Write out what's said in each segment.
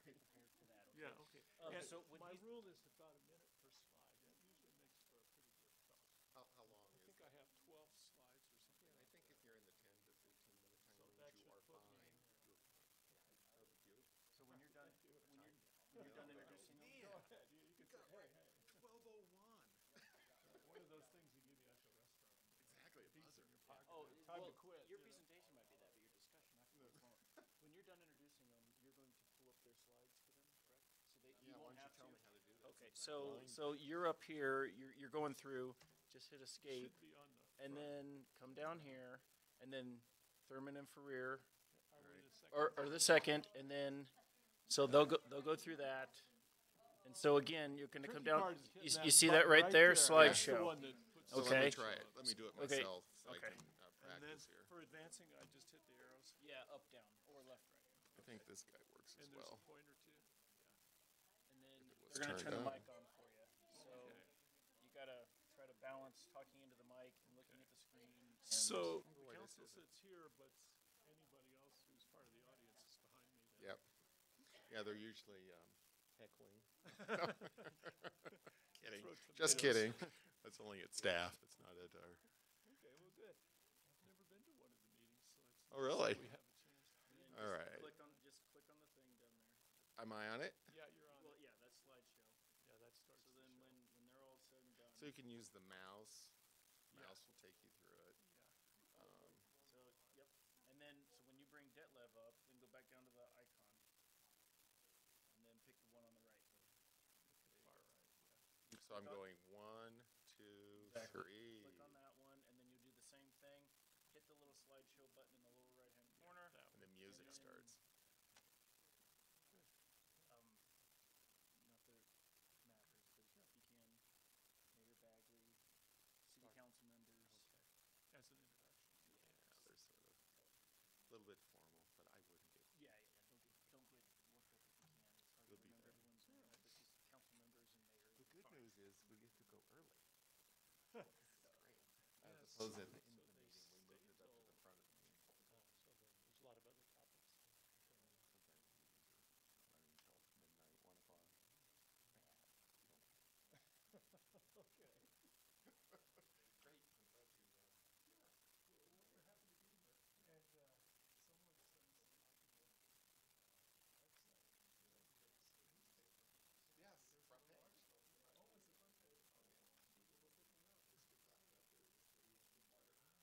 be prepared for that. Okay? Yeah, okay. Um, And so when my he's- rule is about a minute per slide. That usually makes for a pretty good talk. How long I is think I that? have 12 slides or something I like think that. if you're in the 10 to 15 minute time So range, that you should are put me fine. in there. You're fine. That was beautiful. So when you're done, Thank you. when you're done introducing them, Go ahead. You can say, hey, hey. 12:01. One of those things they give you at the restaurant. Exactly, a Piece buzzer. in your pocket. oh, Time well, to quit. your you know. presentation might be that, but your discussion afterwards won't. When you're done introducing them, you're going to pull up their slides for them, correct? So they, you Yeah, why won't don't you have tell to. me how to do that? Okay, since I'm blind? so you're up here, you're going through, just hit escape, Should be on the and front. then come down here, and then Thurman and Ferrier, Are we the second? or the second, and then, so they'll go through that. And so again, you're gonna come Tricky down, part is hitting you that see that button right there, That's the slideshow. one that puts So Okay. let me try it. Let me do it Okay. myself so Okay. I can And then practice here. for advancing, I just hit the arrows. Yeah, up, down, or left, right. I think this guy works as And there's well. a pointer too. And then If it was they're gonna turn turned the on. mic on for you. So Okay. you gotta try to balance talking into the mic and looking at the screen. And So wonder why the this council isn't. sits here, but anybody else who's part of the audience is behind me. Then. Yep. Yeah, they're usually heckling. Kidding. Throw Just tomatoes. kidding. That's only at staff. It's not at our. Okay, well, good. I've never been to one of the meetings, so it's Oh, nice really? that we have a chance. and then All just right. click on the thing down there. Am I on it? Yeah, you're on. Well, it. yeah, that's slideshow. Yeah, that starts. So the then show. when they're all said and done. So you can use the mouse. Yeah. Mouse will take you through it. Yeah. So, yep. And then, so when you bring Detlev up, then go back down to the icon. And then pick the one on the right. Far right. Yeah. So I'm going 1, 2, Exactly. 3. Click on that one, and then you do the same thing. Hit the little slideshow button in the lower right-hand corner. That And the one. music then- starts. Not that it matters, but if you can, Mayor Bagley, city council members. As an introduction. Yeah, they're sort of a little bit formal, but I wouldn't get. Yeah. Don't get worked up if you can. It's hard It'll to be remember fine. everyone's name, but just council members and mayor. The good Fine. news is we get to go early. This is great. As Yes. opposed to So the end of the they meeting, we moved it up to stay the front of the meeting. So there's a lot of other topics. Sometimes meetings are running until midnight, 1 o'clock. Okay. Great. I'm glad you. We're happy to be here. And someone sends a copy of website. Yes, front page. Oh, it's the front page. Oh, yeah. We'll pick one up. Just get that up there. Just so you can water.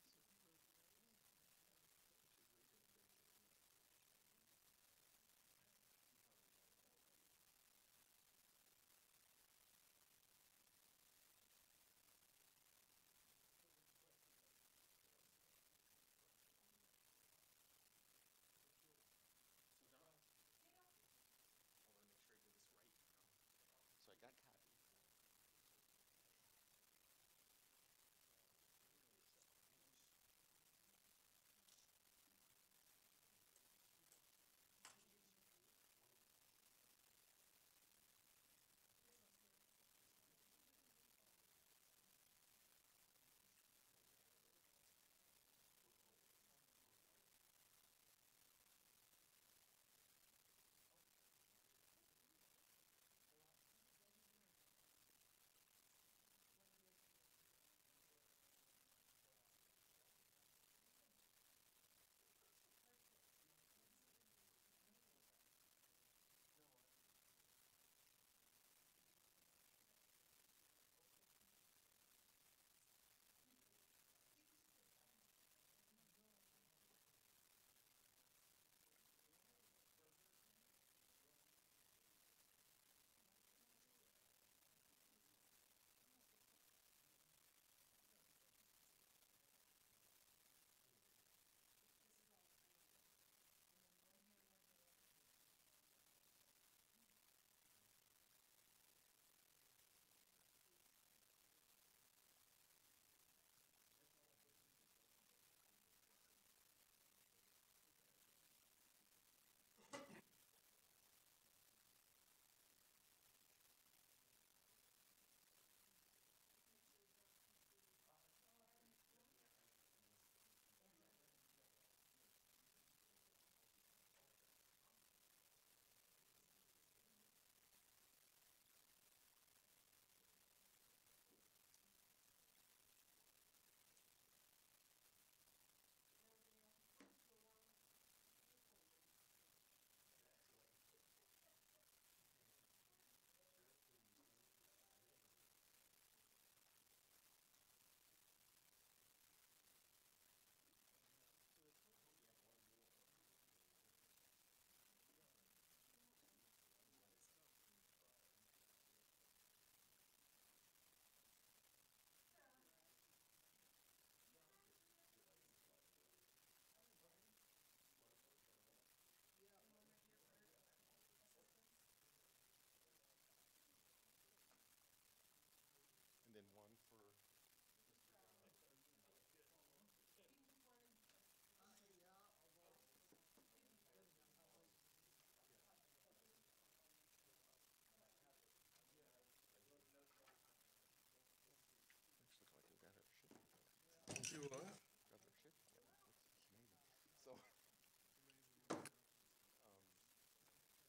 Do what? got their shit together. It's amazing. So, Amazing.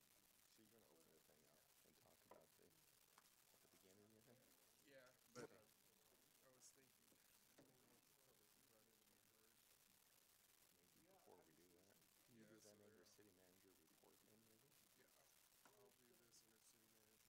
so you're gonna open the thing up and talk about at the beginning, you think? Yeah, but I was thinking maybe once the public's brought in and heard. Maybe before we do that, can you Yeah, do so that under they're city manager report then, maybe? yeah. I'll do this under city manager report. And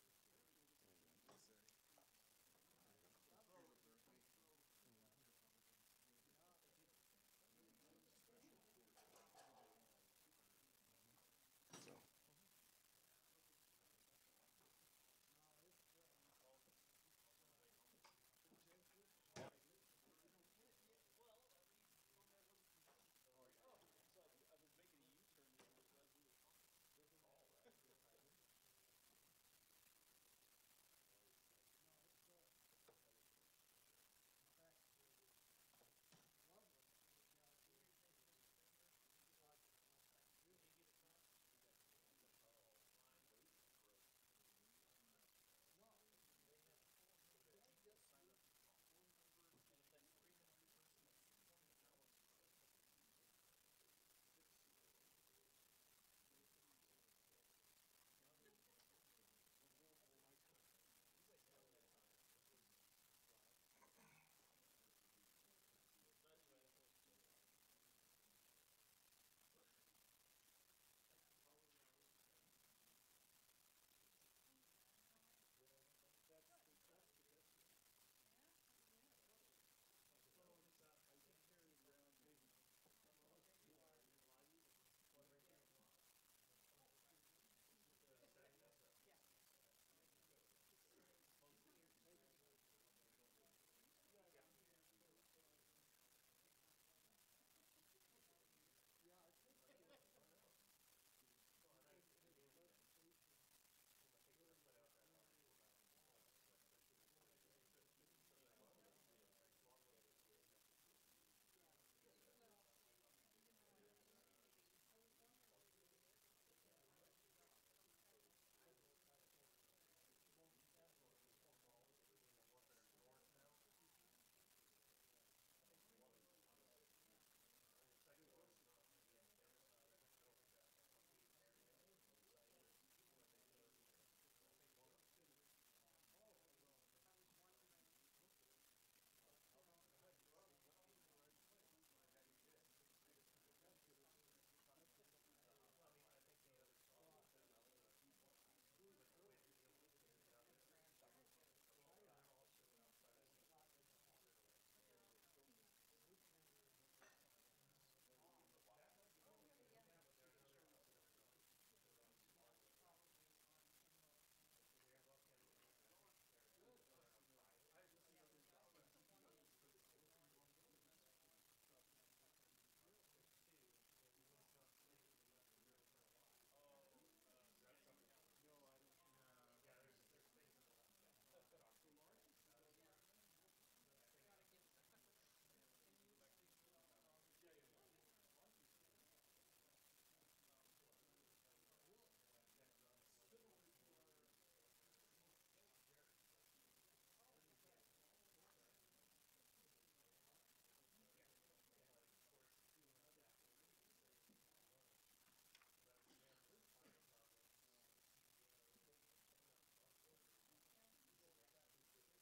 Say.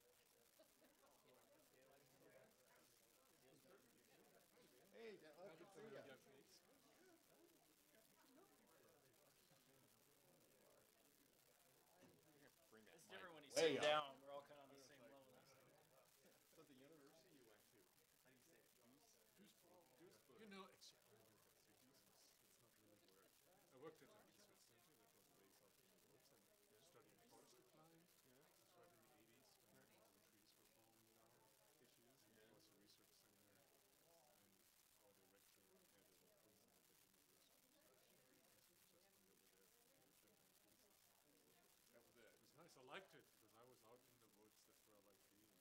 so, So I was making a U-turn and I realized we were talking. And if that 300 person that's hey, Detlef, good to see ya. Bring that It's mic different when you way sit up. down. We're all kind of on the same level. So the university you went to, how do you say it? Duisburg. You know, actually, I don't have to use this. It's not really where I worked at a research center that was based out in the woods and studying forest decline. Yeah. This was right in the 80s when all the trees were falling down, issues. And it was a research center, and our director had a program at that university. So I just went over there to defend my thesis. That was it. It was nice. I liked it because I was out in the woods. That's where I like being.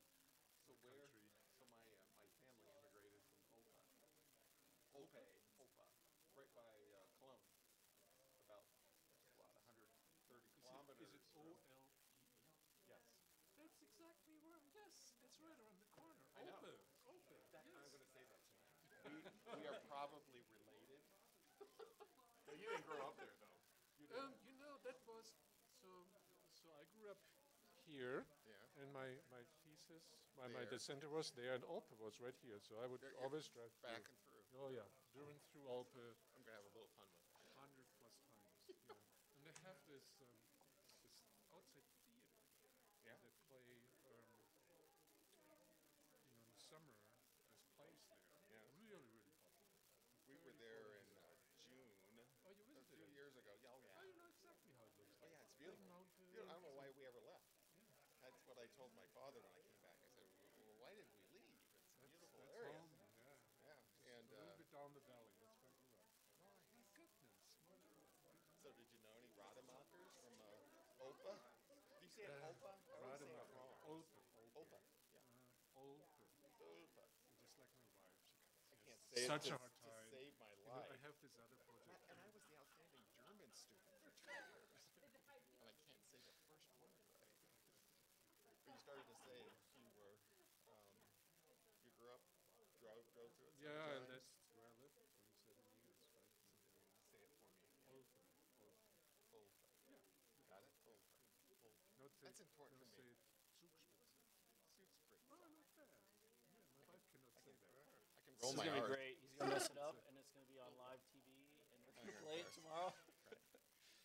So The where? country. So my family immigrated from Opa, right by Cologne. About what, 130 kilometers. Is it O-L-E-E? Yes. That's exactly where. Yes, that's right around the corner. I know. Open. That, Yes. I'm going to say that. we are probably related. So you didn't grow up there, though. You know, that was so I grew up here, Yeah. and my thesis, my There. center was there, and Olpe was right here. So I would You're always drive back through. and through. Oh yeah, during through Olpe, I'm gonna have a little fun with it. 100+ times. Yeah, and they have this outside theater. Yeah. They play, in the summer. There's plays there. Yeah. Really, really popular. We were there in June Oh, you a visited few it? years ago. Yeah, oh Oh, yeah. you know exactly how it looks Oh like. yeah, it's beautiful. Mountains. I don't know why we ever left. That's what I told my father when I came back. I said, well, why did we leave? It's a beautiful That's area. home. Yeah. Yeah, and A little bit down the valley. That's where I grew up. oh, nice. Goodness. So did you know any Rademakers from Opa? Do you say it Opa? I always say it Rademacher. wrong. Olpe. Opa. Yeah. Olpe. Opa. Just like my wife. I She can't has say it such to, a hard to time. save my You know, life. I have this other project. And I was the outstanding German student for 2 years. And I can't say the first word right. But you started to say you were, you grew up, drove through it Yeah, and sometimes. that's where I lived 27 years, right? Say it for me again. Olpe. Olpa. Yeah. Got it? Olpa. Olpa. Not say, That's important not for me. say Zugspitze. Zugspitze. Oh, not bad. Yeah, my wife cannot say that. I can This roll is my gonna be R. great. He's gonna mess it up, and it's gonna be on live TV, and we're gonna you're play it right. tomorrow.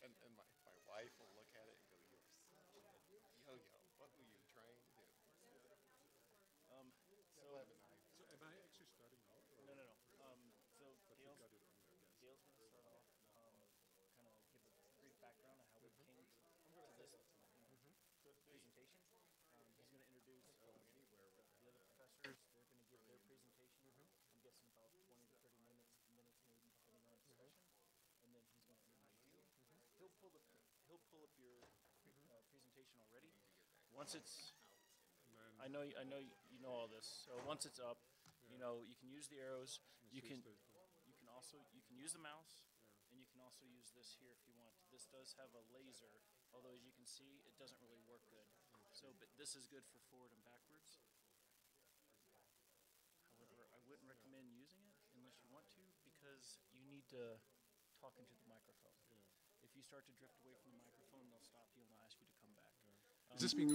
And my wife will look at it and go, "You're such a yo-yo. What were you trying to do?" So Seven, I- So am I actually starting out? Or no. So But you Dale's got it on there, I guess. Dale's gonna start off, kind of give a brief background on how we came to this presentation. He's gonna introduce the other professors. They're gonna give their presentation. I'm guessing about 20 to 30 minutes maybe, depending on discussion. And then he's gonna introduce you. He'll pull up your presentation already. Once it's And I know you know all this. So once it's up, you know you can use the arrows. You can use the mouse, and you can also use this here if you want. This does have a laser, although as you can see, it doesn't really work good. So, but this is good for forward and backwards. However, I wouldn't recommend using it unless you want to, because you need to talk into the microphone. If you start to drift away from the microphone, they'll stop you and they'll ask you to come back. Is this being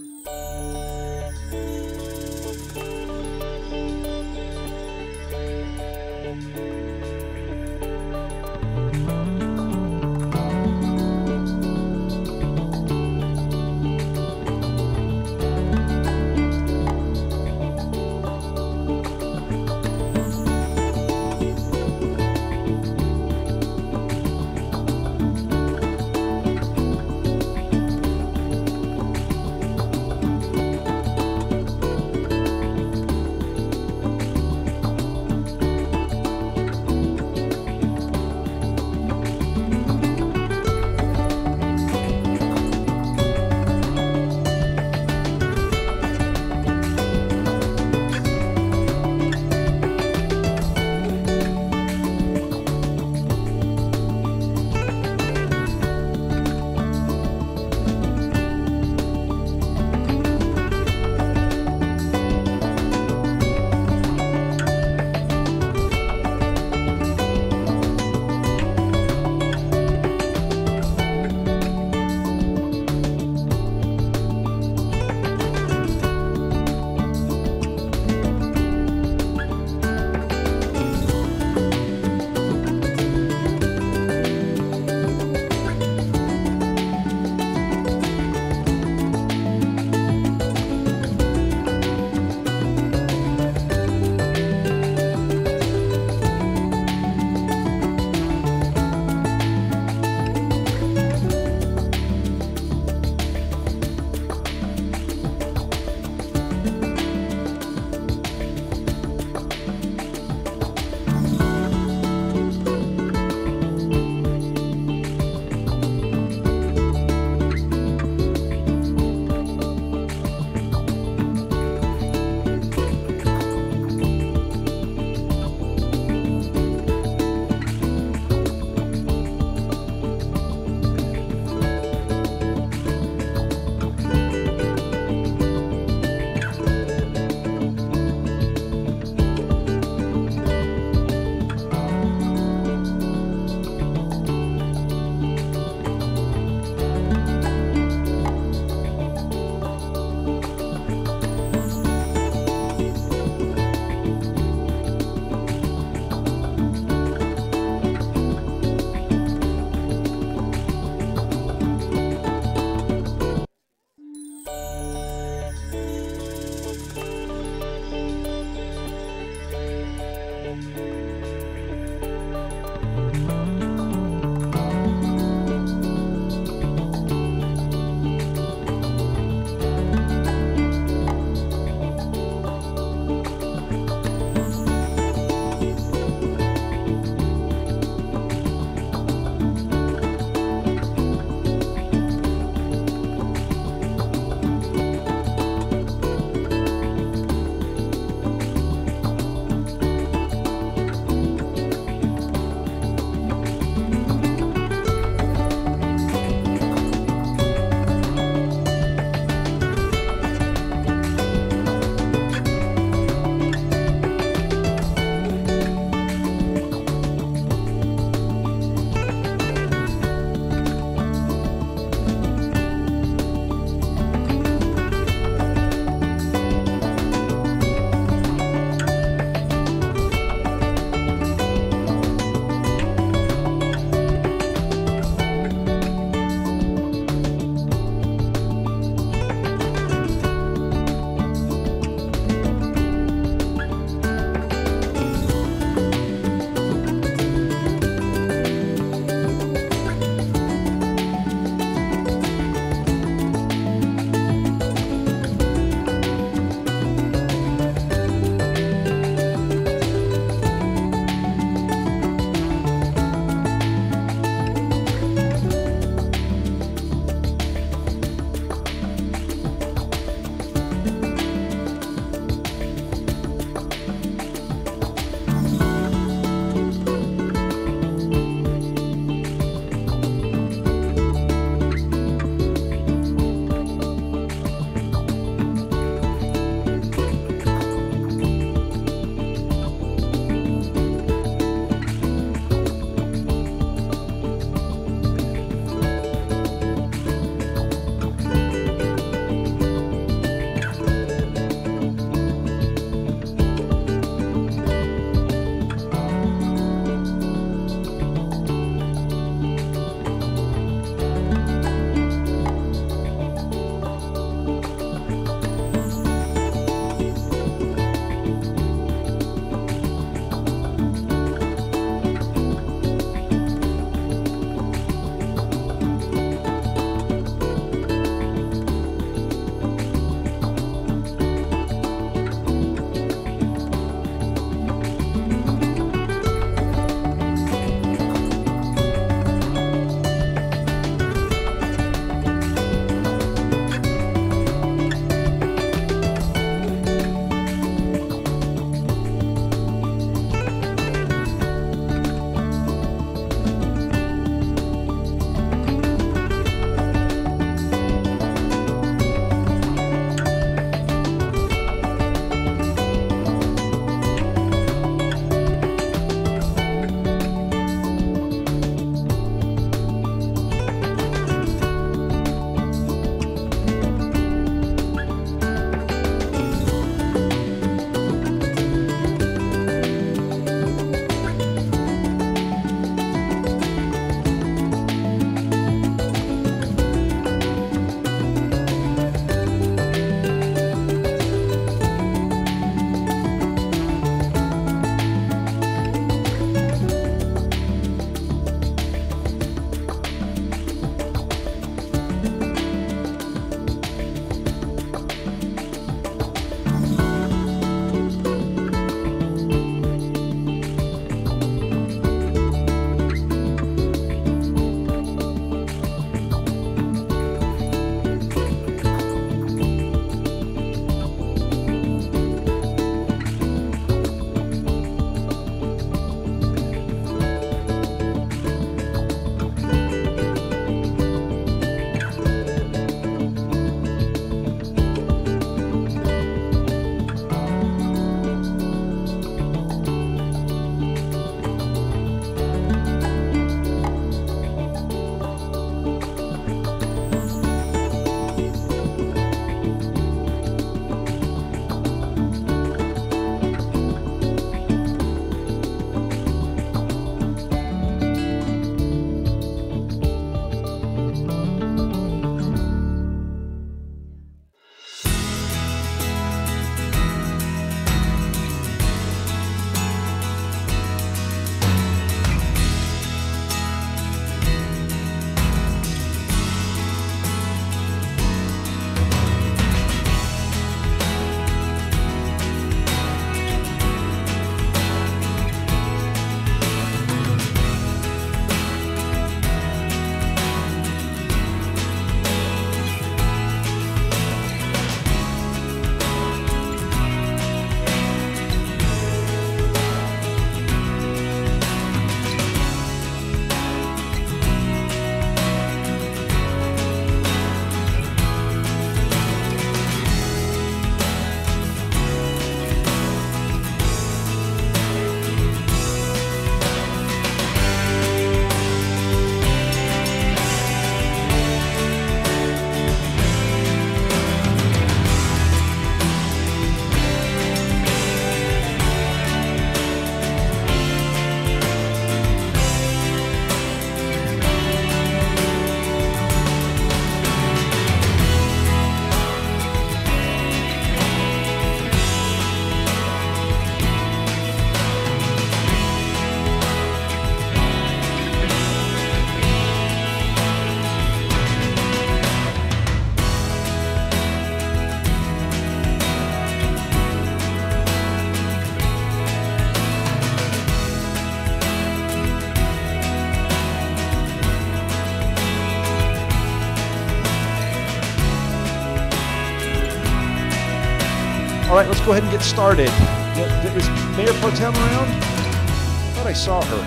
All right, let's go ahead and get started. Is Mayor Pro Tem around? I thought I saw her. All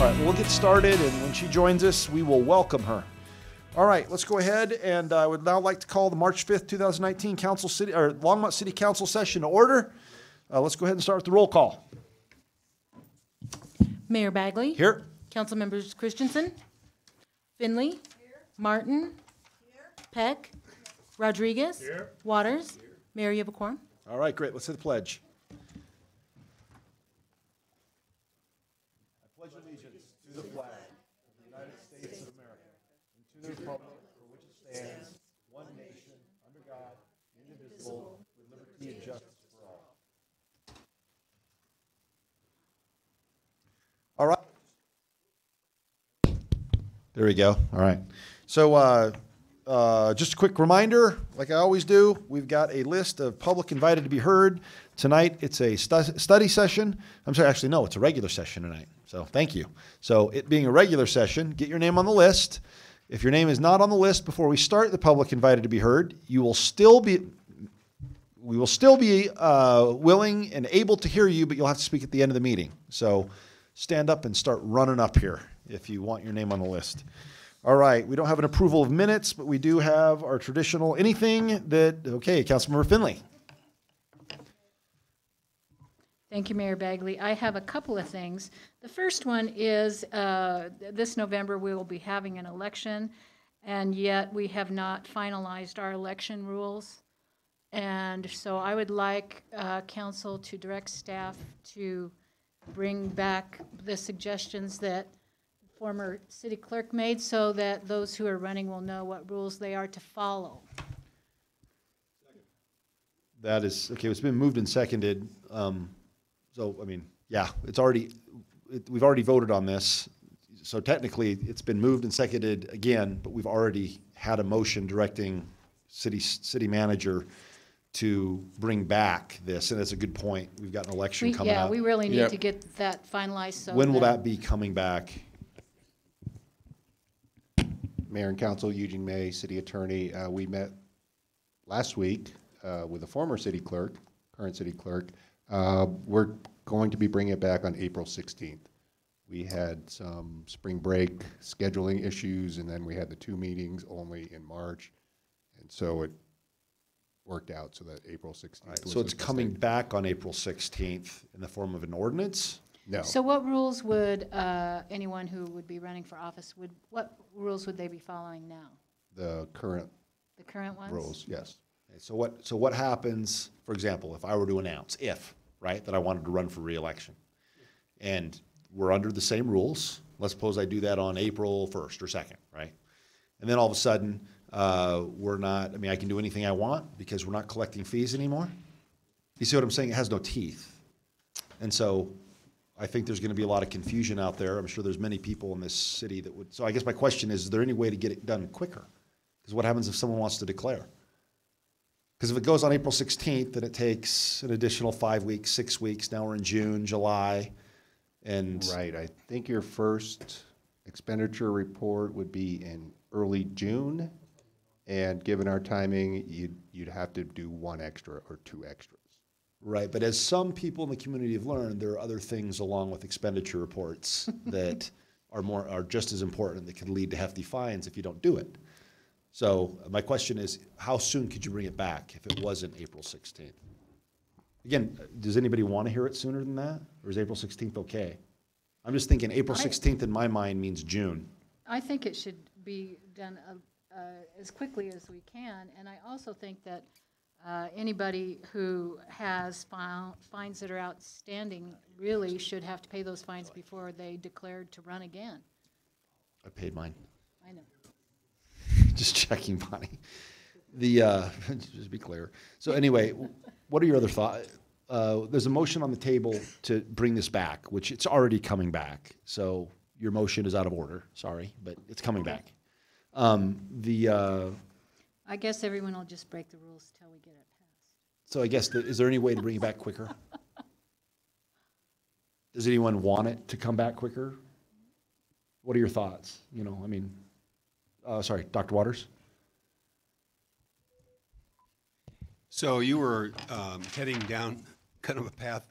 right, well, we'll get started, and when she joins us, we will welcome her. All right, let's go ahead, and I would now like to call the March 5th, 2019 Longmont City Council session to order. Let's go ahead and start with the roll call. Mayor Bagley. Here. Council members Christensen. Finley. Here. Martin. Here. Peck. Rodriguez. Here. Waters. Here. Mayor, you have a quorum. All right, great. Let's say the pledge. I pledge allegiance to the flag of the United States of America and to the republic for which it stands, one nation, under God, indivisible, with liberty and justice for all. All right. There we go. All right. So just a quick reminder, like I always do, we've got a list of public invited to be heard. Tonight, it's a study session. I'm sorry, actually, no, it's a regular session tonight. So thank you. So it being a regular session, get your name on the list. If your name is not on the list before we start the public invited to be heard, we will still be willing and able to hear you, but you'll have to speak at the end of the meeting. So stand up and start running up here if you want your name on the list. All right, we don't have an approval of minutes, but we do have our traditional okay, Councilmember Finley. Thank you, Mayor Bagley. I have a couple of things. The first one is this November we will be having an election, and yet we have not finalized our election rules. And so I would like council to direct staff to bring back the suggestions that former city clerk made so that those who are running will know what rules they are to follow. That is, okay, it's been moved and seconded. So, I mean, yeah, we've already voted on this. So technically, it's been moved and seconded again, but we've already had a motion directing city manager to bring back this, and that's a good point. We've got an election coming up. Yeah, we really need to get that finalized. So when will that be coming back? Mayor and Council, Eugene May, City Attorney. We met last week with the former city clerk, current city clerk. We're going to be bringing it back on April 16th. We had some spring break scheduling issues, and then we had the 2 meetings only in March. And so it worked out so that April 16th right, so it's coming back on April 16th in the form of an ordinance? No. So what rules would anyone who would be running for office, what rules would they be following now? The current ones? rules, yes. Okay, so what happens, for example, if I were to announce, that I wanted to run for re-election, and we're under the same rules, let's suppose I do that on April 1st or 2nd, right? And then all of a sudden, I can do anything I want because we're not collecting fees anymore? You see what I'm saying? It has no teeth. And so I think there's going to be a lot of confusion out there. I'm sure there's many people in this city that would. So I guess my question is there any way to get it done quicker? Because what happens if someone wants to declare? Because if it goes on April 16th, then it takes an additional 5 weeks, 6 weeks. Now we're in June, July, and Right. I think your first expenditure report would be in early June, and given our timing, you'd have to do 1 extra or 2 extras. Right, but as some people in the community have learned, there are other things along with expenditure reports that are just as important that can lead to hefty fines if you don't do it. So my question is, how soon could you bring it back if it wasn't April 16th? Again, does anybody want to hear it sooner than that, or is April 16th okay? I'm just thinking April 16th in my mind means June. I think it should be done as quickly as we can, and I also think that anybody who has fines that are outstanding really should have to pay those fines before they declared to run again. I paid mine. I know. Just checking, Bonnie. Just be clear. So anyway, what are your other thoughts? There's a motion on the table to bring this back, which it's already coming back. So your motion is out of order. Sorry, but it's coming back. I guess everyone will just break the rules till we get it passed. So I guess, is there any way to bring it back quicker? Does anyone want it to come back quicker? What are your thoughts? Sorry, Dr. Waters? So you were heading down kind of a path,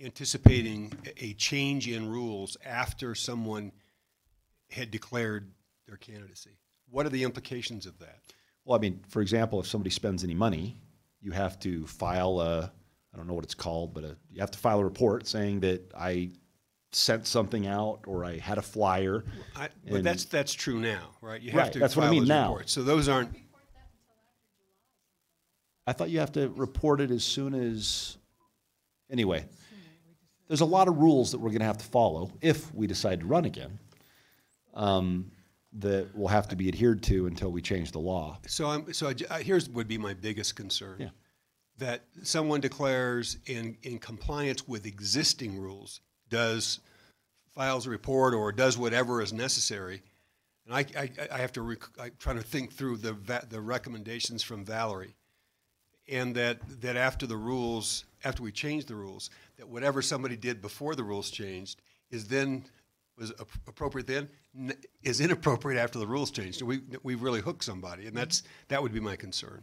anticipating a change in rules after someone had declared their candidacy. What are the implications of that? Well, I mean, for example, if somebody spends any money, you have to file I don't know what it's called, but you have to file a report saying that I sent something out or I had a flyer. But that's true now, right? You have Right, to that's what I file mean those now. reports. So those aren't, I thought you have to report it as soon as, anyway. There's a lot of rules that we're going to have to follow if we decide to run again, that will have to be adhered to until we change the law. here's would be my biggest concern. Yeah. That someone declares in compliance with existing rules, files a report or does whatever is necessary. And I have to, I'm trying to think through the recommendations from Valerie. And that after we change the rules, that whatever somebody did before the rules changed was appropriate then, is inappropriate after the rules changed. We really hook somebody, and that would be my concern.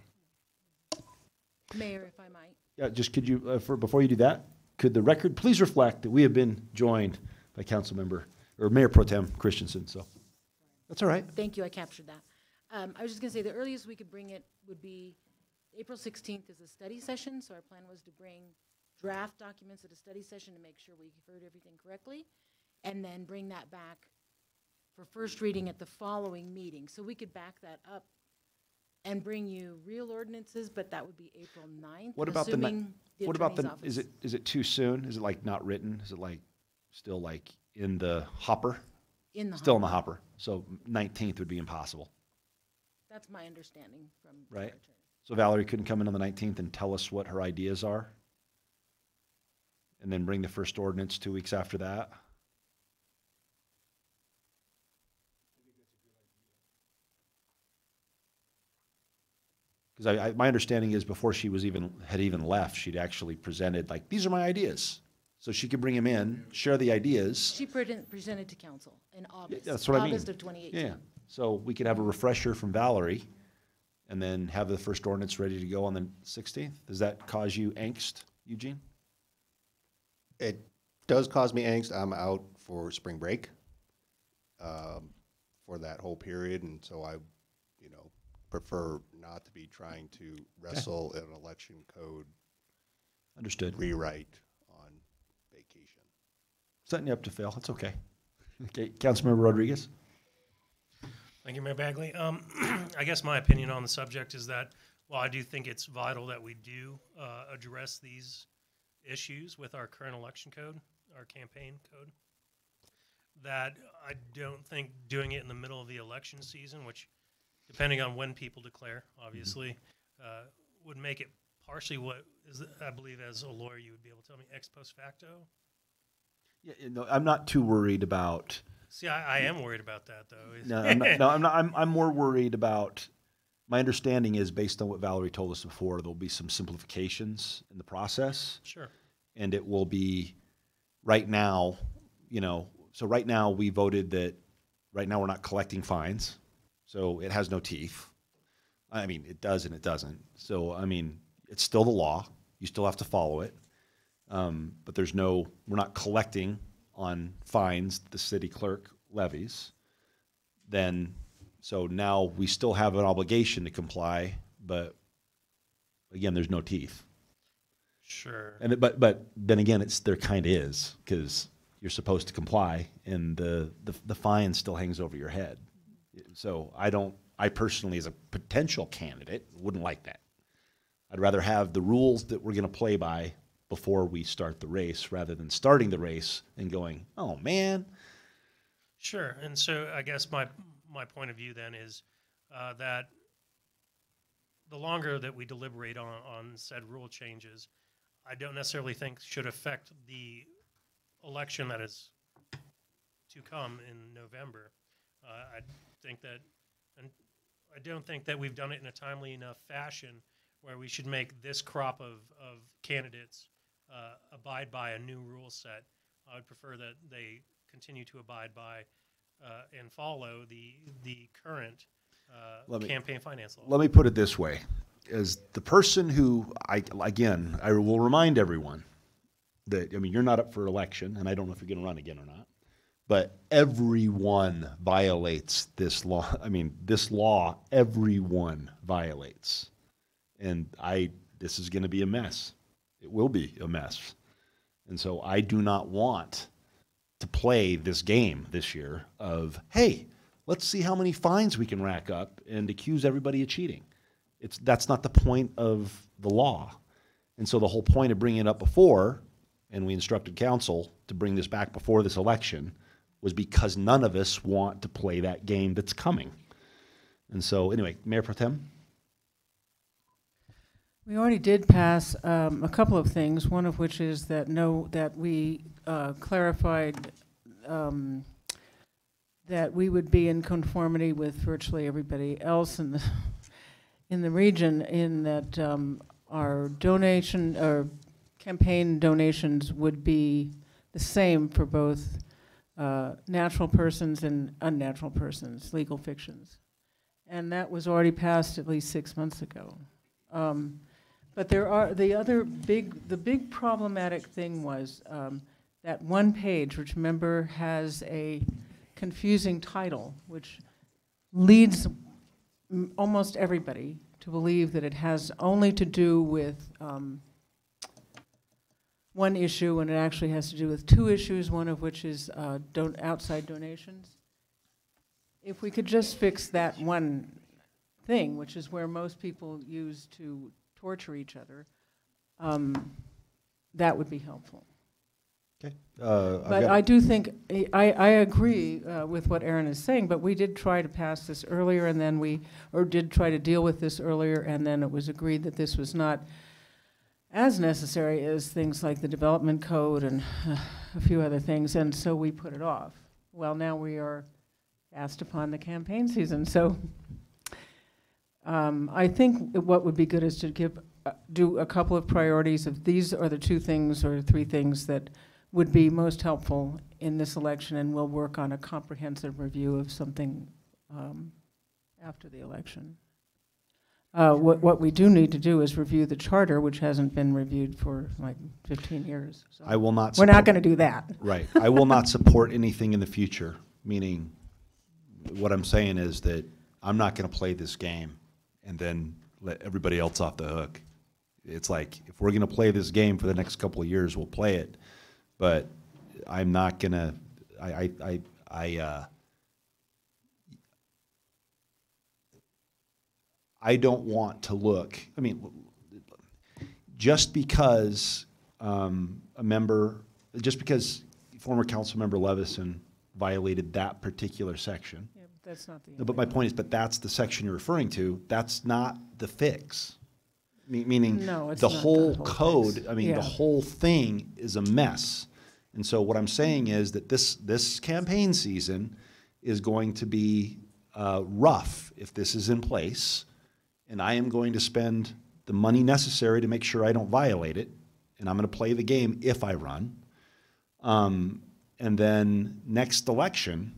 Mayor, if I might. Yeah, just could you, before you do that, could the record please reflect that we have been joined by Mayor Pro Tem Christensen, so that's all right. Thank you, I captured that. I was just gonna say, the earliest we could bring it would be April 16th is a study session, so our plan was to bring draft documents at a study session to make sure we heard everything correctly, and then bring that back for first reading at the following meeting. So we could back that up and bring you real ordinances, but that would be April 9th, What about assuming the what about attorney's the, office. is it too soon? Is it like not written? Is it like still like in the hopper? In the Still in the hopper. hopper, so 19th would be impossible, That's my understanding from our right? attorney. So Valerie couldn't come in on the 19th and tell us what her ideas are? And then bring the first ordinance 2 weeks after that? Because my understanding is before she had even left, she'd actually presented, like, these are my ideas. So she could bring them in, share the ideas. She presented to council in August. That's what I mean. August of 2018. Yeah, so we could have a refresher from Valerie and then have the first ordinance ready to go on the 16th? Does that cause you angst, Eugene? It does cause me angst. I'm out for spring break for that whole period, and so I, prefer not to be trying to wrestle an election code Understood. rewrite on vacation. Setting you up to fail, it's okay. Okay, Councilmember Rodriguez? Thank you, Mayor Bagley. I guess my opinion on the subject is that while I do think it's vital that we do address these issues with our current election code, our campaign code, that I don't think doing it in the middle of the election season, which, depending on when people declare, obviously, would make it partially what is, I believe, as a lawyer, you would be able to tell me, ex post facto. Yeah, no, I'm not too worried about. See, I am worried about that, though. No, I'm not. I'm more worried about. My understanding is, based on what Valerie told us before, there'll be some simplifications in the process. Sure. And it will be, right now, so right now we voted that, right now we're not collecting fines, so it has no teeth. I mean, it does and it doesn't. So, I mean, it's still the law. You still have to follow it. But we're not collecting on fines the city clerk levies. So now we still have an obligation to comply, but again, there's no teeth. Sure. But then again, there kind of is, because you're supposed to comply, and the fine still hangs over your head. So I personally, as a potential candidate, wouldn't like that. I'd rather have the rules that we're going to play by before we start the race, rather than starting the race and going, oh man. Sure. And so I guess my point of view then is that the longer that we deliberate on said rule changes, I don't necessarily think should affect the election that is to come in November. I think that, and I don't think that we've done it in a timely enough fashion where we should make this crop of candidates abide by a new rule set. I would prefer that they continue to abide by and follow the current campaign finance law. Let me put it this way. As the person who, I will remind everyone that, I mean, you're not up for election, and I don't know if you're going to run again or not, but everyone violates this law. I mean, this law, everyone violates. And this is going to be a mess. It will be a mess. And so I do not want to play this game this year of, hey, let's see how many fines we can rack up and accuse everybody of cheating. That's not the point of the law. And so the whole point of bringing it up before, and we instructed council to bring this back before this election, was because none of us want to play that game that's coming. And so anyway, Mayor Pro Tem? We already did pass a couple of things, one of which is that we clarified that we would be in conformity with virtually everybody else in the region, in that our donation or campaign donations would be the same for both natural persons and unnatural persons, legal fictions. And that was already passed at least 6 months ago. But there are the big problematic thing was that one page, which remember has a confusing title, which leads almost everybody to believe that it has only to do with one issue, and it actually has to do with two issues, one of which is outside donations. If we could just fix that one thing, which is where most people use to torture each other, that would be helpful. Okay. But I do think, I agree with what Aaron is saying, but we did try to pass this earlier, and then did try to deal with this earlier, and then it was agreed that this was not as necessary as things like the development code and a few other things, and so we put it off. Well, now we are asked upon the campaign season, so I think what would be good is to do a couple of priorities of these are the two things or three things that would be most helpful in this election, and we'll work on a comprehensive review of something after the election. What we do need to do is review the charter, which hasn't been reviewed for like 15 years. So I will not. We're not going to do that. Right. I will not support anything in the future, meaning what I'm saying is that I'm not going to play this game and then let everybody else off the hook. It's like, if we're going to play this game for the next couple of years, we'll play it. But I'm not going to, I don't want to look, I mean, just because just because former council member Levison violated that particular section. Yeah, but that's not the. No, but my point is, but that's the section you're referring to. That's not the fix. Meaning No, it's the not whole the whole code, fix. I mean, Yeah. the whole thing is a mess. And so what I'm saying is that this campaign season is going to be rough if this is in place. And I am going to spend the money necessary to make sure I don't violate it. And I'm going to play the game if I run. And then next election,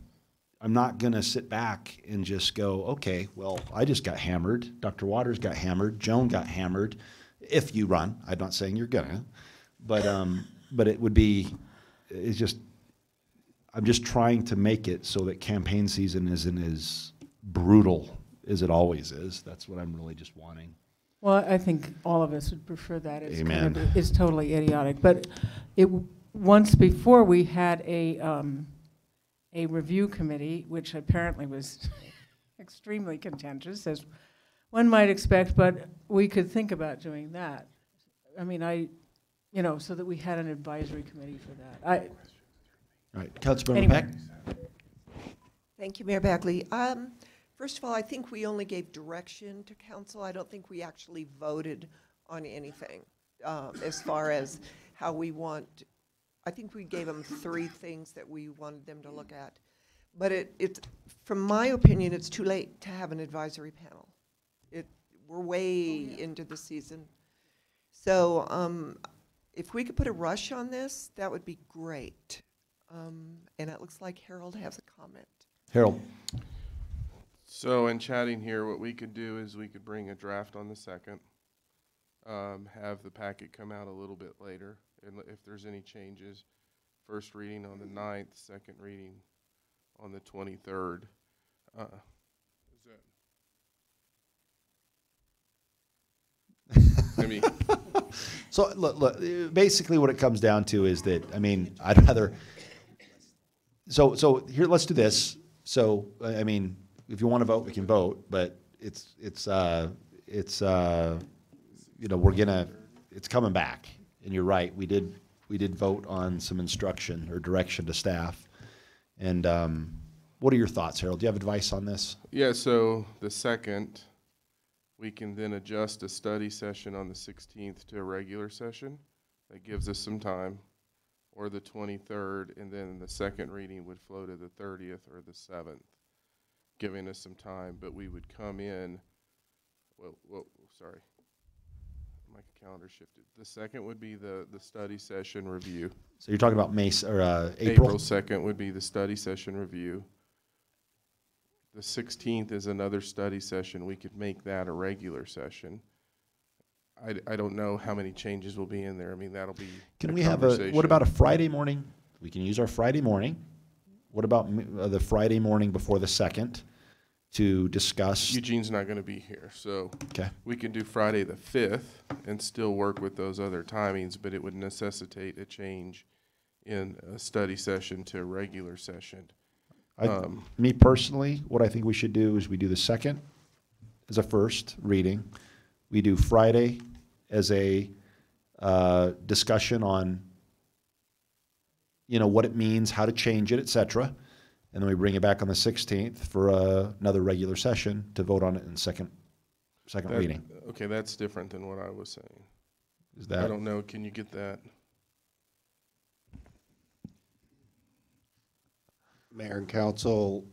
I'm not going to sit back and just go, okay, well, I just got hammered. Dr. Waters got hammered. Joan got hammered. If you run, I'm not saying you're gonna, but it would be, I'm just trying to make it so that campaign season isn't as brutal as it always is. That's what I'm really just wanting. Well, I think all of us would prefer that. It's Amen. kind of, it's totally idiotic. But once before we had a review committee, which apparently was extremely contentious, as one might expect, but we could think about doing that. I mean, so that we had an advisory committee for that. All right, Councilmember Anyway. Peck? Thank you, Mayor Bagley. First of all, I think we only gave direction to council. I don't think we actually voted on anything as far as how we want. I think we gave them 3 things that we wanted them to look at. But it's, from my opinion, it's too late to have an advisory panel. We're way into the season. So if we could put a rush on this, that would be great. And it looks like Harold has a comment. Harold? So in chatting here, what we could do is we could bring a draft on the 2nd, have the packet come out a little bit later, and if there's any changes, first reading on the 9th, second reading on the 23rd. Is that? I mean, So look, basically what it comes down to is that, I mean, I'd rather, so here, let's do this. So, I mean, if you want to vote, we can vote, but it's it's coming back. And you're right, we did vote on some instruction or direction to staff. And what are your thoughts, Harold? Do you have advice on this? yeah, so the 2nd, we can then adjust a study session on the 16th to a regular session. That gives us some time. Or the 23rd, and then the second reading would flow to the 30th or the 7th, giving us some time. But we would come in, sorry, my calendar shifted. The 2nd would be the study session review. So you're talking about April? April 2nd would be the study session review. The 16th is another study session. We could make that a regular session. I don't know how many changes will be in there. I mean, that'll be Can a we have what about a Friday morning? We can use our Friday morning. What about the Friday morning before the 2nd to discuss? Eugene's not going to be here, so Okay. we can do Friday the 5th and still work with those other timings, but it would necessitate a change in a study session to a regular session. Me personally, what I think we should do is we do the 2nd as a first reading. We do Friday as a discussion on, what it means, how to change it, et cetera. And then we bring it back on the 16th for another regular session to vote on it in second reading. Okay, that's different than what I was saying. Is that? I don't know. Can you get that? Mayor and council,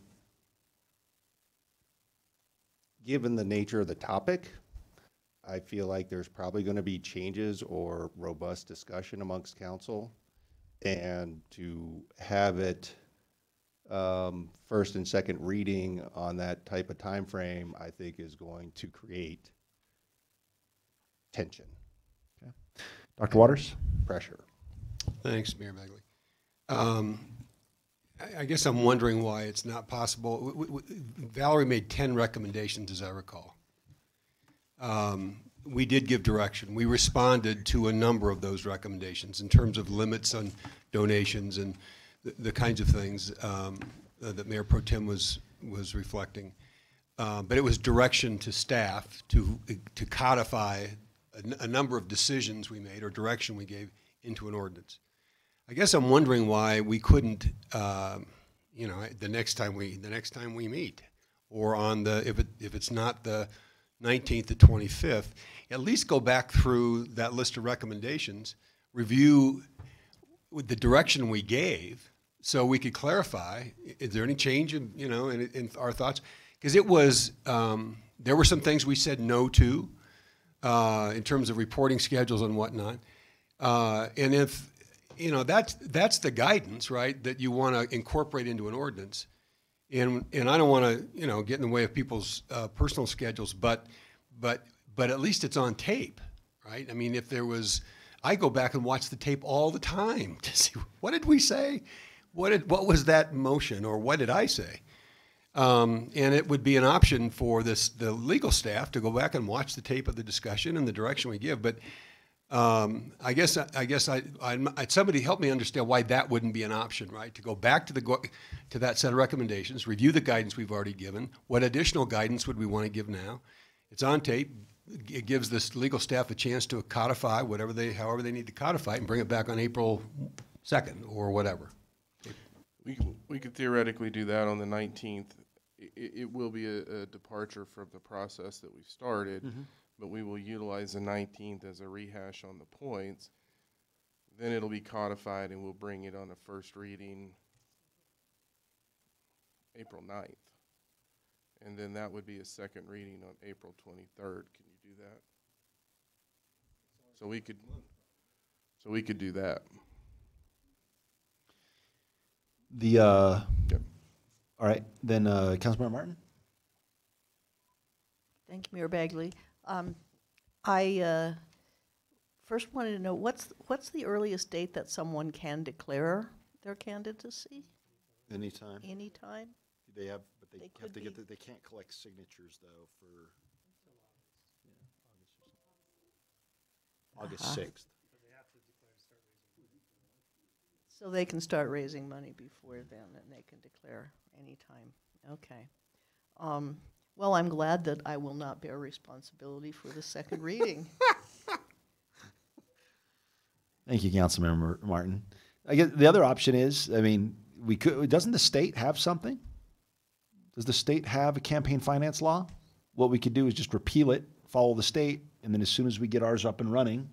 given the nature of the topic, I feel like there's probably going to be changes or robust discussion amongst council, and to have it first and second reading on that type of time frame, I think is going to create tension. Okay. Dr. Waters? Pressure. Thanks, Mayor Bagley. I guess I'm wondering why it's not possible. Valerie made 10 recommendations, as I recall. We did give direction. We responded to a number of those recommendations in terms of limits on donations and the kinds of things that Mayor Pro Tem was reflecting. But it was direction to staff to codify a number of decisions we made or direction we gave into an ordinance. I guess I'm wondering why we couldn't, the next time we meet, or on if it's not the 19th to 25th, at least go back through that list of recommendations, review with the direction we gave, so we could clarify, is there any change in our thoughts? Because it was, there were some things we said no to in terms of reporting schedules and whatnot. And if, that's the guidance, right, that you want to incorporate into an ordinance. And I don't want to, get in the way of people's personal schedules, but at least it's on tape, right? I mean, I go back and watch the tape all the time to see what did we say, what was that motion, or what did I say? And it would be an option for the legal staff to go back and watch the tape of the discussion and the direction we give. But I guess somebody help me understand why that wouldn't be an option, right? To go back to that set of recommendations, review the guidance we've already given. What additional guidance would we want to give now? It's on tape. It gives this legal staff a chance to codify however they need to codify it and bring it back on April 2nd or whatever. We could theoretically do that on the 19th. It will be a departure from the process that we started. Mm-hmm. But we will utilize the 19th as a rehash on the points. Then it'll be codified, and we'll bring it on a first reading April 9th. And then that would be a second reading on April 23rd. Can you do that? So we could do that. Yep. All right, then Councilmember Martin? Thank you, Mayor Bagley. I first wanted to know, what's the earliest date that someone can declare their candidacy? Anytime. Anytime? They have, but They they could have to get, be- they can't collect signatures though for August Uh-huh. 6th. So they can start raising money before then, and they can declare anytime. Okay. Well, I'm glad that I will not bear responsibility for the second reading. Thank you, Councilmember Martin. I guess the other option is, I mean, we could, doesn't the state have something? Does the state have a campaign finance law? What we could do is just repeal it, follow the state, and then as soon as we get ours up and running,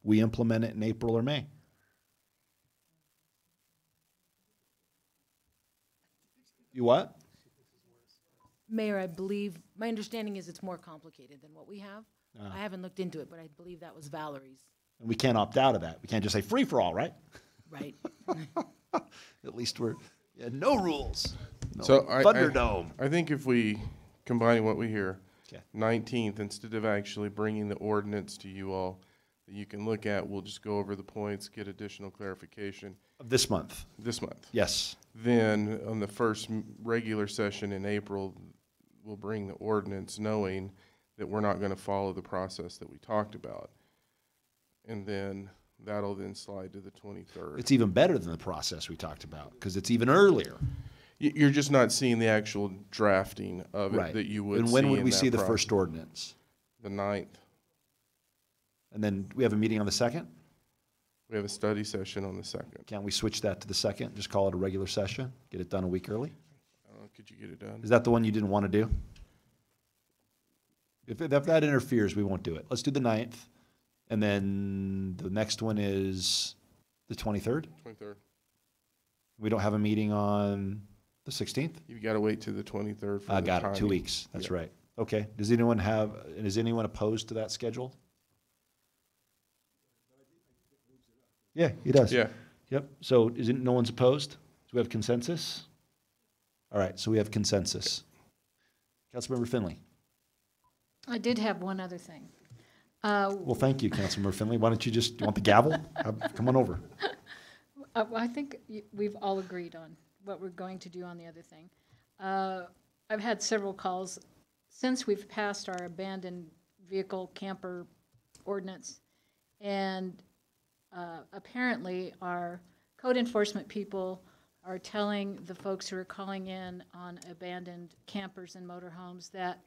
we implement it in April or May. You what? Mayor, I believe, my understanding is it's more complicated than what we have. I haven't looked into it, but I believe that was Valerie's. And we can't opt out of that. We can't just say free for all, right? Right. At least we're, yeah, no rules. No So Thunderdome. I think if we combine what we hear, Okay. 19th, instead of actually bringing the ordinance to you all that you can look at, we'll just go over the points, get additional clarification This month. this month. Yes. Then on the first regular session in April, we'll bring the ordinance knowing that we're not going to follow the process that we talked about. And then that'll then slide to the 23rd. It's even better than the process we talked about because it's even earlier. You're just not seeing the actual drafting of it Right. that you would And see when would in we that see the process. first ordinance? The 9th. And then we have a meeting on the 2nd? We have a study session on the 2nd. Can't we switch that to the 2nd? Just call it a regular session? Get it done a week early? Could you get it done? Is that the one you didn't want to do? If that interferes, we won't do it. Let's do the 9th. And then the next one is the 23rd? 23rd. We don't have a meeting on the 16th? You've got to wait till the 23rd for I the got it, 2 timing. weeks. That's Yeah. right. Okay. Is anyone opposed to that schedule? Yeah, he does. Yeah. Yep. So no one's opposed? Do we have consensus? All right, so we have consensus. Councilmember Finley. I did have one other thing. Well, thank you, Councilmember Finley. Why don't you just, you want the gavel? Come on over. I think we've all agreed on what we're going to do on the other thing. I've had several calls since we've passed our abandoned vehicle camper ordinance, and apparently our code enforcement people are telling the folks who are calling in on abandoned campers and motorhomes that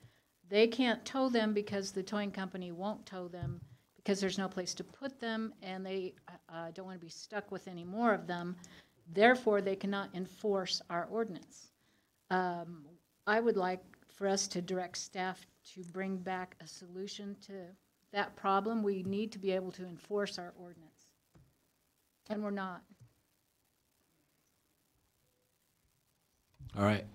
they can't tow them because the towing company won't tow them because there's no place to put them, and they don't want to be stuck with any more of them. Therefore, they cannot enforce our ordinance. I would like for us to direct staff to bring back a solution to that problem. We need to be able to enforce our ordinance, and we're not. All right.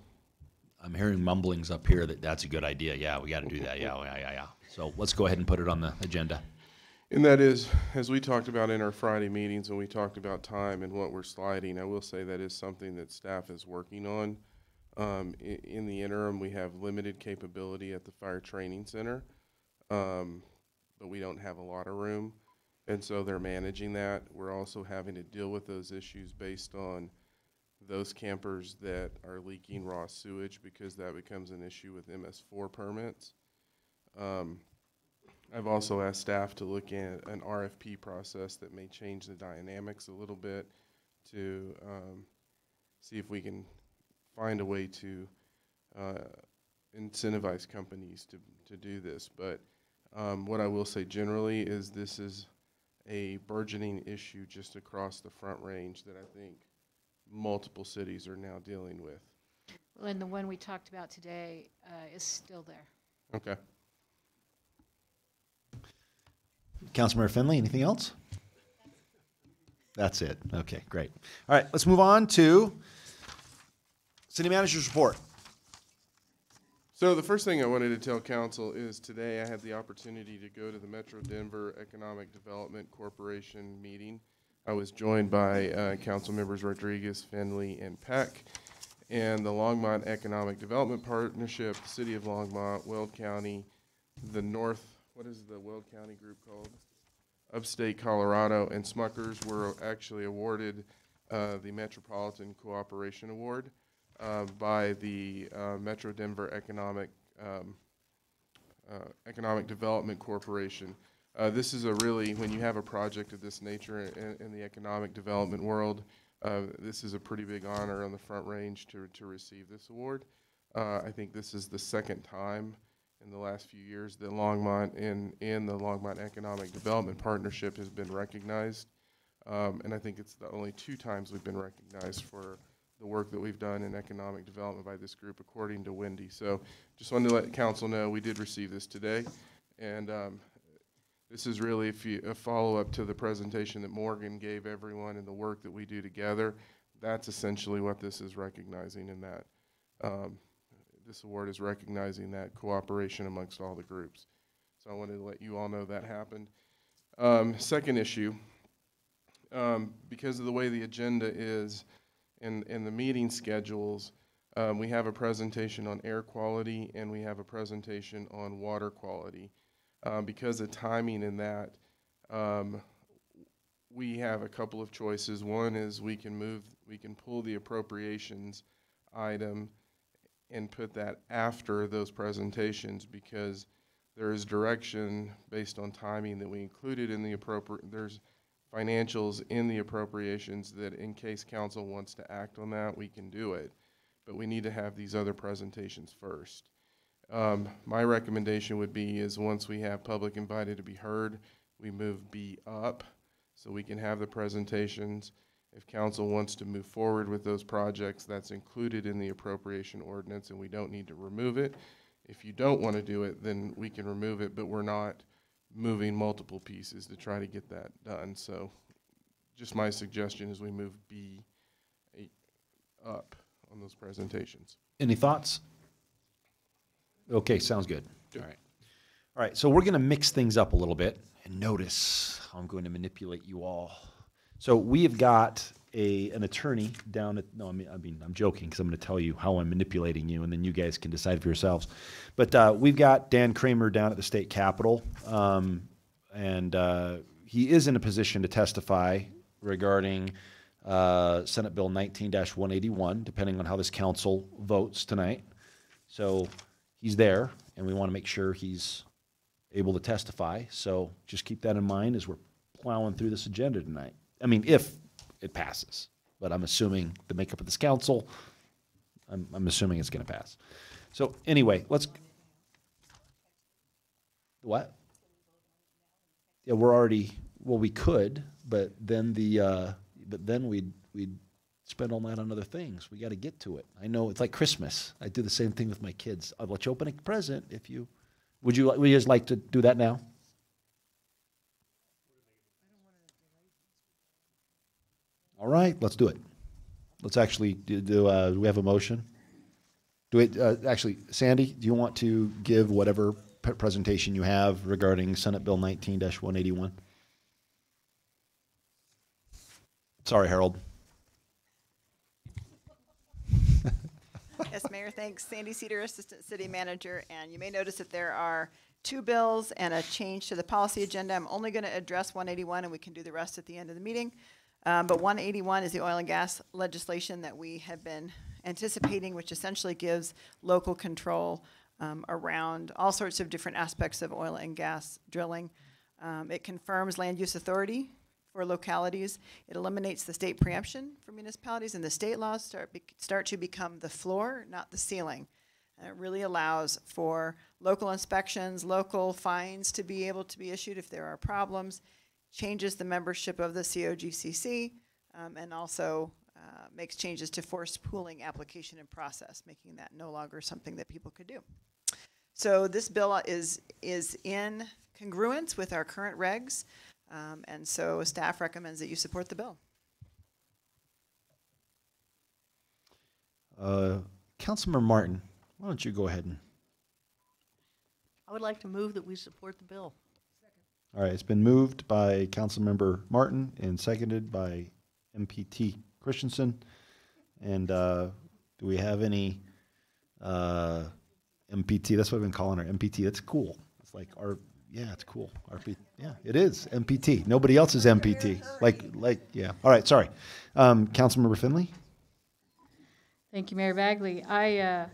I'm hearing mumblings up here that that's a good idea. Yeah, we got to do that. Yeah. So let's go ahead and put it on the agenda. And that is, as we talked about in our Friday meetings when we talked about time and what we're sliding, I will say that is something that staff is working on. In the interim, we have limited capability at the Fire Training Center, but we don't have a lot of room. And so they're managing that. We're also having to deal with those issues based on those campers that are leaking raw sewage, because that becomes an issue with MS4 permits. I've also asked staff to look at an RFP process that may change the dynamics a little bit to see if we can find a way to incentivize companies to do this. But what I will say generally is this is a burgeoning issue just across the Front Range that I think multiple cities are now dealing with. Well, and the one we talked about today is still there. Okay. Councilmember Finley, anything else? That's it. Okay, great. All right, let's move on to City Manager's report. So the first thing I wanted to tell council is today I had the opportunity to go to the Metro Denver Economic Development Corporation meeting. I was joined by council members Rodriguez, Finley, and Peck, and the Longmont Economic Development Partnership, the City of Longmont, Weld County, the North, what is the Weld County group called? Upstate Colorado, and Smuckers were actually awarded the Metropolitan Cooperation Award by the Metro Denver Economic Development Corporation. This is a really, when you have a project of this nature in the economic development world, this is a pretty big honor on the Front Range to receive this award. I think this is the second time in the last few years that Longmont in the Longmont Economic Development Partnership has been recognized. And I think it's the only 2 times we've been recognized for the work that we've done in economic development by this group, according to Wendy. So just wanted to let council know we did receive this today. And this is really a follow-up to the presentation that Morgan gave everyone and the work that we do together. That's essentially what this is recognizing, in that this award is recognizing that cooperation amongst all the groups. So I wanted to let you all know that happened. Second issue, because of the way the agenda is and the meeting schedules, we have a presentation on air quality and we have a presentation on water quality. Because of timing in that, we have a couple of choices. One is we can pull the appropriations item and put that after those presentations, because there is direction based on timing that we included in the there's financials in the appropriations that in case council wants to act on that, we can do it. But we need to have these other presentations first. My recommendation would be is once we have public invited to be heard, we move B up so we can have the presentations. If council wants to move forward with those projects, that's included in the appropriation ordinance and we don't need to remove it. If you don't want to do it, then we can remove it, but we're not moving multiple pieces to try to get that done. So just my suggestion is we move B up on those presentations. Any thoughts? Okay, sounds good. All right. All right, so we're going to mix things up a little bit, and notice how I'm going to manipulate you all. So we have got an attorney down at, no, I mean, I'm joking because I'm going to tell you how I'm manipulating you, and then you guys can decide for yourselves. But we've got Dan Kramer down at the state capitol, and he is in a position to testify regarding Senate Bill 19-181, depending on how this council votes tonight. So he's there, and we want to make sure he's able to testify. So just keep that in mind as we're plowing through this agenda tonight. I mean, if it passes, but I'm assuming the makeup of this council, I'm assuming it's going to pass. So anyway, let's. What? Yeah, we're already. Well, we could, but then we'd spend all night on other things. We got to get to it. I know it's like Christmas. I do the same thing with my kids. I'll let you open a present if you. Would you guys like to do that now? All right, let's do it. Let's actually do we have a motion? Do it. Actually, Sandy, do you want to give whatever presentation you have regarding Senate Bill 19-181? Sorry, Harold. Yes, Mayor, thanks. Sandy Cedar, Assistant City Manager, and you may notice that there are 2 bills and a change to the policy agenda. I'm only going to address 181, and we can do the rest at the end of the meeting. But 181 is the oil and gas legislation that we have been anticipating, which essentially gives local control around all sorts of different aspects of oil and gas drilling. It confirms land use authority for localities. It eliminates the state preemption for municipalities, and the state laws start to become the floor, not the ceiling. And it really allows for local inspections, local fines to be able to be issued if there are problems, changes the membership of the COGCC, and also makes changes to forced pooling application and process, making that no longer something that people could do. So this bill is in congruence with our current regs, and so staff recommends that you support the bill. Councilmember Martin, why don't you go ahead and. I would like to move that we support the bill. All right, it's been moved by Councilmember Martin and seconded by MPT Christensen. And do we have any MPT? That's what I've been calling her, MPT. That's cool. It's like yeah, it's cool. RP, yeah, it is MPT. Nobody else is MPT. Yeah. All right, sorry. Councilmember Finley? Thank you, Mayor Bagley. I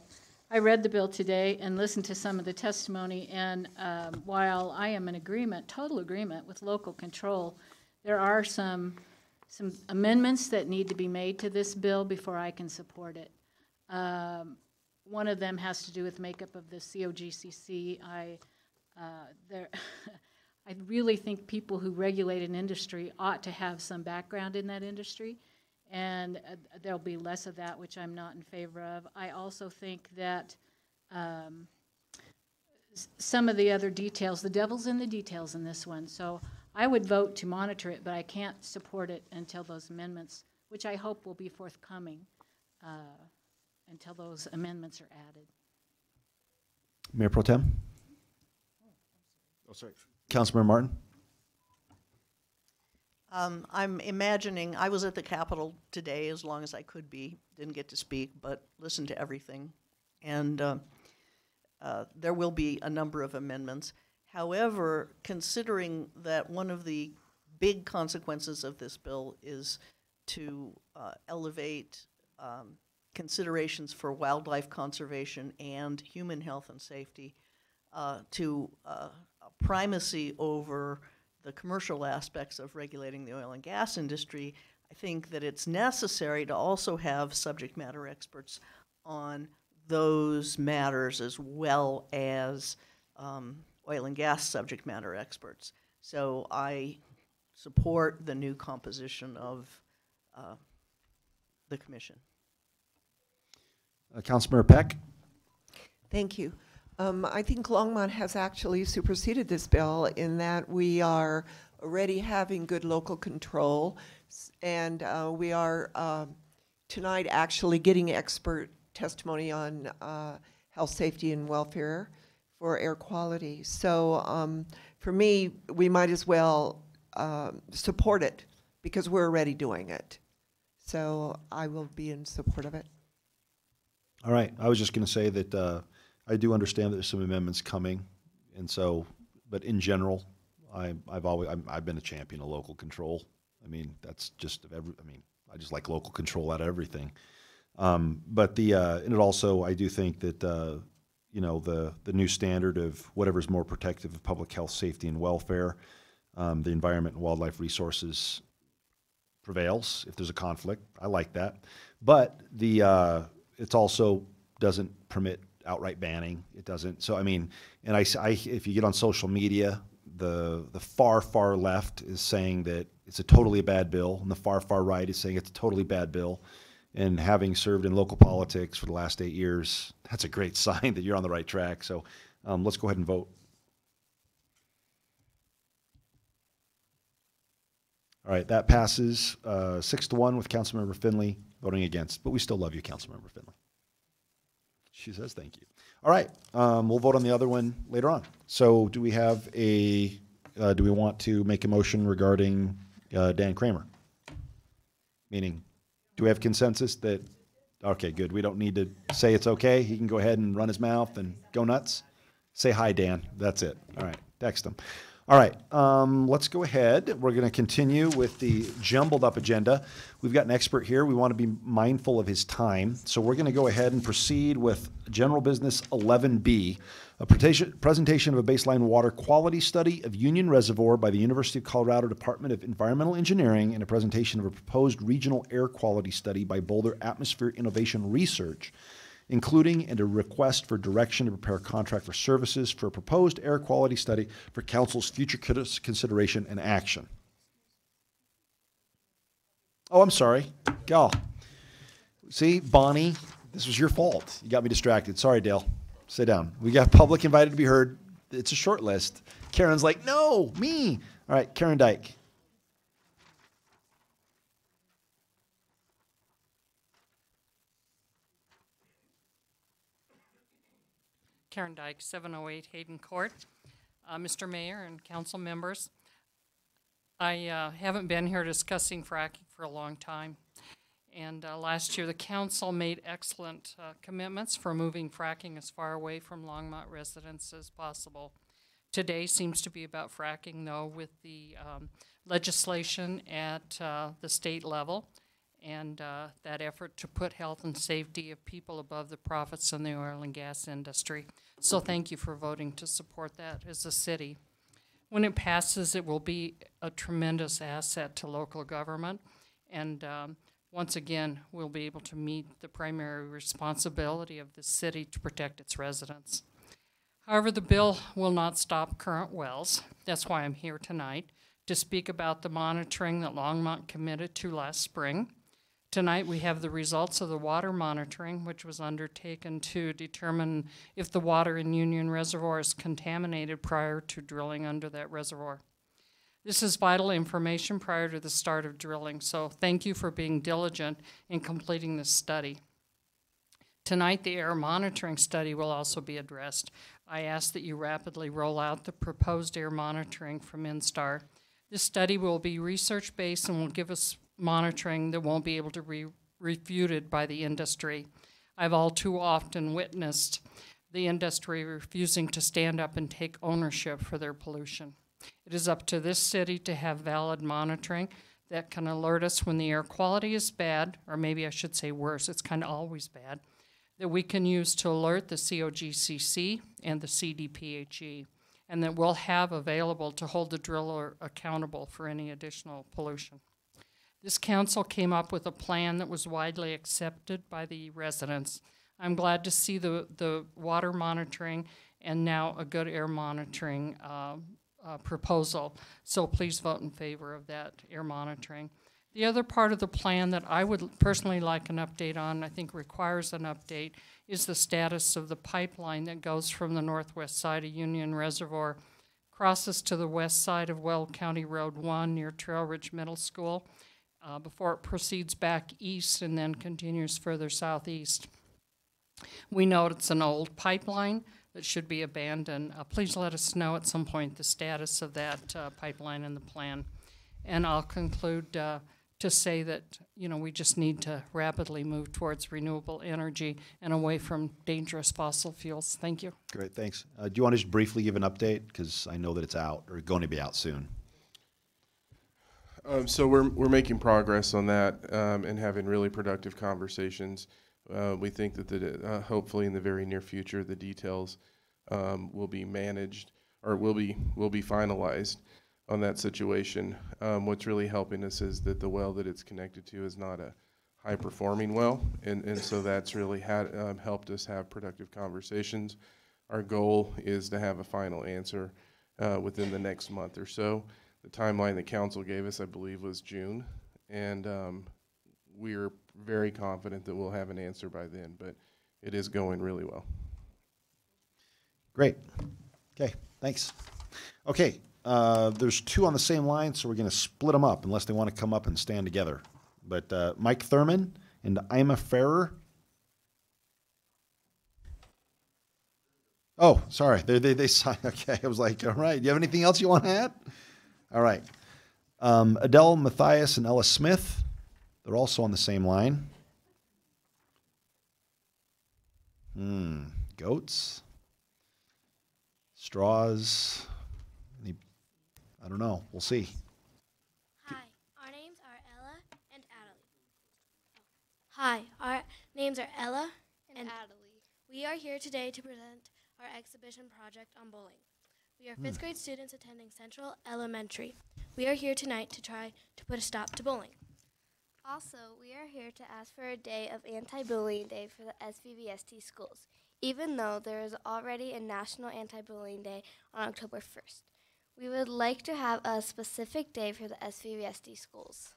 read the bill today and listened to some of the testimony, and while I am in agreement, total agreement with local control, there are some amendments that need to be made to this bill before I can support it. One of them has to do with makeup of the COGCC. I really think people who regulate an industry ought to have some background in that industry, and there'll be less of that, which I'm not in favor of. I also think that some of the other details, the devil's in the details in this one, so I would vote to monitor it, but I can't support it until those amendments, which I hope will be forthcoming, until those amendments are added. Mayor Pro Tem? Oh, sorry. Councilmember Martin? I'm imagining, I was at the Capitol today as long as I could be, didn't get to speak, but listened to everything. And there will be a number of amendments. However, considering that one of the big consequences of this bill is to elevate considerations for wildlife conservation and human health and safety to a primacy over the commercial aspects of regulating the oil and gas industry, I think that it's necessary to also have subject matter experts on those matters as well as oil and gas subject matter experts. So I support the new composition of the commission. Councilmember Peck? Thank you. I think Longmont has actually superseded this bill in that we are already having good local control, and we are tonight actually getting expert testimony on health, safety, and welfare for air quality. So for me, we might as well support it because we're already doing it. So I will be in support of it. All right. I was just going to say that I do understand that there's some amendments coming, and so, but in general, I've been a champion of local control. I mean, that's just I just like local control out of everything. But and it also, I do think that you know, the new standard of whatever's more protective of public health, safety, and welfare, the environment and wildlife resources prevails if there's a conflict. I like that, but it's also doesn't permit outright banning. It doesn't. So I mean, and if you get on social media, the far left is saying that it's a totally bad bill, and the far right is saying it's a totally bad bill. And having served in local politics for the last 8 years, that's a great sign that you're on the right track. So let's go ahead and vote. All right, that passes 6-1 with Councilmember Finley voting against, but we still love you, Councilmember Finley. She says thank you. All right, we'll vote on the other one later on. So do we have do we want to make a motion regarding Dan Kramer? Meaning, do we have consensus that, okay, good, we don't need to say it's okay, he can go ahead and run his mouth and go nuts? Say hi, Dan, that's it. All right, text him. All right, let's go ahead. We're gonna continue with the jumbled up agenda. We've got an expert here. We want to be mindful of his time. So we're gonna go ahead and proceed with General Business 11B, a presentation of a baseline water quality study of Union Reservoir by the University of Colorado Department of Environmental Engineering, and a presentation of a proposed regional air quality study by Boulder Atmosphere Innovation Research, including and a request for direction to prepare a contract for services for a proposed air quality study for council's future consideration and action. Oh, I'm sorry. Gal. See, Bonnie, this was your fault. You got me distracted. Sorry, Dale. Sit down. We got public invited to be heard. It's a short list. Karen's like, no, me. All right, Karen Dyke. Karen Dyke, 708 Hayden Court. Mr. Mayor and council members, I haven't been here discussing fracking for a long time. And last year the council made excellent commitments for moving fracking as far away from Longmont residents as possible. Today seems to be about fracking, though, with the legislation at the state level and that effort to put health and safety of people above the profits in the oil and gas industry. So thank you for voting to support that as a city. When it passes, it will be a tremendous asset to local government, and once again, we'll be able to meet the primary responsibility of the city to protect its residents. However, the bill will not stop current wells. That's why I'm here tonight, to speak about the monitoring that Longmont committed to last spring. Tonight, we have the results of the water monitoring, which was undertaken to determine if the water in Union Reservoir is contaminated prior to drilling under that reservoir. This is vital information prior to the start of drilling, so thank you for being diligent in completing this study. Tonight, the air monitoring study will also be addressed. I ask that you rapidly roll out the proposed air monitoring from INSTAR. This study will be research-based and will give us monitoring that won't be able to be refuted by the industry. I've all too often witnessed the industry refusing to stand up and take ownership for their pollution. It is up to this city to have valid monitoring that can alert us when the air quality is bad, or maybe I should say worse, it's kind of always bad, that we can use to alert the COGCC and the CDPHE, and that we'll have available to hold the driller accountable for any additional pollution. This council came up with a plan that was widely accepted by the residents. I'm glad to see the water monitoring and now a good air monitoring proposal. So please vote in favor of that air monitoring. The other part of the plan that I would personally like an update on, I think requires an update, is the status of the pipeline that goes from the northwest side of Union Reservoir, crosses to the west side of Weld County Road 1 near Trail Ridge Middle School, before it proceeds back east and then continues further southeast. We know it's an old pipeline that should be abandoned. Please let us know at some point the status of that pipeline and the plan. And I'll conclude to say that, you know, we just need to rapidly move towards renewable energy and away from dangerous fossil fuels. Thank you. Great, thanks. Do you want to just briefly give an update? Because I know that it's out or going to be out soon. So we're making progress on that and having really productive conversations. We think that hopefully in the very near future the details will be managed or will be finalized on that situation. What's really helping us is that the well that it's connected to is not a high performing well, and so that's really helped us have productive conversations. Our goal is to have a final answer within the next month or so. The timeline that council gave us, I believe, was June, and we're very confident that we'll have an answer by then, but it is going really well. Great. Okay, thanks. Okay, there's two on the same line, so we're going to split them up unless they want to come up and stand together. But Mike Thurman and Ima Ferrer. Oh, sorry. They signed. Okay, I was like, all right. Do you have anything else you want to add? All right. Adele Matthias and Ella Smith. They're also on the same line. Goats. Straws. I don't know. We'll see. Hi, our names are Ella and Adelie. Hi, our names are Ella and Adelie. We are here today to present our exhibition project on bowling. We are fifth grade students attending Central Elementary. We are here tonight to try to put a stop to bowling. Also, we are here to ask for a day of anti-bullying day for the SVVST schools, even though there is already a National Anti-Bullying Day on October 1st. We would like to have a specific day for the SVVST schools.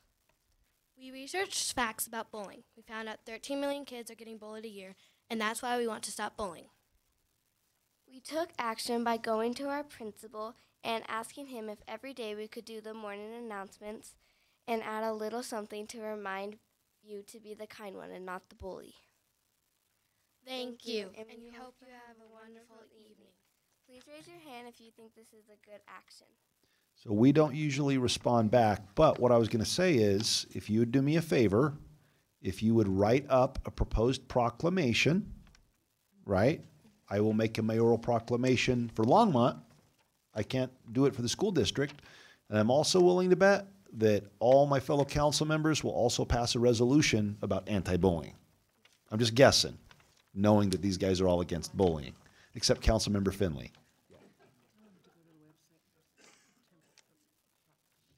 We researched facts about bowling. We found out 13 million kids are getting bullied a year, and that's why we want to stop bowling. We took action by going to our principal and asking him if every day we could do the morning announcements and add a little something to remind you to be the kind one and not the bully. Thank you, and we hope you have a wonderful evening. Please raise your hand if you think this is a good action. So we don't usually respond back, but what I was going to say is, if you would do me a favor, if you would write up a proposed proclamation, right? I will make a mayoral proclamation for Longmont, I can't do it for the school district. And I'm also willing to bet that all my fellow council members will also pass a resolution about anti-bullying. I'm just guessing, knowing that these guys are all against bullying, except Councilmember Finley.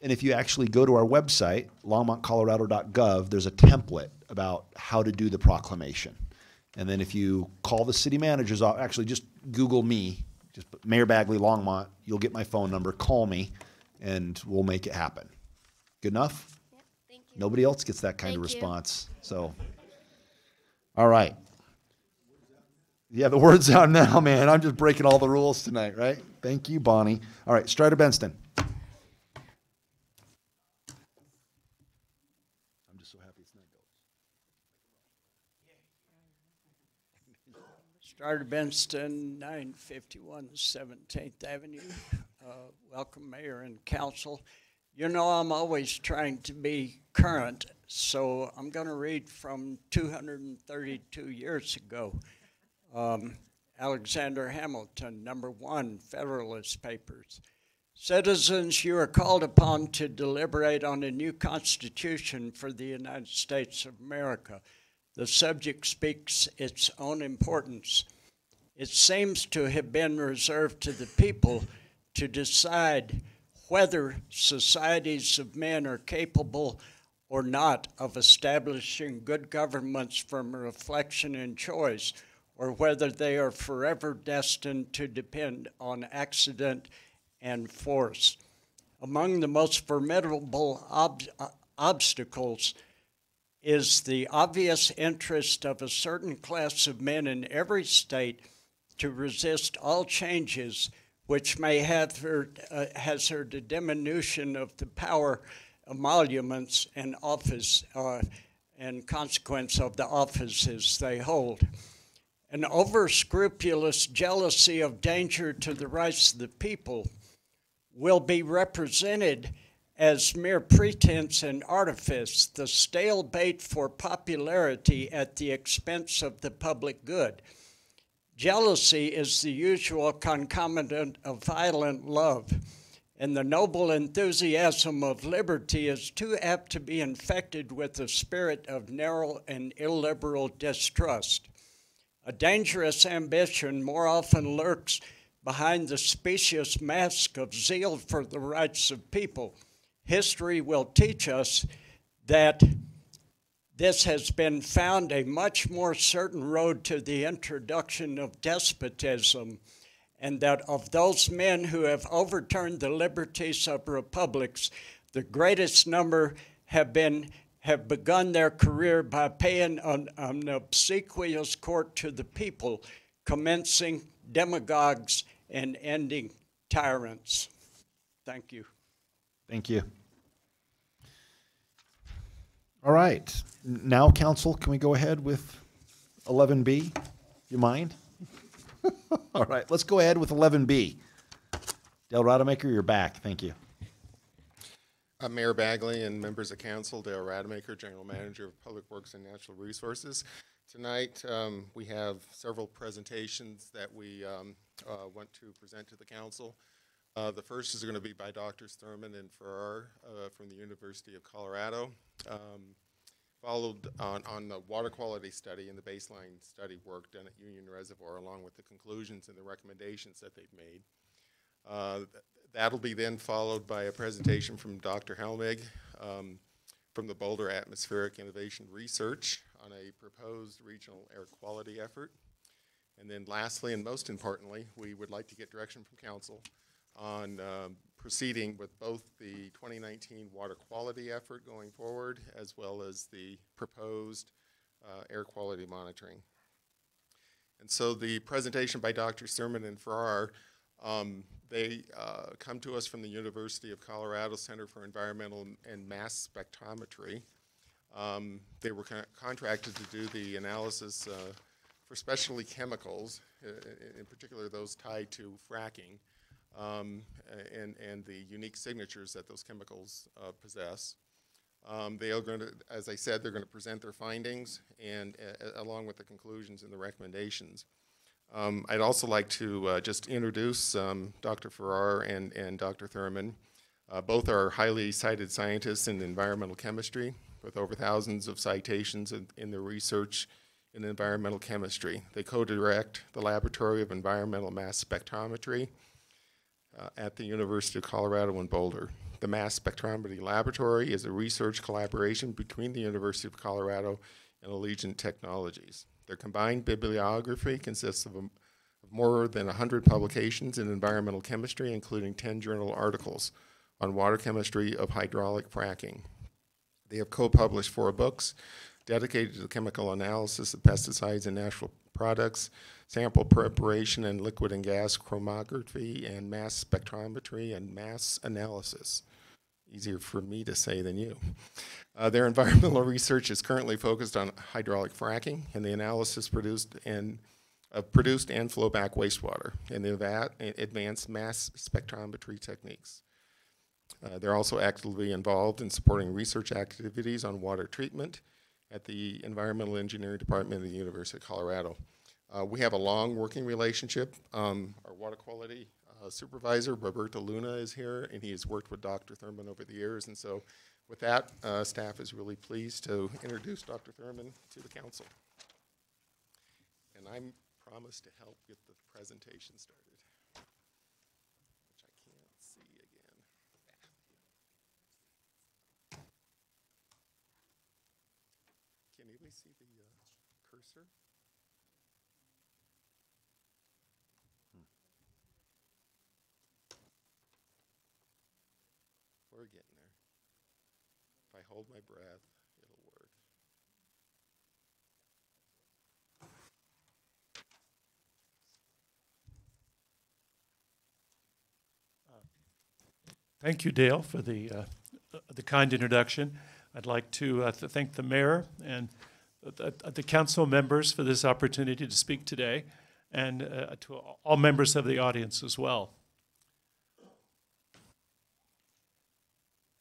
And if you actually go to our website, longmontcolorado.gov, there's a template about how to do the proclamation. And then if you call the city manager's office, actually just Google me, just put Mayor Bagley, Longmont, you'll get my phone number, call me, and we'll make it happen. Good enough? Yep, thank you. Nobody else gets that kind of Thank you. response. So, all right. Yeah, the word's out now, man. I'm just breaking all the rules tonight, right? Thank you, Bonnie. All right, Strider Benston. I'm just so happy it's not gold. Strider Benston, 951 17th Avenue. Welcome, Mayor and Council. You know, I'm always trying to be current, so I'm going to read from 232 years ago. Alexander Hamilton, #1, Federalist Papers. Citizens, you are called upon to deliberate on a new Constitution for the United States of America. The subject speaks its own importance. It seems to have been reserved to the people to decide whether societies of men are capable or not of establishing good governments from reflection and choice, or whether they are forever destined to depend on accident and force. Among the most formidable obstacles is the obvious interest of a certain class of men in every state to resist all changes which may have hazard a diminution of the power, emoluments, and office, and consequence of the offices they hold. An over-scrupulous jealousy of danger to the rights of the people will be represented as mere pretense and artifice, the stale bait for popularity at the expense of the public good. Jealousy is the usual concomitant of violent love, and the noble enthusiasm of liberty is too apt to be infected with the spirit of narrow and illiberal distrust. A dangerous ambition more often lurks behind the specious mask of zeal for the rights of people. History will teach us that this has been found a much more certain road to the introduction of despotism, and that of those men who have overturned the liberties of republics, the greatest number have begun their career by paying an obsequious court to the people, commencing demagogues and ending tyrants. Thank you. Thank you. All right. Now, council, can we go ahead with 11B? You mind? All right, let's go ahead with 11B. Dale Rademacher, you're back. Thank you. Mayor Bagley and members of council, Dale Rademacher, General Manager of Public Works and Natural Resources. Tonight, we have several presentations that we want to present to the council. The first is going to be by Drs. Thurman and Farrar from the University of Colorado, followed on the water quality study and the baseline study work done at Union Reservoir, along with the conclusions and the recommendations that they've made. That'll be then followed by a presentation from Dr. Helmig from the Boulder Atmospheric Innovation Research on a proposed regional air quality effort. And then lastly, and most importantly, we would like to get direction from council on proceeding with both the 2019 water quality effort going forward, as well as the proposed air quality monitoring. And so the presentation by Dr. Thurman and Farrar, they come to us from the University of Colorado Center for Environmental and Mass Spectrometry. They were contracted to do the analysis for specialty chemicals, in particular those tied to fracking, and the unique signatures that those chemicals possess. They are going to, as I said, they're going to present their findings and along with the conclusions and the recommendations. I'd also like to just introduce Dr. Farrar and Dr. Thurman. Both are highly cited scientists in environmental chemistry with over thousands of citations in their research in environmental chemistry. They co-direct the Laboratory of Environmental Mass Spectrometry at the University of Colorado in Boulder. The Mass Spectrometry Laboratory is a research collaboration between the University of Colorado and Allegiant Technologies. Their combined bibliography consists of more than 100 publications in environmental chemistry, including 10 journal articles on water chemistry of hydraulic fracking. They have co-published 4 books dedicated to the chemical analysis of pesticides and natural products, sample preparation and liquid and gas chromatography, and mass spectrometry and mass analysis. Easier for me to say than you. Their environmental research is currently focused on hydraulic fracking and the analysis produced and flowback wastewater and the advanced mass spectrometry techniques. They're also actively involved in supporting research activities on water treatment at the Environmental Engineering Department of the University of Colorado. We have a long working relationship. Our water quality supervisor, Roberto Luna, is here, and he has worked with Dr. Thurman over the years. And so with that, staff is really pleased to introduce Dr. Thurman to the council. And I'm promised to help get the presentation started, which I can't see again. Can anybody see the cursor? We're getting there. If I hold my breath, it'll work. Thank you, Dale, for the kind introduction. I'd like to thank the mayor and the council members for this opportunity to speak today, and to all members of the audience as well.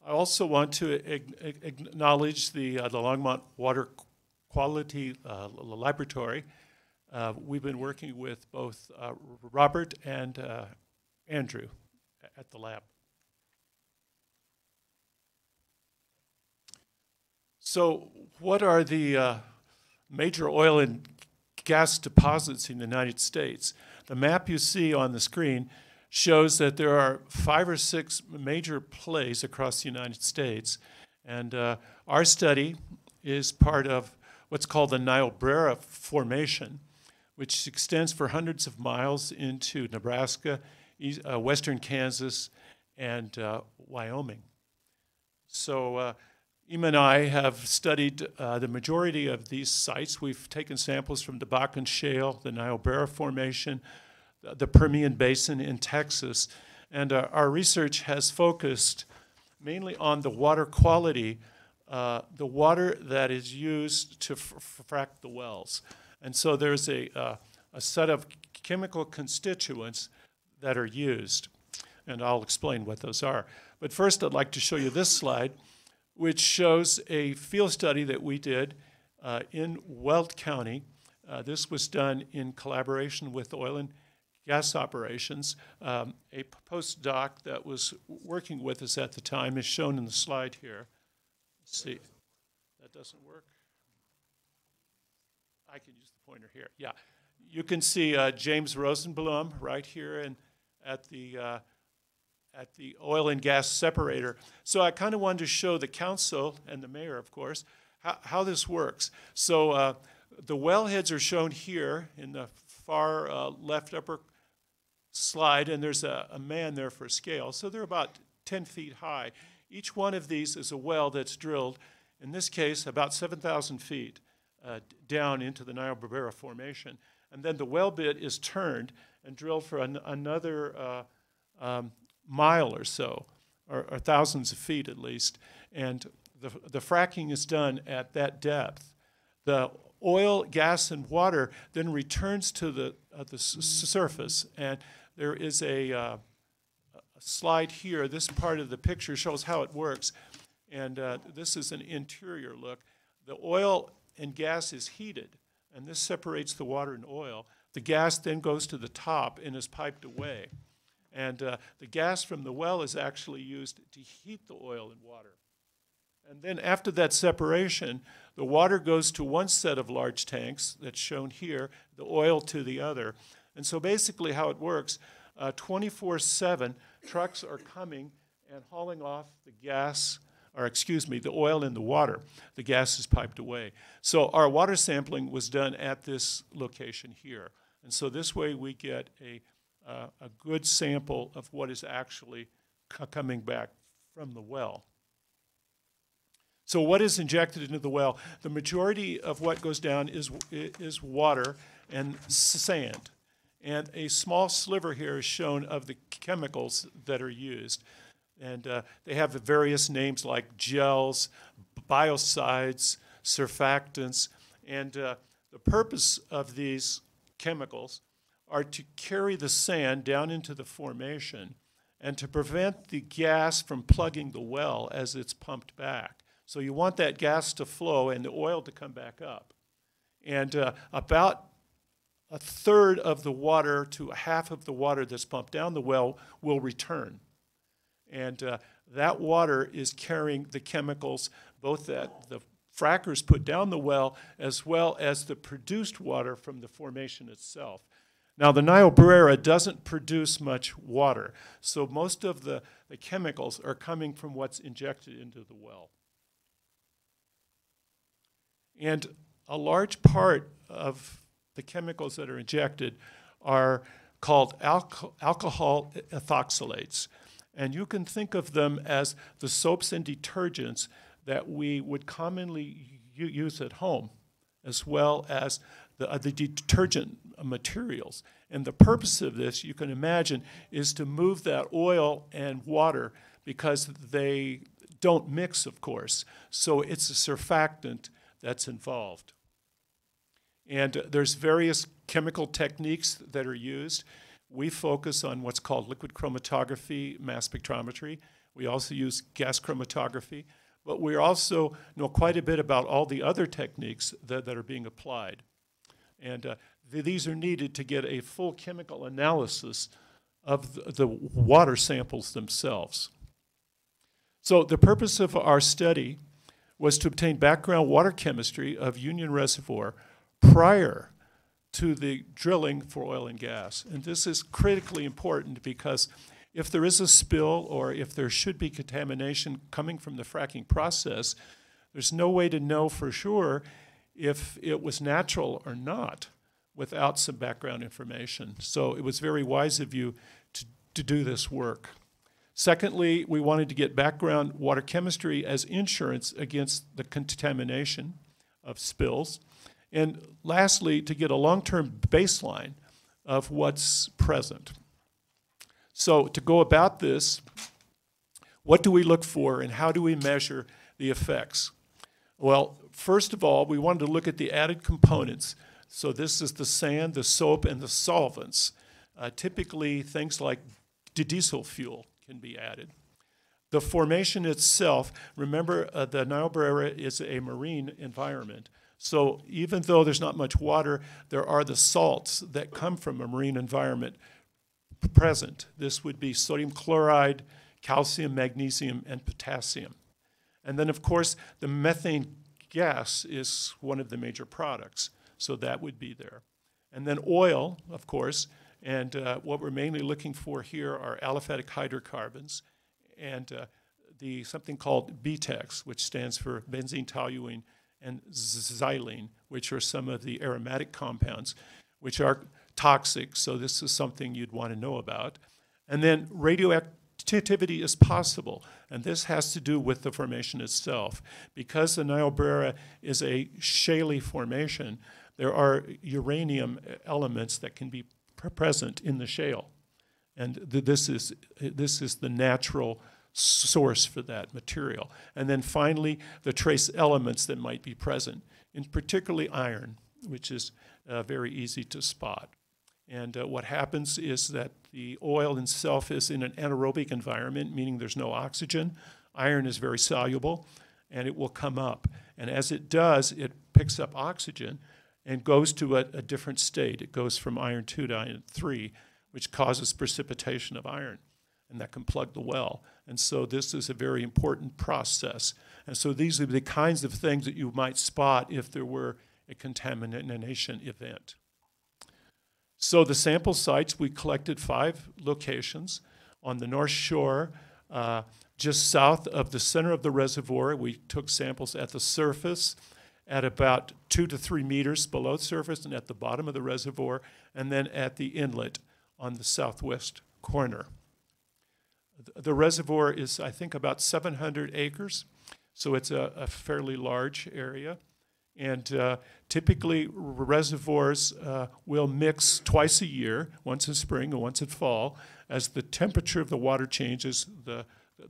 I also want to acknowledge the Longmont Water Quality Laboratory. We've been working with both Robert and Andrew at the lab. So what are the major oil and gas deposits in the United States? The map you see on the screen shows that there are 5 or 6 major plays across the United States. And our study is part of what's called the Niobrara Formation, which extends for hundreds of miles into Nebraska, western Kansas, and Wyoming. So Emma and I have studied the majority of these sites. We've taken samples from the Bakken Shale, the Niobrara Formation, the Permian Basin in Texas, and our research has focused mainly on the water quality, the water that is used to frack the wells. And so there's a set of chemical constituents that are used, and I'll explain what those are. But first I'd like to show you this slide, which shows a field study that we did in Weld County. This was done in collaboration with oil and gas operations. A postdoc that was working with us at the time is shown in the slide here. Let's see, that doesn't work. I can use the pointer here. Yeah, you can see James Rosenblum right here and at the oil and gas separator. So I kind of wanted to show the council and the mayor, of course, how this works. So the wellheads are shown here in the far left upper slide, and there's a man there for scale. So they're about 10 feet high. Each one of these is a well that's drilled, in this case, about 7,000 feet down into the Niobrara Formation. And then the well bit is turned and drilled for another mile or so, or thousands of feet at least. And the fracking is done at that depth. The oil, gas, and water then returns to the surface. And there is a slide here. This part of the picture shows how it works. And this is an interior look. The oil and gas is heated, and this separates the water and oil. The gas then goes to the top and is piped away. And the gas from the well is actually used to heat the oil and water. And then after that separation, the water goes to one set of large tanks that's shown here, the oil to the other. And so basically how it works, 24/7, trucks are coming and hauling off the gas, or excuse me, the oil and the water. The gas is piped away. So our water sampling was done at this location here. And so this way we get a good sample of what is actually coming back from the well. So what is injected into the well? The majority of what goes down is water and sand. And a small sliver here is shown of the chemicals that are used. And they have various names like gels, biocides, surfactants. And the purpose of these chemicals are to carry the sand down into the formation and to prevent the gas from plugging the well as it's pumped back. So you want that gas to flow and the oil to come back up. And about a third of the water to half of the water that's pumped down the well will return. And that water is carrying the chemicals, both that the frackers put down the well as well as the produced water from the formation itself. Now, the Niobrara doesn't produce much water, so most of the chemicals are coming from what's injected into the well. And a large part of the chemicals that are injected are called alcohol ethoxylates. And you can think of them as the soaps and detergents that we would commonly use at home, as well as the detergent materials. And the purpose of this, you can imagine, is to move that oil and water because they don't mix, of course. So it's a surfactant that's involved. And there's various chemical techniques that are used. We focus on what's called liquid chromatography, mass spectrometry. We also use gas chromatography. But we also know quite a bit about all the other techniques that are being applied. And these are needed to get a full chemical analysis of the water samples themselves. So the purpose of our study was to obtain background water chemistry of Union Reservoir prior to the drilling for oil and gas. And this is critically important because if there is a spill or if there should be contamination coming from the fracking process, there's no way to know for sure if it was natural or not without some background information. So it was very wise of you to do this work. Secondly, we wanted to get background water chemistry as insurance against the contamination of spills. And lastly, to get a long-term baseline of what's present. So to go about this, what do we look for and how do we measure the effects? Well, first of all, we wanted to look at the added components. So this is the sand, the soap, and the solvents. Typically, things like diesel fuel can be added. The formation itself, remember the Niobrara is a marine environment. So even though there's not much water, there are the salts that come from a marine environment present. This would be sodium chloride, calcium, magnesium, and potassium. And then, of course, the methane gas is one of the major products. So that would be there. And then oil, of course, and what we're mainly looking for here are aliphatic hydrocarbons and something called BTEX, which stands for benzene, toluene, and xylene, which are some of the aromatic compounds, which are toxic, so this is something you'd want to know about. And then radioactivity is possible, and this has to do with the formation itself. Because the Niobrara is a shaly formation, there are uranium elements that can be present in the shale. And this is the natural source for that material. And then finally, the trace elements that might be present, in particularly iron, which is very easy to spot. And what happens is that the oil itself is in an anaerobic environment, meaning there's no oxygen. Iron is very soluble, and it will come up. And as it does, it picks up oxygen, and goes to a different state. It goes from iron 2 to iron 3, which causes precipitation of iron, and that can plug the well. And so this is a very important process. And so these are the kinds of things that you might spot if there were a contamination event. So the sample sites, we collected 5 locations on the North Shore, just south of the center of the reservoir. We took samples at the surface at about 2 to 3 meters below surface and at the bottom of the reservoir, and then at the inlet on the southwest corner. The reservoir is, I think, about 700 acres, so it's a fairly large area. And typically reservoirs will mix twice a year, once in spring and once in fall. As the temperature of the water changes, the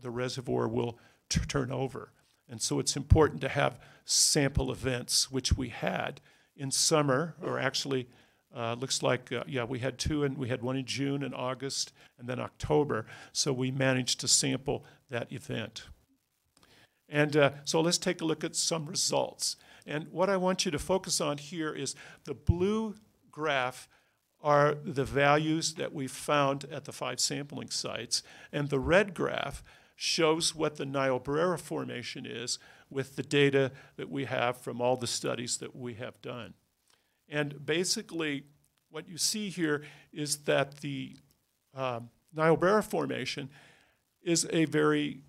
reservoir will turn over. And so it's important to have sample events, which we had in summer, or actually looks like, we had 2, and we had one in June and August and then October. So we managed to sample that event. And so let's take a look at some results. And what I want you to focus on here is the blue graph are the values that we found at the 5 sampling sites, and the red graph shows what the Niobrara Formation is with the data that we have from all the studies that we have done. And basically, what you see here is that the Niobrara Formation is a very,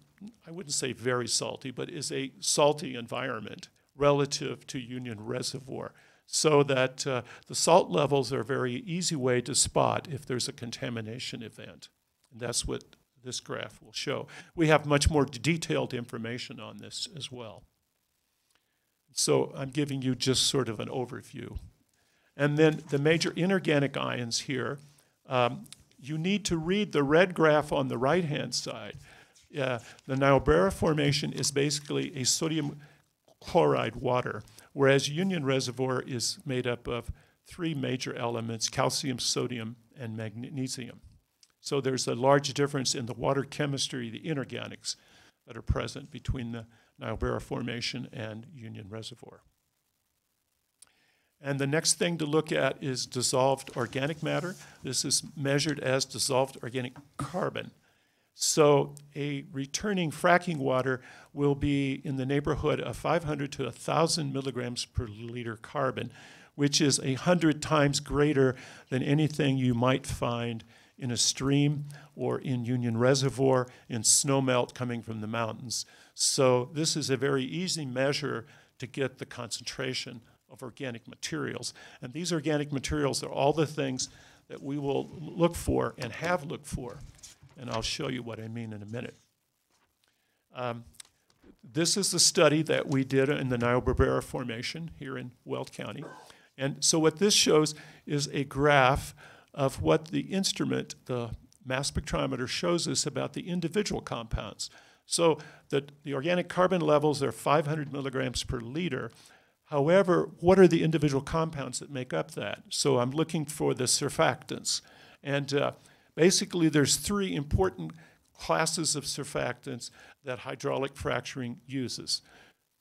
I wouldn't say very salty, but is a salty environment relative to Union Reservoir, so that the salt levels are a very easy way to spot if there's a contamination event. And that's what this graph will show. We have much more detailed information on this as well. So I'm giving you just sort of an overview. And then the major inorganic ions here, you need to read the red graph on the right-hand side. The Niobrara Formation is basically a sodium chloride water, whereas Union Reservoir is made up of 3 major elements: calcium, sodium, and magnesium. So there's a large difference in the water chemistry, the inorganics that are present between the Niobrara Formation and Union Reservoir. And the next thing to look at is dissolved organic matter. This is measured as dissolved organic carbon. So a returning fracking water will be in the neighborhood of 500 to 1,000 milligrams per liter carbon, which is 100 times greater than anything you might find in a stream or in Union Reservoir, in snowmelt coming from the mountains. So this is a very easy measure to get the concentration of organic materials. And these organic materials are all the things that we will look for and have looked for. And I'll show you what I mean in a minute. This is the study that we did in the Niobrara Formation here in Weld County. And so what this shows is a graph of what the instrument, the mass spectrometer, shows us about the individual compounds. So the organic carbon levels are 500 milligrams per liter. However, what are the individual compounds that make up that? So I'm looking for the surfactants. And basically, there's 3 important classes of surfactants that hydraulic fracturing uses.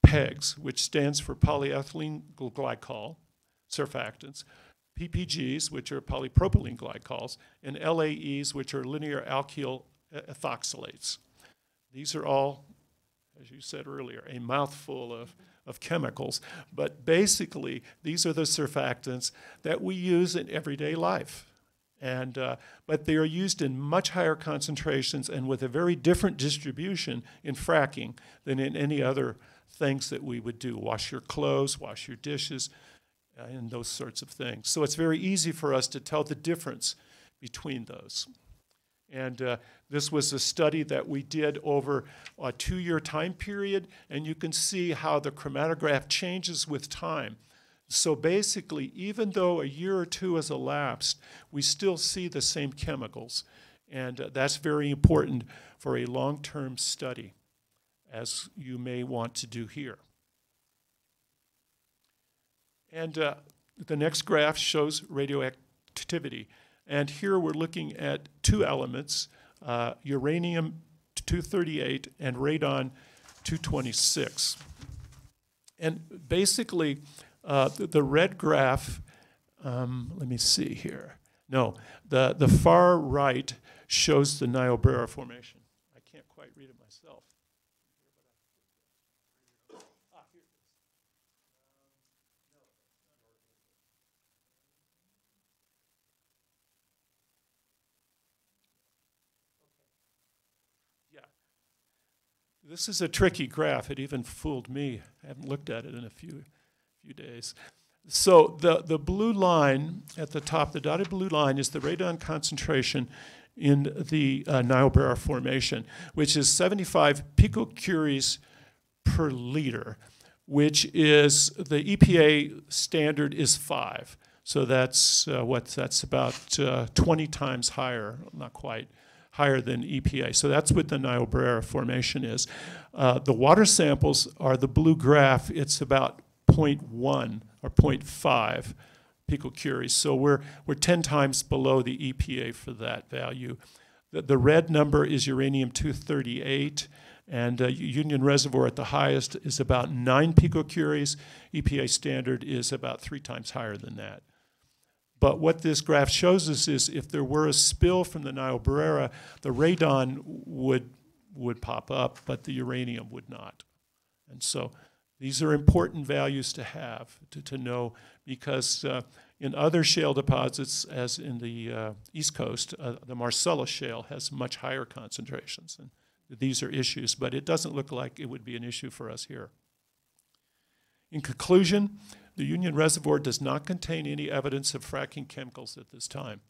PEGs, which stands for polyethylene glycol surfactants, PPGs, which are polypropylene glycols, and LAEs, which are linear alkyl ethoxylates. These are all, as you said earlier, a mouthful of chemicals, but basically, these are the surfactants that we use in everyday life. And, but they are used in much higher concentrations and with a very different distribution in fracking than in any other things that we would do. Wash your clothes, wash your dishes, and those sorts of things. So it's very easy for us to tell the difference between those. And this was a study that we did over a 2-year time period, and you can see how the chromatograph changes with time. So basically, even though a year or 2 has elapsed, we still see the same chemicals. And that's very important for a long-term study, as you may want to do here. And the next graph shows radioactivity. And here we're looking at 2 elements, uranium-238 and radon-226. And basically, The red graph, let me see here. No, the far right shows the Niobrara Formation. I can't quite read it myself. This is a tricky graph. It even fooled me. I haven't looked at it in a few days. So the blue line at the top, the dotted blue line, is the radon concentration in the Niobrara Formation, which is 75 picocuries per liter, which is the EPA standard is 5. So that's that's about 20 times higher, not quite, higher than EPA. So that's what the Niobrara Formation is. The water samples are the blue graph. It's about 0.1 or 0.5 picocuries. So we're 10 times below the EPA for that value. The red number is uranium-238, and Union Reservoir at the highest is about 9 picocuries. EPA standard is about 3 times higher than that. But what this graph shows us is if there were a spill from the Niobrara, the radon would pop up, but the uranium would not. And so these are important values to have, to know, because in other shale deposits, as in the East Coast, the Marcellus shale has much higher concentrations. And these are issues, but it doesn't look like it would be an issue for us here. In conclusion, the Union Reservoir does not contain any evidence of fracking chemicals at this time.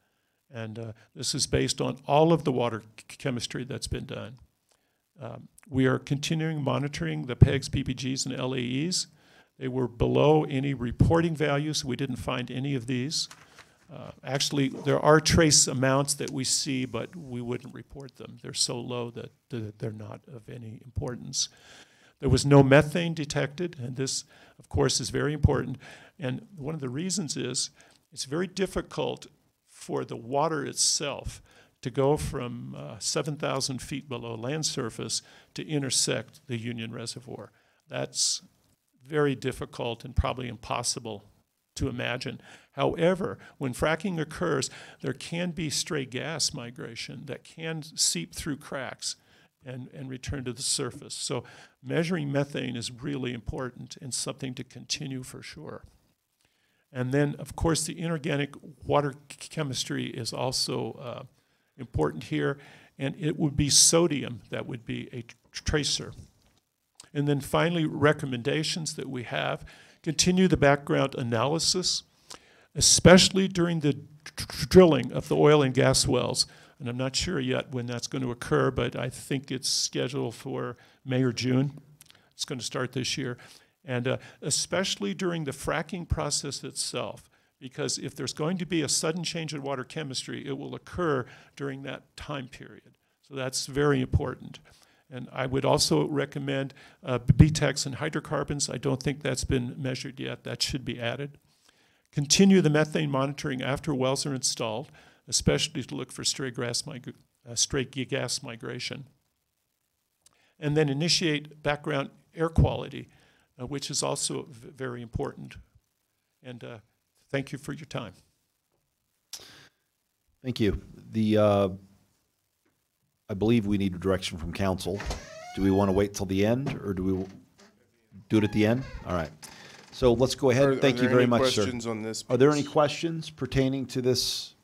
And this is based on all of the water chemistry that's been done. We are continuing monitoring the PEGs, PPGs, and LAEs. They were below any reporting values. We didn't find any of these. Actually, there are trace amounts that we see, but we wouldn't report them. They're so low that they're not of any importance. There was no methane detected, and this, of course, is very important. And one of the reasons is it's very difficult for the water itself to go from 7,000 feet below land surface to intersect the Union Reservoir. That's very difficult and probably impossible to imagine. However, when fracking occurs, there can be stray gas migration that can seep through cracks and return to the surface. So measuring methane is really important and something to continue for sure. And then, of course, the inorganic water chemistry is also important here, and it would be sodium that would be a tracer. And then finally, recommendations that we have: continue the background analysis, especially during the drilling of the oil and gas wells. And I'm not sure yet when that's going to occur, but I think it's scheduled for May or June. It's going to start this year. And especially during the fracking process itself, because if there's going to be a sudden change in water chemistry, it will occur during that time period. So that's very important. And I would also recommend BTEX and hydrocarbons. I don't think that's been measured yet. That should be added. Continue the methane monitoring after wells are installed, especially to look for stray gas migration. And then initiate background air quality, which is also very important. And thank you for your time. Thank you. I believe we need a direction from council. Do we want to wait till the end, or do we do it at the end? All right. So let's go ahead. Thank you very much, sir. Are there any questions on this? Are there any questions pertaining to this?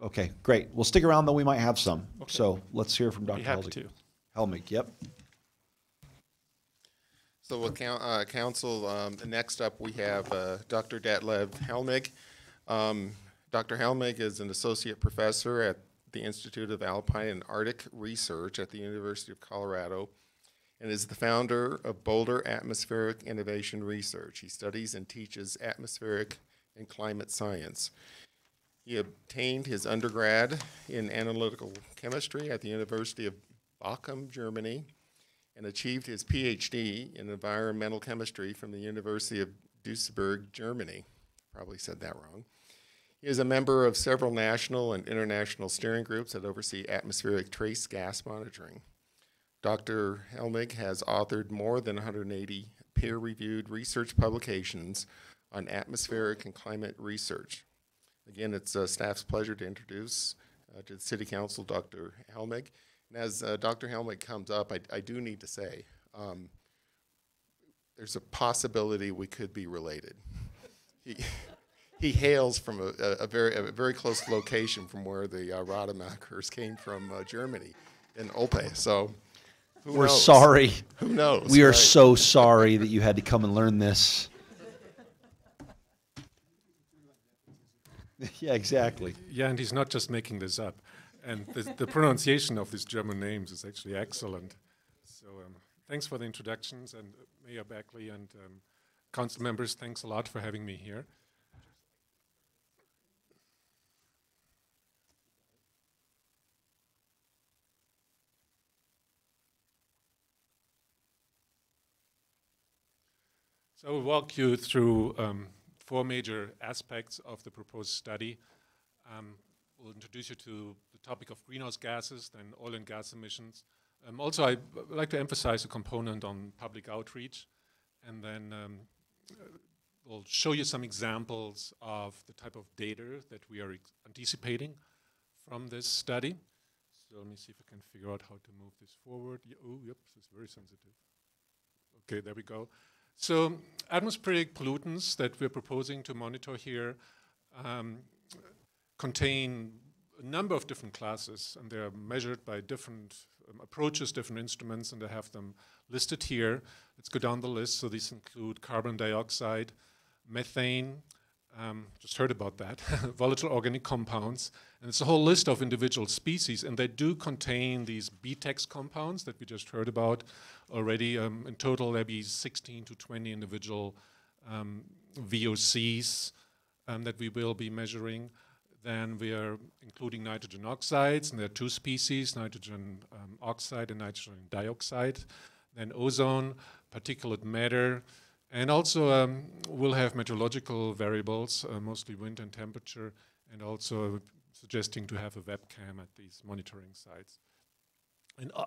Okay, great. We'll stick around, though. We might have some. Okay. So let's hear from Dr. Helmig. Yep. So with council, next up we have Dr. Detlev Helmig. Dr. Helmig is an associate professor at the Institute of Alpine and Arctic Research at the University of Colorado, and is the founder of Boulder Atmospheric Innovation Research. He studies and teaches atmospheric and climate science. He obtained his undergrad in analytical chemistry at the University of Bochum, Germany, and achieved his PhD in environmental chemistry from the University of Duisburg, Germany. Probably said that wrong. He is a member of several national and international steering groups that oversee atmospheric trace gas monitoring. Dr. Helmig has authored more than 180 peer-reviewed research publications on atmospheric and climate research. Again, it's staff's pleasure to introduce to the City Council Dr. Helmig. And as Dr. Helmig comes up, I do need to say, there's a possibility we could be related. He hails from a very close location from where the Rademakers came from, Germany, in Olpe. So We're knows? sorry. Who knows? We are right? so sorry that you had to come and learn this. Yeah, exactly. Yeah, and he's not just making this up. And the pronunciation of these German names is actually excellent. So thanks for the introductions, and Mayor Bagley and council members, thanks a lot for having me here. So I will walk you through 4 major aspects of the proposed study. We'll introduce you to the topic of greenhouse gases, then oil and gas emissions. Also, I'd like to emphasize a component on public outreach, and then we'll show you some examples of the type of data that we are anticipating from this study. So let me see if I can figure out how to move this forward. Oh, yep, this is very sensitive. Okay, there we go. So atmospheric pollutants that we're proposing to monitor here contain a number of different classes, and they're measured by different approaches, different instruments, and I have them listed here. Let's go down the list. So these include carbon dioxide, methane, just heard about that, volatile organic compounds, and it's a whole list of individual species, and they do contain these BTEX compounds that we just heard about already. In total, there'll be 16 to 20 individual VOCs that we will be measuring. Then we are including nitrogen oxides, and there are 2 species, nitrogen oxide and nitrogen dioxide. Then ozone, particulate matter, and also we'll have meteorological variables, mostly wind and temperature, and also suggesting to have a webcam at these monitoring sites.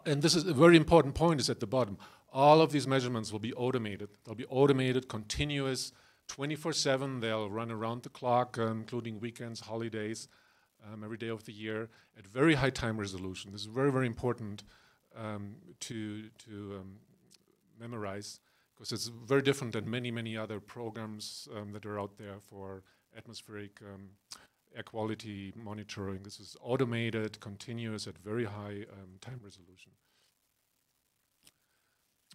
And this is a very important point is at the bottom. All of these measurements will be automated. They'll be automated, continuous, 24/7. They'll run around the clock, including weekends, holidays, every day of the year, at very high time resolution. This is very, very important to memorize, because it's very different than many, many other programs that are out there for atmospheric air quality monitoring. This is automated, continuous, at very high time resolution.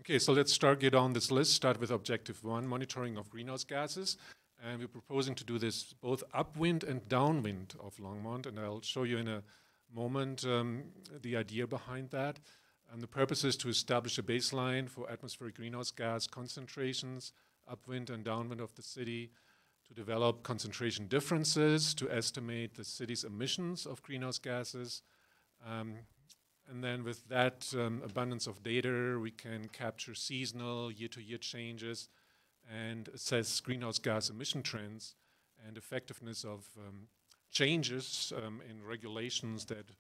Okay, so let's get on this list. Start with objective 1, monitoring of greenhouse gases. And we're proposing to do this both upwind and downwind of Longmont, and I'll show you in a moment the idea behind that. And the purpose is to establish a baseline for atmospheric greenhouse gas concentrations, upwind and downwind of the city, to develop concentration differences, to estimate the city's emissions of greenhouse gases. And then with that abundance of data, we can capture seasonal, year-to-year changes and assess greenhouse gas emission trends and effectiveness of changes in regulations that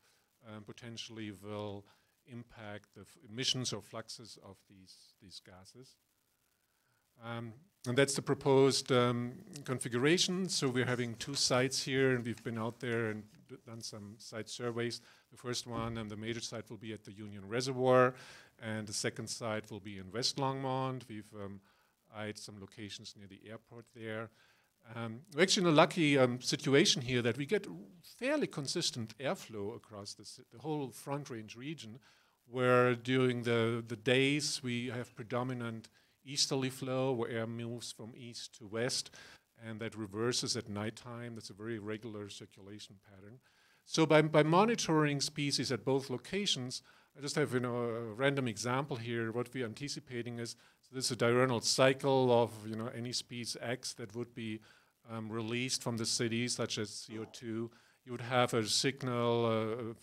potentially will impact the emissions or fluxes of these gases. And that's the proposed configuration. So we're having 2 sites here, and we've been out there and done some site surveys. The first one and the major site will be at the Union Reservoir, and the second site will be in West Longmont. We've eyed some locations near the airport there. We're actually in a lucky situation here that we get fairly consistent airflow across the whole Front Range region, where during the days we have predominant easterly flow, where air moves from east to west, and that reverses at nighttime. That's a very regular circulation pattern. So by monitoring species at both locations, I just have a random example here. What we're anticipating is this is a diurnal cycle of any species X that would be released from the city, such as CO2. You would have a signal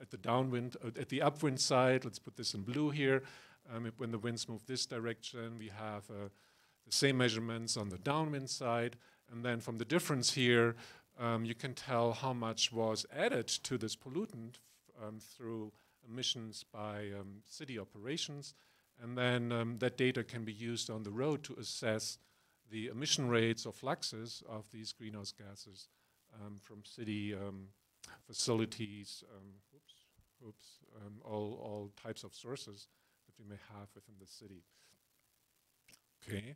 at the downwind, at the upwind side. Let's put this in blue here. When the winds move this direction, we have the same measurements on the downwind side. And then from the difference here, you can tell how much was added to this pollutant through emissions by city operations. And then that data can be used on the road to assess the emission rates or fluxes of these greenhouse gases from city facilities, all types of sources that we may have within the city. Okay,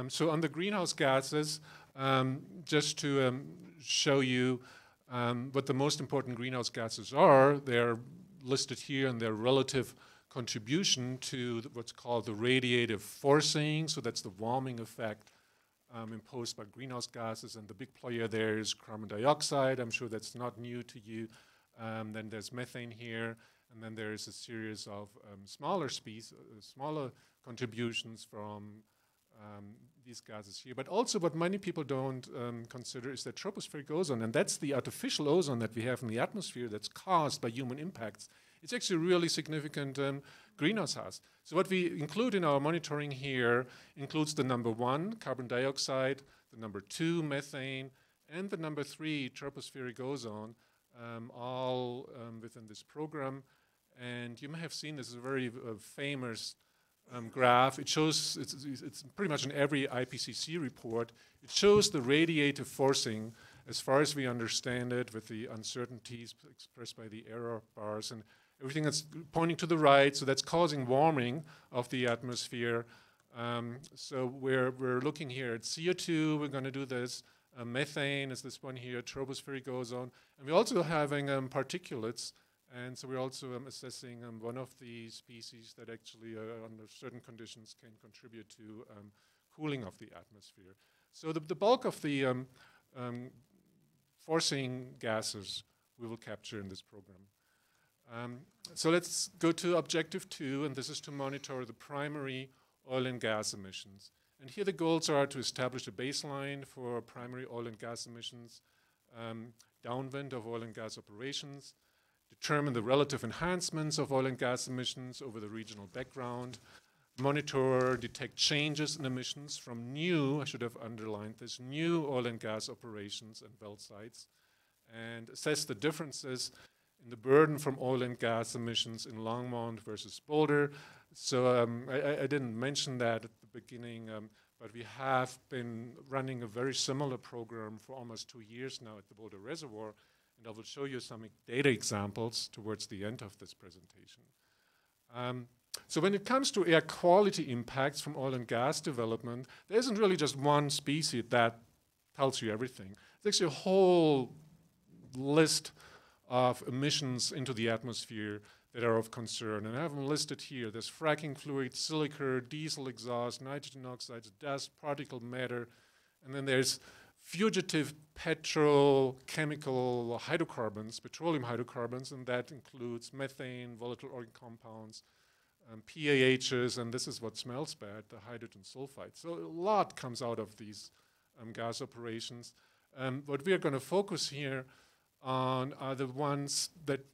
so on the greenhouse gases, just to show you what the most important greenhouse gases are, they're listed here in their relative contribution to what's called the radiative forcing, so that's the warming effect imposed by greenhouse gases, and the big player there is carbon dioxide. I'm sure that's not new to you. Then there's methane here, and then there is a series of smaller contributions from these gases here. But also what many people don't consider is that tropospheric ozone, and that's the artificial ozone that we have in the atmosphere that's caused by human impacts. It's actually a really significant greenhouse gas. So what we include in our monitoring here includes the number 1, carbon dioxide, the number 2, methane, and the number 3, tropospheric ozone, all within this program. And you may have seen this is a very famous graph. It shows, it's pretty much in every IPCC report, it shows the radiative forcing as far as we understand it, with the uncertainties expressed by the error bars and everything that's pointing to the right, so that's causing warming of the atmosphere. So we're looking here at CO2, we're going to do this. Methane is this one here, tropospheric ozone. And we're also having particulates, and so we're also assessing one of the species that actually, under certain conditions, can contribute to cooling of the atmosphere. So the bulk of the forcing gases we will capture in this program. So let's go to objective 2, and this is to monitor the primary oil and gas emissions. And here the goals are to establish a baseline for primary oil and gas emissions, downwind of oil and gas operations, determine the relative enhancements of oil and gas emissions over the regional background, monitor, detect changes in emissions from new, I should have underlined this, new oil and gas operations and well sites, and assess the differences in the burden from oil and gas emissions in Longmont versus Boulder. So I didn't mention that at the beginning, but we have been running a very similar program for almost 2 years now at the Boulder Reservoir, and I will show you some data examples towards the end of this presentation. So when it comes to air quality impacts from oil and gas development, there isn't really just one species that tells you everything. There's actually a whole list of emissions into the atmosphere that are of concern, and I have them listed here. There's fracking fluid, silica, diesel exhaust, nitrogen oxides, dust, particle matter, and then there's fugitive petrochemical hydrocarbons, petroleum hydrocarbons, and that includes methane, volatile organic compounds, PAHs, and this is what smells bad, the hydrogen sulfide. So a lot comes out of these gas operations. What we are going to focus here on are the ones that,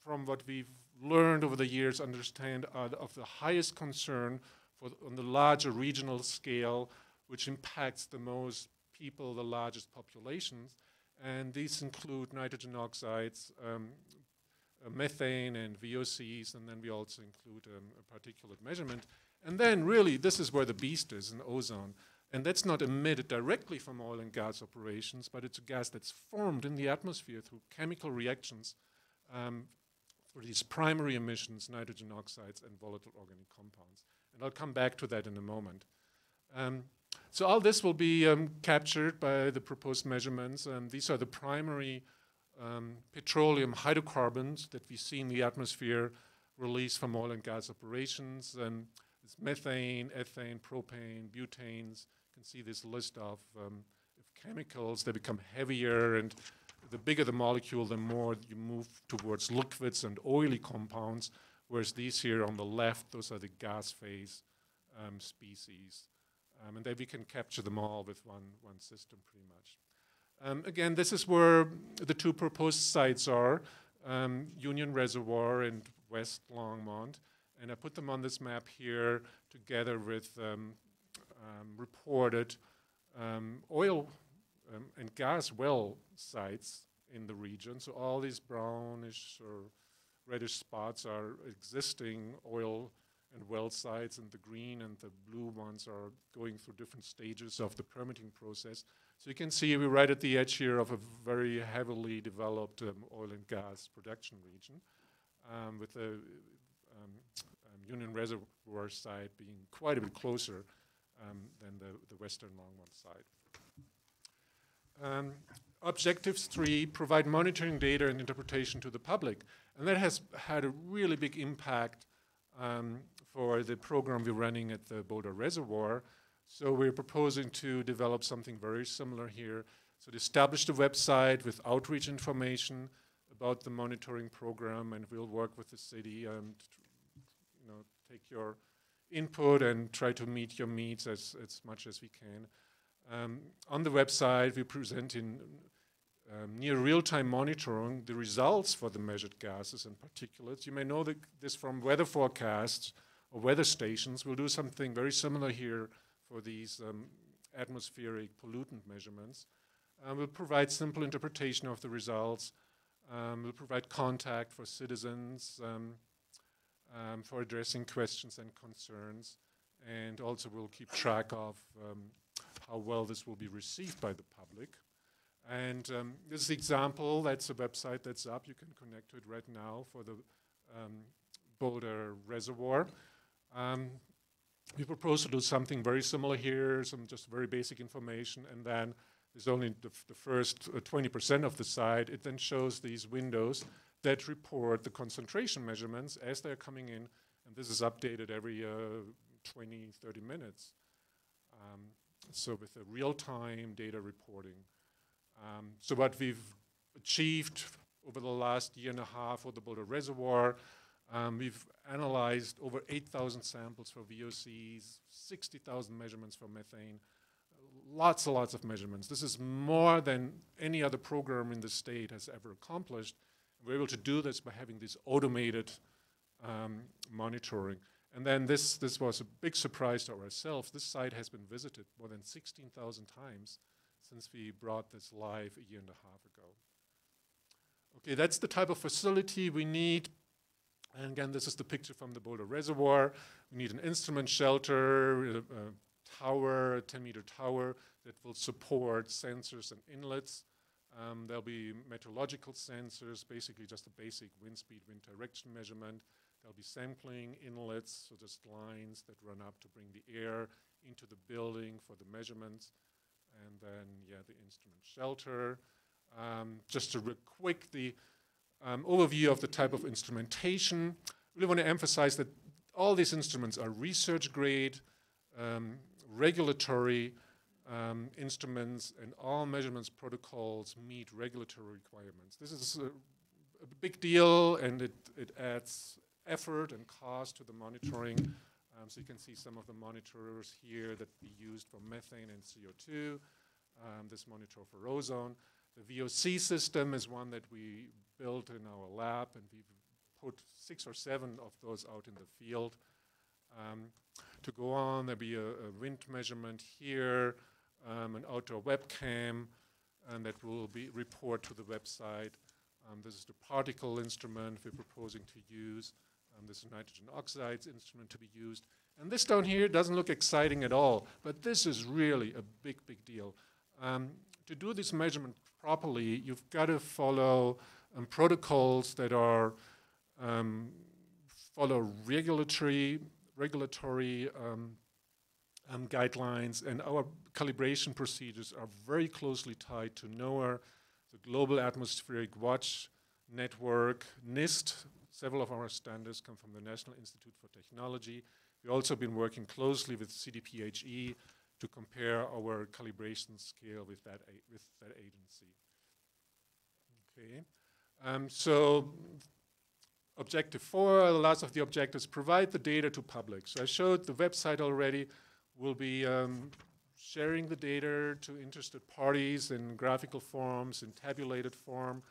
from what we've learned over the years, understand are of the highest concern on the larger regional scale, which impacts the most people, the largest populations. And these include nitrogen oxides, methane and VOCs, and then we also include a particulate measurement. And then really, this is where the beast is, in ozone. And that's not emitted directly from oil and gas operations, but it's a gas that's formed in the atmosphere through chemical reactions for these primary emissions, nitrogen oxides and volatile organic compounds. And I'll come back to that in a moment. So all this will be captured by the proposed measurements. These are the primary petroleum hydrocarbons that we see in the atmosphere released from oil and gas operations. It's methane, ethane, propane, butanes. You can see this list of chemicals. They become heavier, and the bigger the molecule, the more you move towards liquids and oily compounds, whereas these here on the left, those are the gas phase species. And then we can capture them all with one system pretty much. Again, this is where the 2 proposed sites are, Union Reservoir and West Longmont. And I put them on this map here together with reported oil and gas well sites in the region. So all these brownish or reddish spots are existing oil and well sites, and the green and the blue ones are going through different stages of the permitting process. So you can see we're right at the edge here of a very heavily developed oil and gas production region, with the Union Reservoir site being quite a bit closer than the western Longmont site. Objectives 3, provide monitoring data and interpretation to the public. And that has had a really big impact for the program we're running at the Boulder Reservoir. So we're proposing to develop something very similar here. So to establish a website with outreach information about the monitoring program, and we'll work with the city and take your input and try to meet your needs as much as we can. On the website, we present in near real-time monitoring the results for the measured gases and particulates. You may know this from weather forecasts or weather stations. We'll do something very similar here for these atmospheric pollutant measurements. We'll provide simple interpretation of the results. We'll provide contact for citizens for addressing questions and concerns. And also we'll keep track of how well this will be received by the public. And this is the example. That's a website that's up. You can connect to it right now for the Boulder Reservoir. We propose to do something very similar here, some just very basic information, and then there's only the first 20% of the site. It then shows these windows that report the concentration measurements as they're coming in, and this is updated every 20, 30 minutes. So with a real-time data reporting. So what we've achieved over the last year and a half for the Boulder Reservoir, we've analyzed over 8,000 samples for VOCs, 60,000 measurements for methane, lots and lots of measurements. This is more than any other program in the state has ever accomplished. We're able to do this by having this automated monitoring. And then this was a big surprise to ourselves. This site has been visited more than 16,000 times since we brought this live a year and a half ago. Okay, that's the type of facility we need. And again, this is the picture from the Boulder Reservoir. We need an instrument shelter, a tower, a 10-meter tower that will support sensors and inlets. There'll be meteorological sensors, basically just a basic wind speed, wind direction measurement. There'll be sampling inlets, so just lines that run up to bring the air into the building for the measurements. And then, yeah, the instrument shelter. Just a real quick, the overview of the type of instrumentation. Really want to emphasize that all these instruments are research grade, regulatory instruments, and all measurements protocols meet regulatory requirements. This is a big deal, and it adds effort and cost to the monitoring. So you can see some of the monitors here that we used for methane and CO2. This monitor for ozone. The VOC system is one that we built in our lab, and we've put 6 or 7 of those out in the field. To go on, there'll be a wind measurement here, an outdoor webcam, and that will be report to the website. This is the particle instrument we're proposing to use. This is a nitrogen oxides instrument to be used. And this down here doesn't look exciting at all, but this is really a big, big deal. To do this measurement properly, you've got to follow protocols that are follow regulatory guidelines, and our calibration procedures are very closely tied to NOAA, the Global Atmospheric Watch Network, NIST. Several of our standards come from the National Institute for Technology. We've also been working closely with CDPHE to compare our calibration scale with that agency. Okay, so objective 4, the last of the objectives, provide the data to public. So I showed the website already. We'll be sharing the data to interested parties in graphical forms, in tabulated form.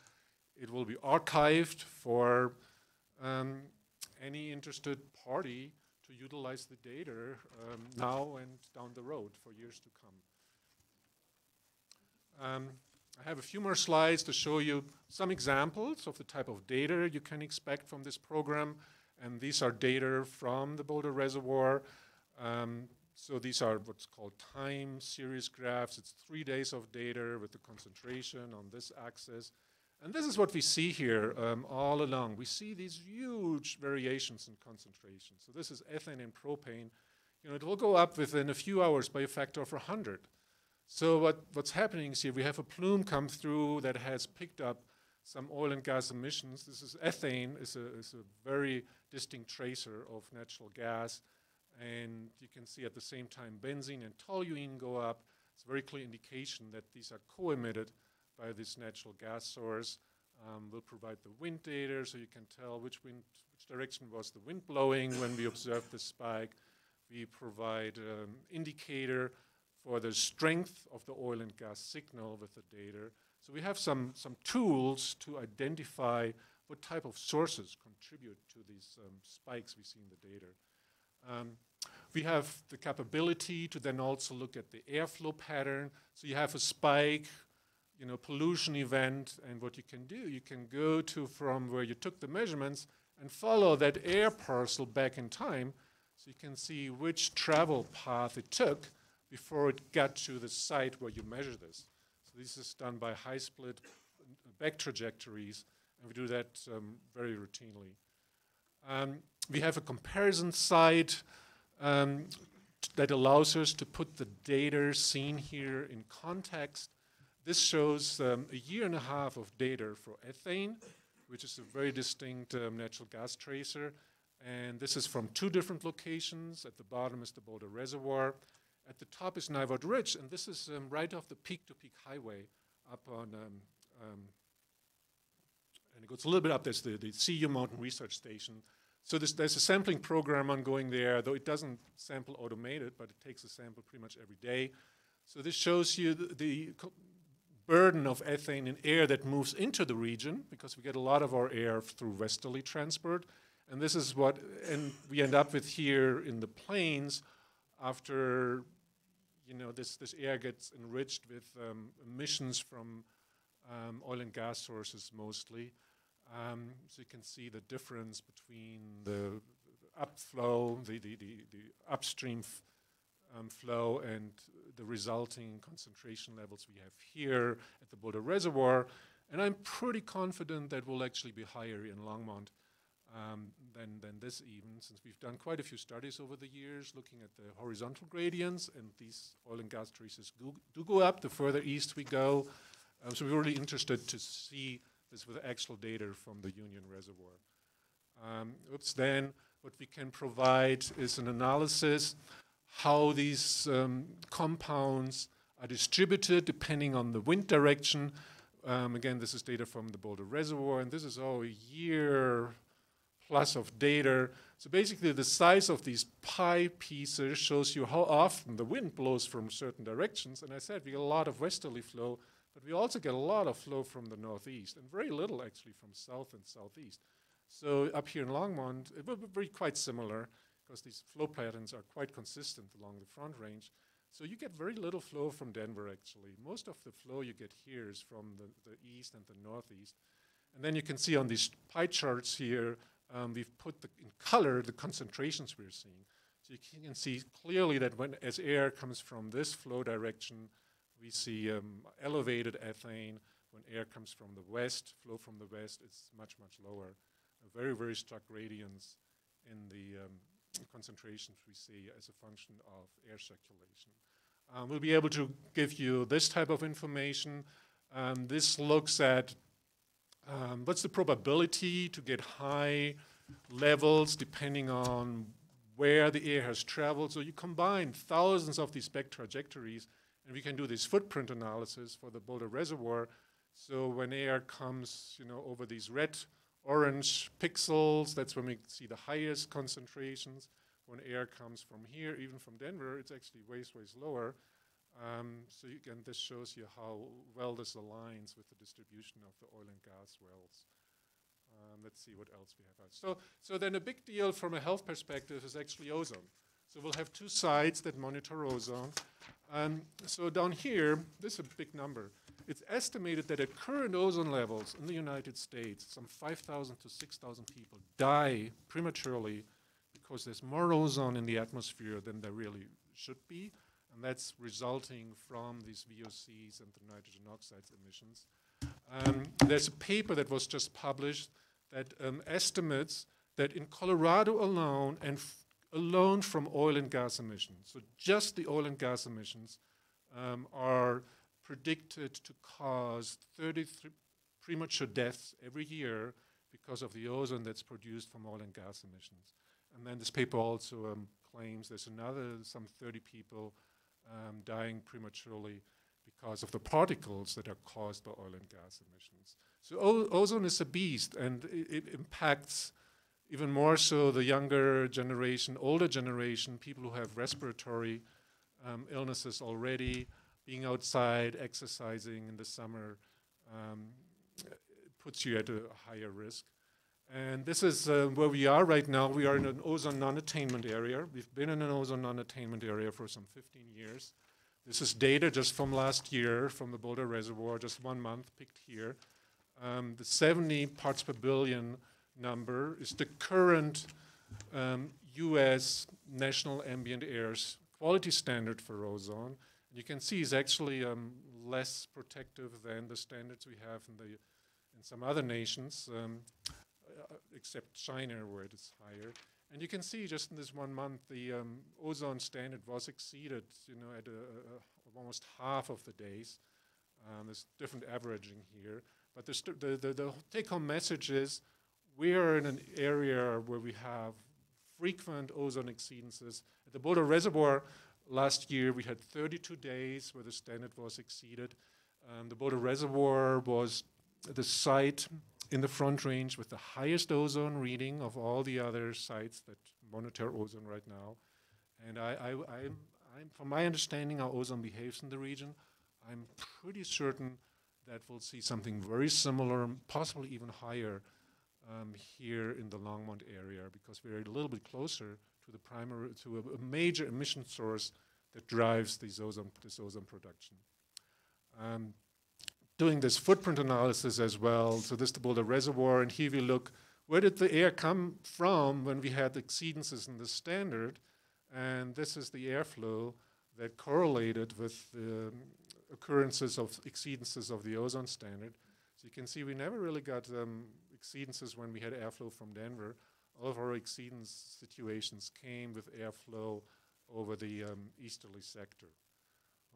It will be archived for any interested party to utilize the data now and down the road for years to come. I have a few more slides to show you some examples of the type of data you can expect from this program. And these are data from the Boulder Reservoir. So these are what's called time series graphs. It's 3 days of data with the concentration on this axis. And this is what we see here all along. We see these huge variations in concentration. So this is ethane and propane. You know, it will go up within a few hours by a factor of 100. So what's happening is here, we have a plume come through that has picked up some oil and gas emissions. This is ethane, is a very distinct tracer of natural gas. And you can see at the same time benzene and toluene go up. It's a very clear indication that these are co-emitted by this natural gas source. We'll provide the wind data so you can tell which direction was the wind blowing when we observed the spike. We provide indicator for the strength of the oil and gas signal with the data. So we have some tools to identify what type of sources contribute to these spikes we see in the data. We have the capability to then also look at the airflow pattern. So you have a spike, you know, pollution event, and what you can do, you can go to from where you took the measurements and follow that air parcel back in time, so you can see which travel path it took before it got to the site where you measure this. So this is done by high-split back trajectories, and we do that very routinely. We have a comparison site that allows us to put the data seen here in context. This shows a year and a half of data for ethane, which is a very distinct natural gas tracer. And this is from 2 different locations. At the bottom is the Boulder Reservoir. At the top is Nivard Ridge, and this is right off the peak-to-peak highway up on, and it goes a little bit up. There's the CU Mountain Research Station. So there's a sampling program ongoing there, though it doesn't sample automated, but it takes a sample pretty much every day. So this shows you the burden of ethane in air that moves into the region, because we get a lot of our air through westerly transport. And this is what we end up with here in the plains after, you know, this air gets enriched with emissions from oil and gas sources mostly. So you can see the difference between the upflow, the upstream flow, and the resulting concentration levels we have here at the Boulder Reservoir. And I'm pretty confident that will actually be higher in Longmont than this even, since we've done quite a few studies over the years looking at the horizontal gradients, and these oil and gas traces do go up the further east we go. So we're really interested to see this with actual data from the Union Reservoir. Then what we can provide is an analysis how these compounds are distributed depending on the wind direction. Again, this is data from the Boulder Reservoir, and this is all a year plus of data. So basically the size of these pie pieces shows you how often the wind blows from certain directions. And I said we get a lot of westerly flow, but we also get a lot of flow from the northeast, and very little actually from south and southeast. So up here in Longmont, it will be quite similar, because these flow patterns are quite consistent along the Front Range. So you get very little flow from Denver, actually. Most of the flow you get here is from the east and the northeast. And then you can see on these pie charts here, we've put in color the concentrations we're seeing. So you can see clearly that as air comes from this flow direction, we see elevated ethane. When air comes from the west, flow from the west, it's much, much lower. Very, very stark gradients in the concentrations we see as a function of air circulation. We'll be able to give you this type of information. This looks at what's the probability to get high levels depending on where the air has traveled. So you combine thousands of these back trajectories, and we can do this footprint analysis for the Boulder Reservoir. So when air comes, you know, over these red-orange pixels, that's when we see the highest concentrations. When air comes from here, even from Denver, it's actually ways lower. So again, this shows you how well this aligns with the distribution of the oil and gas wells. Let's see what else we have. So then a big deal from a health perspective is actually ozone. So we'll have 2 sites that monitor ozone. So down here, this is a big number. it's estimated that at current ozone levels in the United States, some 5,000 to 6,000 people die prematurely because there's more ozone in the atmosphere than there really should be, and that's resulting from these VOCs and the nitrogen oxides emissions. There's a paper that was just published that estimates that in Colorado alone, and alone from oil and gas emissions, so just the oil and gas emissions, are predicted to cause 33 premature deaths every year because of the ozone that's produced from oil and gas emissions. And then this paper also claims there's some 30 people dying prematurely because of the particles that are caused by oil and gas emissions. So ozone is a beast, and it impacts even more so the younger generation, older generation, people who have respiratory illnesses already. Being outside, exercising in the summer puts you at a higher risk. And this is where we are right now. We are in an ozone non-attainment area. We've been in an ozone non-attainment area for some 15 years. This is data just from last year, from the Boulder Reservoir, just 1 month picked here. The 70 parts per billion number is the current US National Ambient Air's quality standard for ozone. You can see it's actually less protective than the standards we have in some other nations, except China, where it is higher. And you can see just in this 1 month, the ozone standard was exceeded, at almost half of the days. There's different averaging here, but the take-home message is we are in an area where we have frequent ozone exceedances. At the Boulder Reservoir last year, we had 32 days where the standard was exceeded. The Boulder Reservoir was the site in the Front Range with the highest ozone reading of all the other sites that monitor ozone right now. And I'm, from my understanding how ozone behaves in the region, I'm pretty certain that we'll see something very similar, possibly even higher, here in the Longmont area, because we're a little bit closer to the primary, to a major emission source that drives this ozone production. Doing this footprint analysis as well, so this is the Boulder Reservoir, and here we look, where did the air come from when we had exceedances in the standard? And this is the airflow that correlated with the occurrences of exceedances of the ozone standard. So you can see we never really got exceedances when we had airflow from Denver. All of our exceedance situations came with airflow over the easterly sector.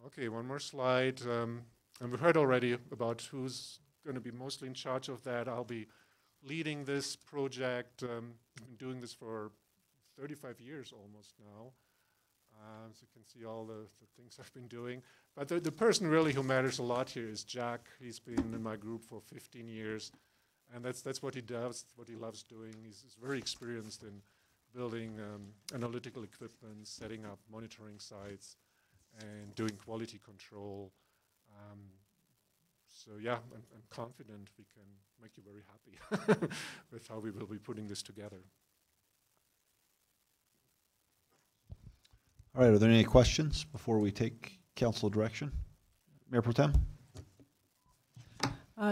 Okay, one more slide. And we heard already about who's going to be mostly in charge of that. I'll be leading this project. I've been doing this for 35 years almost now. So you can see all the things I've been doing. But the person really who matters a lot here is Jack. He's been in my group for 15 years. And that's what he does, what he loves doing. He's very experienced in building analytical equipment, setting up monitoring sites, and doing quality control. So yeah, I'm confident we can make you very happy with how we will be putting this together. All right, are there any questions before we take council direction? Mayor Pro Tem?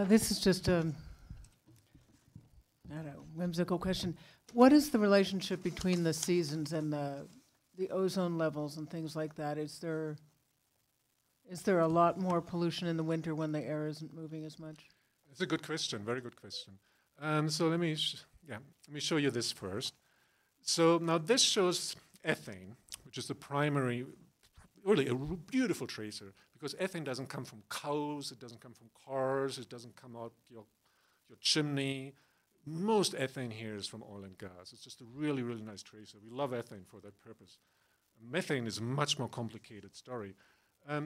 This is just a whimsical question. What is the relationship between the seasons and the ozone levels and things like that? Is there a lot more pollution in the winter when the air isn't moving as much? It's a good question, very good question. So let me show you this first. So now this shows ethane, which is the primary, really a beautiful tracer, because ethane doesn't come from cows, it doesn't come from cars, it doesn't come out your chimney. Most ethane here is from oil and gas. It's just a really, really nice tracer. We love ethane for that purpose. Methane is a much more complicated story.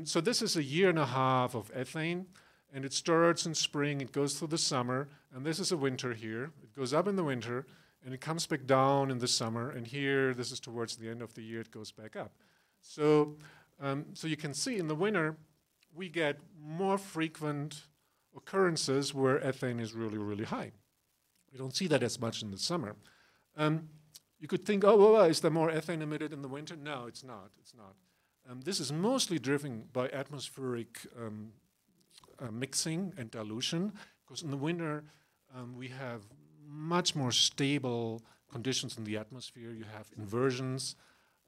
So this is 1.5 years of ethane, and it starts in spring, it goes through the summer, and this is a winter here. It goes up in the winter, and it comes back down in the summer, and here, this is towards the end of the year, it goes back up. So, so you can see in the winter, we get more frequent occurrences where ethane is really, really high. We don't see that as much in the summer. You could think, oh, well, is there more ethane emitted in the winter? No, it's not. It's not. This is mostly driven by atmospheric mixing and dilution, because in the winter we have much more stable conditions in the atmosphere. You have inversions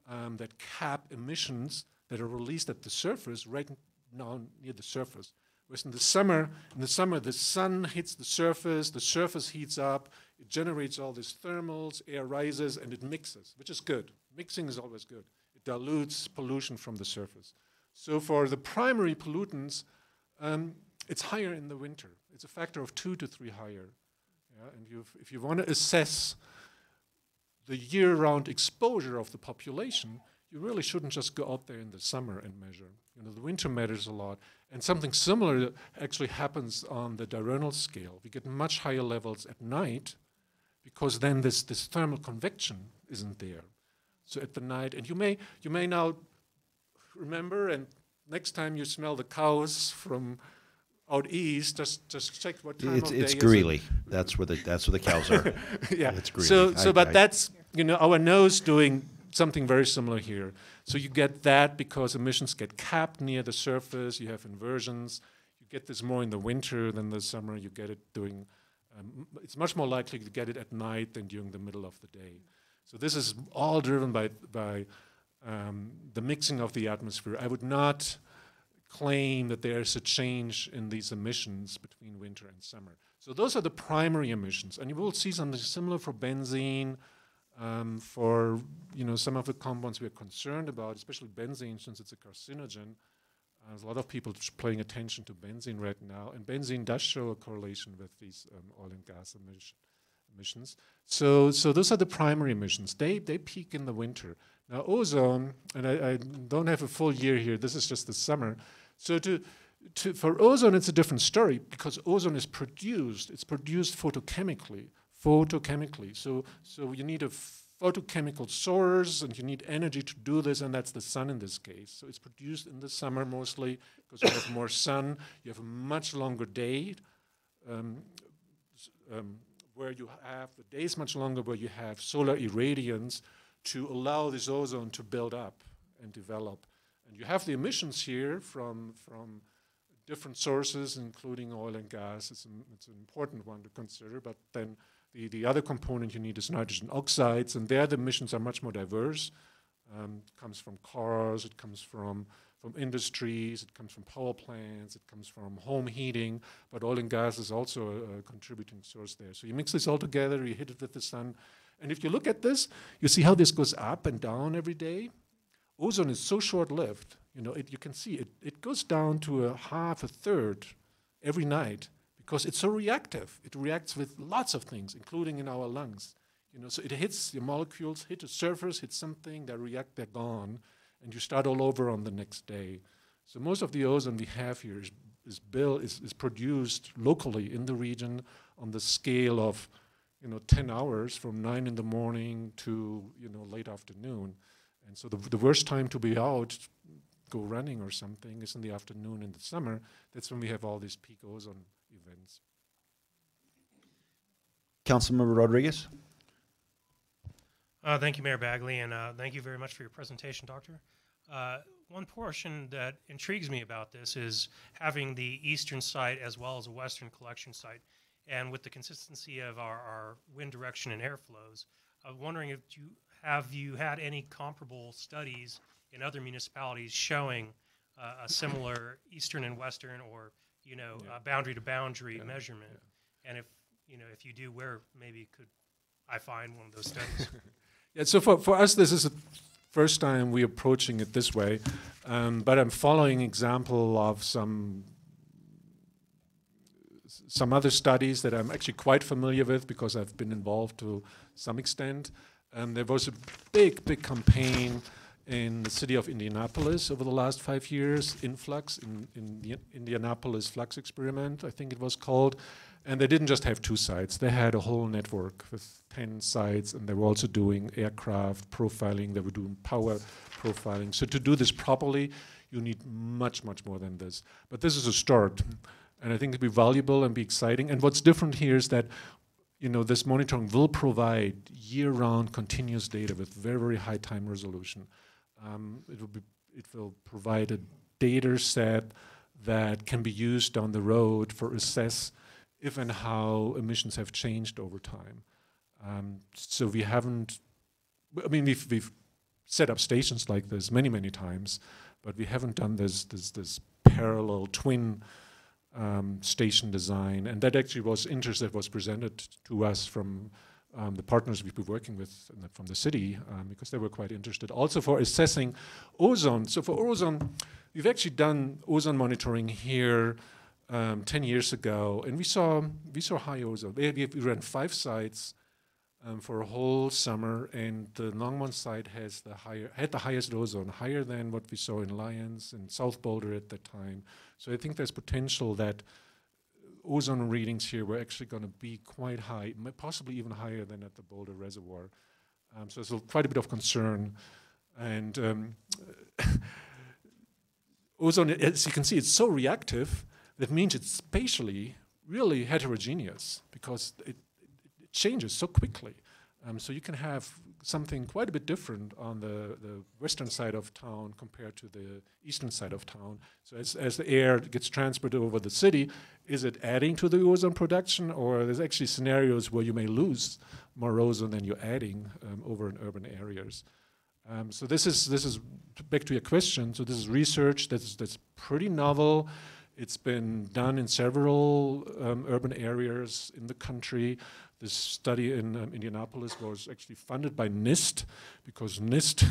that cap emissions that are released at the surface, right now near the surface. Whereas in the summer, the sun hits the surface heats up, it generates all these thermals, air rises, and it mixes, which is good. Mixing is always good. It dilutes pollution from the surface. So for the primary pollutants, it's higher in the winter. It's a factor of 2 to 3 higher. Yeah? And if you want to assess the year-round exposure of the population, you really shouldn't just go out there in the summer and measure. You know, the winter matters a lot. And something similar actually happens on the diurnal scale. We get much higher levels at night because then this thermal convection isn't there. So at the night, and you may now remember, and next time you smell the cows from out east, just check what time of day it's is Greeley. That's where the cows are. Yeah. It's Greeley. But that's, you know, our nose doing something very similar here. So you get that because emissions get capped near the surface. You have inversions. You get this more in the winter than the summer. You get it doing. It's much more likely to get it at night than during the middle of the day. So this is all driven by the mixing of the atmosphere. I would not claim that there is a change in these emissions between winter and summer. So those are the primary emissions, and you will see something similar for benzene, for some of the compounds we're concerned about, especially benzene, since it's a carcinogen. There's a lot of people paying attention to benzene right now, and benzene does show a correlation with these oil and gas emissions. So those are the primary emissions. They peak in the winter. Now ozone, and I don't have a full year here, this is just the summer. So for ozone, it's a different story because ozone is produced. It's produced photochemically. So you need a photochemical source and you need energy to do this, and that's the sun in this case. So it's produced in the summer mostly because you have more sun. You have a much longer day where you have the days much longer, where you have solar irradiance to allow this ozone to build up and develop. And you have the emissions here from different sources, including oil and gas. It's an important one to consider, but then the other component you need is nitrogen oxides, and there the emissions are much more diverse. It comes from cars, it comes from industries, it comes from power plants, it comes from home heating, but oil and gas is also a contributing source there. So you mix this all together, you hit it with the sun, and if you look at this, you see how this goes up and down every day. Ozone is so short-lived. You can see it goes down to a half, a third every night because it's so reactive. It reacts with lots of things, including in our lungs. So it hits the molecules, hit the surface, hits something, they react, they're gone, and you start all over on the next day. So most of the ozone we have here is produced locally in the region on the scale of 10 hours from 9 in the morning to late afternoon. And so the worst time to be out, go running or something, is in the afternoon in the summer. That's when we have all these peak ozone events. Councilmember Rodriguez. Thank you, Mayor Bagley, and thank you very much for your presentation, Doctor. One portion that intrigues me about this is having the eastern site as well as a western collection site. And with the consistency of our wind direction and airflows, I'm wondering if have you had any comparable studies in other municipalities showing a similar eastern and western, or boundary to boundary measurement? And if you do, where maybe could I find one of those studies? Yeah. So for us, this is the first time we're approaching it this way, but I'm following example of some other studies that I'm actually quite familiar with because I've been involved to some extent. There was a big campaign in the city of Indianapolis over the last 5 years, Influx, in the Indianapolis Flux Experiment, I think it was called. And they didn't just have 2 sites. They had a whole network with 10 sites, and they were also doing aircraft profiling. They were doing power profiling. So to do this properly, you need much more than this. But this is a start. And I think it'll be valuable and be exciting. And what's different here is that this monitoring will provide year-round continuous data with very high time resolution. It will provide a data set that can be used down the road for assess if and how emissions have changed over time. So we haven't, I mean, we've set up stations like this many, many times, but we haven't done this parallel twin station design. And that actually was interest that was presented to us from the partners we've been working with from the city, because they were quite interested. Also for assessing ozone. So for ozone, we've actually done ozone monitoring here 10 years ago, and we saw high ozone. We ran 5 sites for a whole summer, and the Longmont site had the highest ozone, higher than what we saw in Lyons and South Boulder at that time. So I think there's potential that ozone readings here were actually going to be quite high, possibly even higher than at the Boulder Reservoir. So there's quite a bit of concern. And ozone, as you can see, it's so reactive. That means it's spatially really heterogeneous because it changes so quickly. So you can have something quite a bit different on the western side of town compared to the eastern side of town. So as the air gets transported over the city, is it adding to the ozone production, or there's actually scenarios where you may lose more ozone than you're adding over in urban areas. So this is back to your question. So this is research that's pretty novel. It's been done in several urban areas in the country. This study in Indianapolis was actually funded by NIST, because NIST,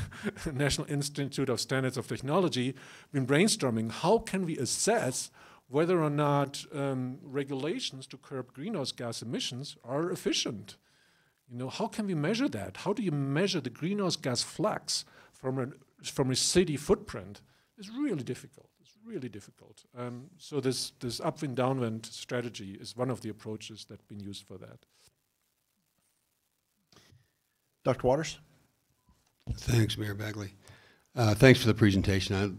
National Institute of Standards of Technology, been brainstorming how can we assess whether or not regulations to curb greenhouse gas emissions are efficient. You know, how can we measure that? How do you measure the greenhouse gas flux from a city footprint? It's really difficult. Really difficult. So this upwind downwind strategy is one of the approaches that's been used for that. Dr. Waters? Thanks, Mayor Bagley. Thanks for the presentation.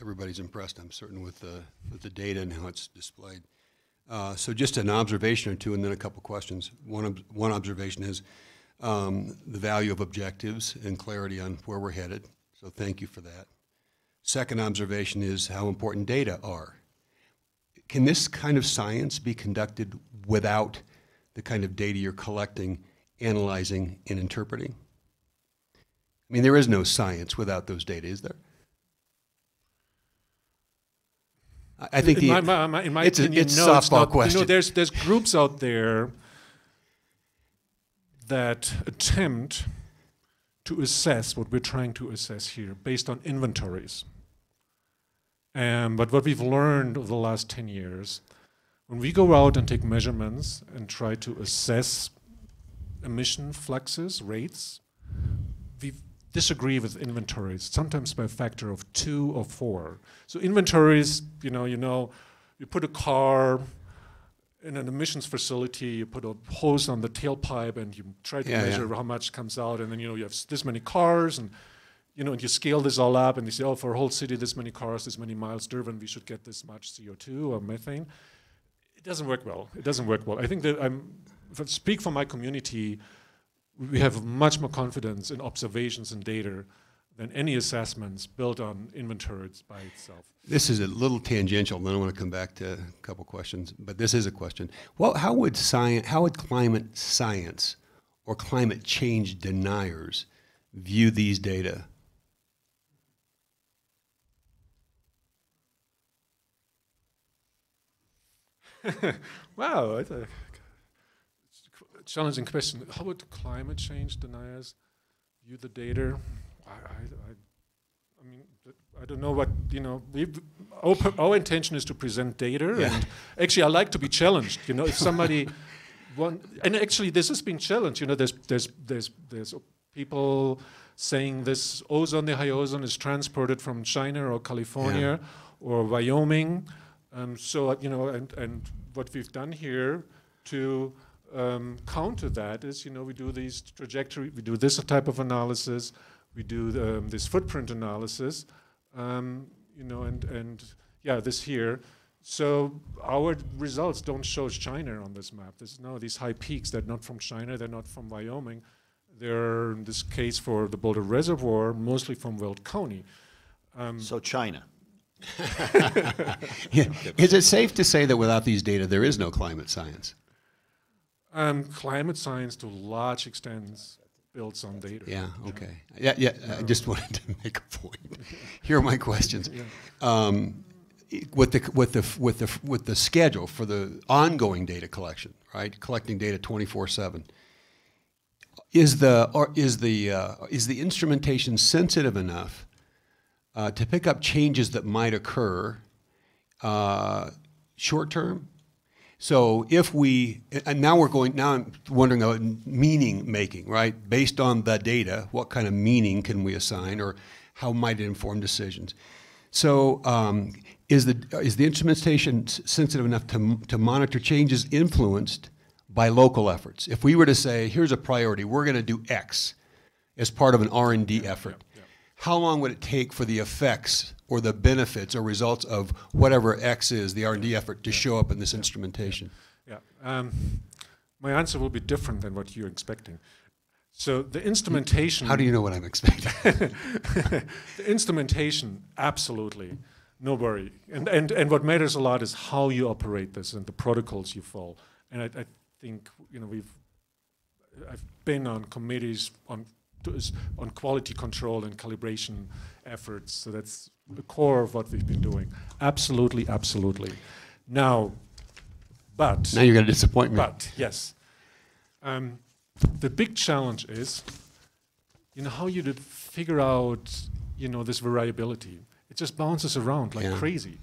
Everybody's impressed, I'm certain, with the data and how it's displayed. So just an observation or two and then a couple questions. One observation is the value of objectives and clarity on where we're headed. So thank you for that. Second observation is how important data are. Can this kind of science be conducted without the kind of data you're collecting, analyzing, and interpreting? I mean, there is no science without those data, is there? I think in my opinion, it's no, softball it's not. question. You know, there's groups out there that attempt to assess what we're trying to assess here based on inventories. But what we've learned over the last 10 years, when we go out and take measurements and try to assess emission fluxes, rates, we disagree with inventories, sometimes by a factor of 2 or 4. So inventories, you put a car in an emissions facility, you put a hose on the tailpipe and you try to measure how much comes out, and then you have this many cars, and and you scale this all up, and you say, oh, for a whole city, this many cars, this many miles driven, we should get this much CO2 or methane. It doesn't work well. It doesn't work well. I think that if I speak for my community, we have much more confidence in observations and data than any assessments built on inventories by itself. This is a little tangential, then I want to come back to a couple questions, but this is a question. Well, how would climate science or climate change deniers view these data? Wow, that's a challenging question. How would climate change deniers view the data? I mean, I don't know what, our intention is to present data, and actually I like to be challenged, if somebody and actually this is being challenged, there's people saying this ozone, the high ozone is transported from China or California or Wyoming. And what we've done here to counter that is, we do these trajectory, we do this type of analysis, we do this footprint analysis, this here. So our results don't show China on this map. There's these high peaks. They're not from China. They're not from Wyoming. They're, in this case for the Boulder Reservoir, mostly from Weld County. So China. Yeah. Is it safe to say that without these data, there is no climate science? Climate science, to large extent, builds on data. Yeah. Okay. Yeah. I just wanted to make a point. Here are my questions. With the schedule for the ongoing data collection, right? Collecting data 24/7. Is the instrumentation sensitive enough to pick up changes that might occur short term? So if now I'm wondering about meaning making, right? Based on the data, what kind of meaning can we assign, or how might it inform decisions? So is the instrumentation sensitive enough to monitor changes influenced by local efforts? If we were to say, here's a priority, we're going to do X as part of an R&D effort, how long would it take for the effects or the benefits or results of whatever X is, the R&D effort, to show up in this instrumentation? My answer will be different than what you're expecting. So the instrumentation... How do you know what I'm expecting? The instrumentation, absolutely, no worry. And what matters a lot is how you operate this and the protocols you follow. And I think, I've been on committees on quality control and calibration efforts, so that's the core of what we've been doing. Absolutely, absolutely. Now you're going to disappoint me. But, yes. The big challenge is, how you figure out, this variability. It just bounces around like crazy.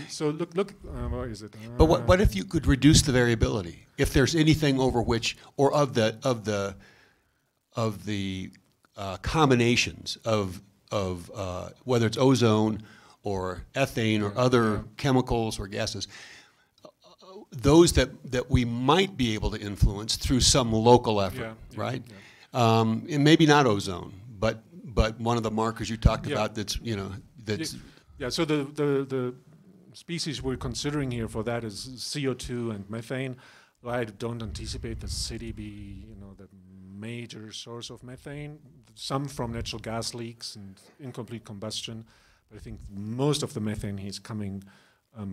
So look, what is it? But what if you could reduce the variability? If there's anything over which, or of the combinations of whether it's ozone or ethane or other chemicals or gases, those that we might be able to influence through some local effort, right? And maybe not ozone, but one of the markers you talked about that's. So the species we're considering here for that is CO2 and methane. I don't anticipate the city be the major source of methane. Some from natural gas leaks and incomplete combustion, but I think most of the methane is coming